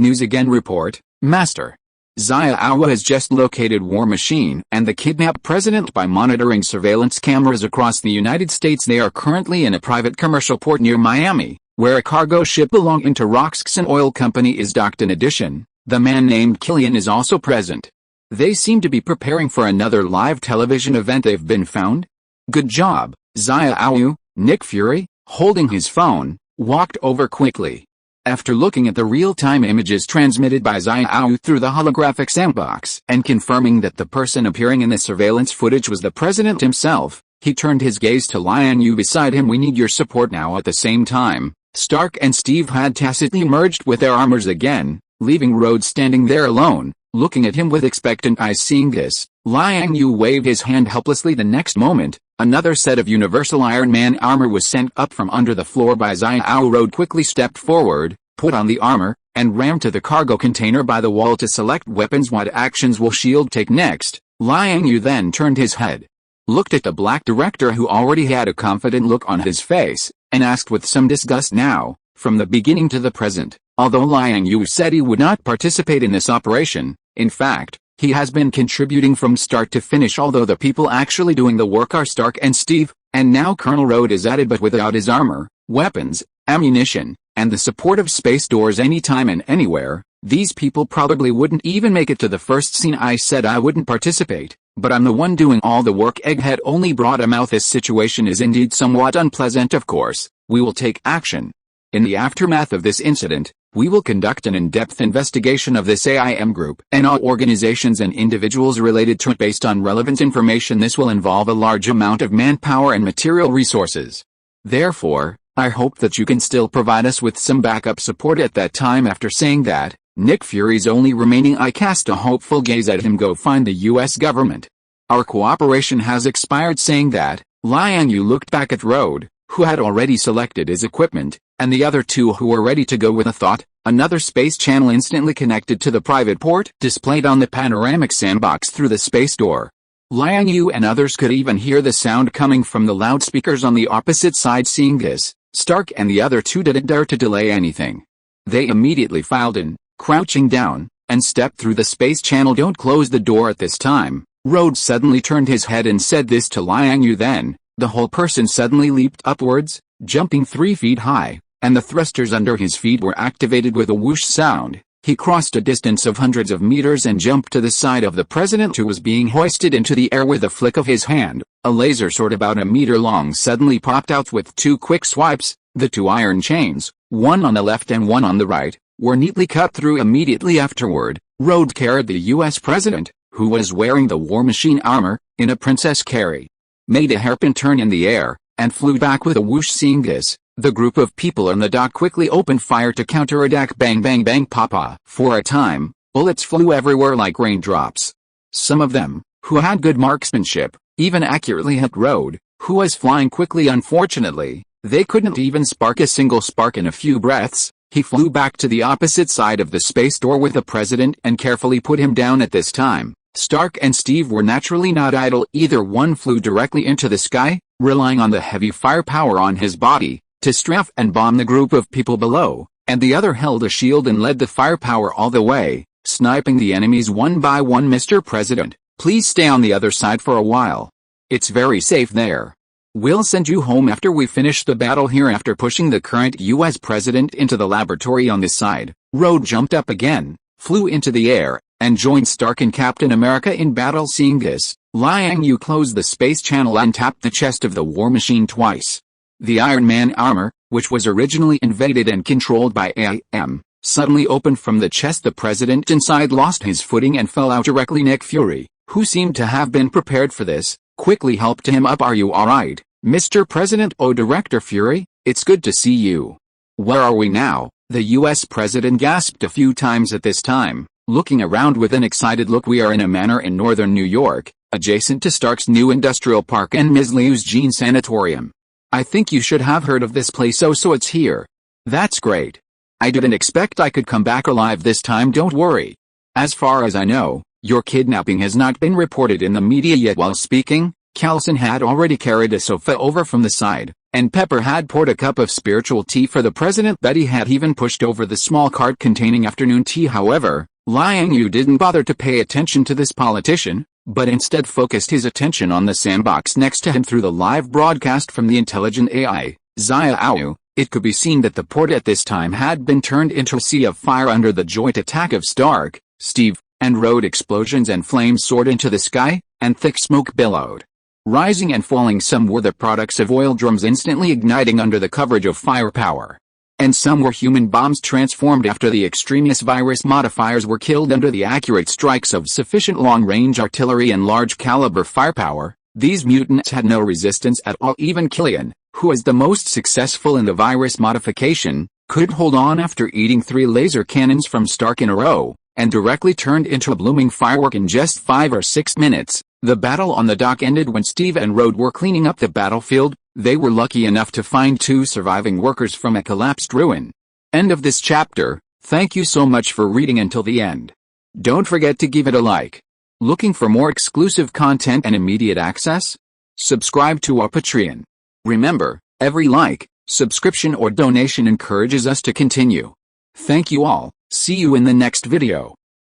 S1: news again. Report, Master. Xiao Wu has just located War Machine and the kidnapped president by monitoring surveillance cameras across the United States. They are currently in a private commercial port near Miami, where a cargo ship belonging to Roxxon Oil Company is docked. In addition, the man named Killian is also present. They seem to be preparing for another live television event. They've been found? Good job, Xiao Wu. Nick Fury, holding his phone, walked over quickly. After looking at the real-time images transmitted by Xiao Wu through the holographic sandbox and confirming that the person appearing in the surveillance footage was the president himself, he turned his gaze to Liang Yue beside him. We need your support now. At the same time, Stark and Steve had tacitly merged with their armors again, leaving Rhodes standing there alone, looking at him with expectant eyes. Seeing this, Liang Yue waved his hand helplessly. The next moment, another set of Universal Iron Man armor was sent up from under the floor by Xiao. Rhodes quickly stepped forward, put on the armor, and rammed to the cargo container by the wall to select weapons. What actions will S.H.I.E.L.D. take next? Liang Yue then turned his head, looked at the Black Director, who already had a confident look on his face, and asked with some disgust now, from the beginning to the present, although Liang Yue said he would not participate in this operation, in fact, he has been contributing from start to finish. Although the people actually doing the work are Stark and Steve, and now Colonel Rhodes is added. But without his armor, weapons, ammunition, and the support of space doors anytime and anywhere, these people probably wouldn't even make it to the first scene. I said I wouldn't participate, but I'm the one doing all the work. Egghead only brought a mouth. This situation is indeed somewhat unpleasant. Of course, we will take action. In the aftermath of this incident, we will conduct an in-depth investigation of this AIM group and all organizations and individuals related to it based on relevant information. This will involve a large amount of manpower and material resources. Therefore, I hope that you can still provide us with some backup support at that time." After saying that, Nick Fury's only remaining eye cast a hopeful gaze at him. "Go find the US government. Our cooperation has expired." Saying that, Liang Yue looked back at Rode, who had already selected his equipment, and the other two who were ready to go with a thought. Another space channel instantly connected to the private port displayed on the panoramic sandbox through the space door. Liang Yue and others could even hear the sound coming from the loudspeakers on the opposite side. Seeing this, Stark and the other two didn't dare to delay anything. They immediately filed in, crouching down, and stepped through the space channel. "Don't close the door at this time." Rhodes suddenly turned his head and said this to Liang Yue. Then, the whole person suddenly leaped upwards, jumping 3 feet high, and the thrusters under his feet were activated with a whoosh sound. He crossed a distance of hundreds of meters and jumped to the side of the president, who was being hoisted into the air with a flick of his hand. A laser sword about a meter long suddenly popped out with 2 quick swipes. The 2 iron chains, one on the left and one on the right, were neatly cut through. Immediately afterward, Rhodes carried the US president, who was wearing the War Machine armor, in a princess carry, made a hairpin turn in the air, and flew back with a whoosh. Seeing this, the group of people on the dock quickly opened fire to counterattack. Bang bang bang papa. For a time, bullets flew everywhere like raindrops. Some of them, who had good marksmanship, even accurately hit Rhodes, who was flying quickly. Unfortunately, they couldn't even spark a single spark. In a few breaths, he flew back to the opposite side of the space door with the president and carefully put him down. At this time, Stark and Steve were naturally not idle. Either one flew directly into the sky, relying on the heavy firepower on his body to strafe and bomb the group of people below, and the other held a shield and led the firepower all the way, sniping the enemies one by one. "Mr. President, please stay on the other side for a while. It's very safe there. We'll send you home after we finish the battle here." After pushing the current US president into the laboratory on this side, Rhodes jumped up again, flew into the air, and joined Stark and Captain America in battle. Seeing this, Liang Yue closed the space channel and tapped the chest of the War Machine twice. The Iron Man armor, which was originally invaded and controlled by AM, suddenly opened from the chest. The president inside lost his footing and fell out directly. Nick Fury, who seemed to have been prepared for this, quickly helped him up. "Are you alright, Mr. President?" "Oh, Director Fury, it's good to see you. Where are we now?" the US president gasped a few times at this time, looking around with an excited look. "We are in a manor in northern New York, adjacent to Stark's new industrial park and Ms. Liu's gene sanatorium. I think you should have heard of this place." "Oh, so it's here. That's great. I didn't expect I could come back alive this time." "Don't worry. As far as I know, your kidnapping has not been reported in the media yet." While speaking, Calson had already carried a sofa over from the side, and Pepper had poured a cup of spiritual tea for the president. Betty had even pushed over the small cart containing afternoon tea. However, Liang Yue didn't bother to pay attention to this politician, but instead focused his attention on the sandbox next to him. Through the live broadcast from the intelligent AI, Xiao, it could be seen that the port at this time had been turned into a sea of fire under the joint attack of Stark, Steve, and Rhodes. Explosions and flames soared into the sky, and thick smoke billowed, rising and falling. Some were the products of oil drums instantly igniting under the coverage of firepower, and some were human bombs transformed after the extremist virus modifiers were killed under the accurate strikes of sufficient long-range artillery and large-caliber firepower. These mutants had no resistance at all. Even Killian, who was the most successful in the virus modification, could hold on after eating 3 laser cannons from Stark in a row, and directly turned into a blooming firework in just 5 or 6 minutes. The battle on the dock ended when Steve and Rhodes were cleaning up the battlefield. They were lucky enough to find 2 surviving workers from a collapsed ruin. End of this chapter. Thank you so much for reading until the end. Don't forget to give it a like. Looking for more exclusive content and immediate access? Subscribe to our Patreon. Remember, every like, subscription or donation encourages us to continue. Thank you all. See you in the next video.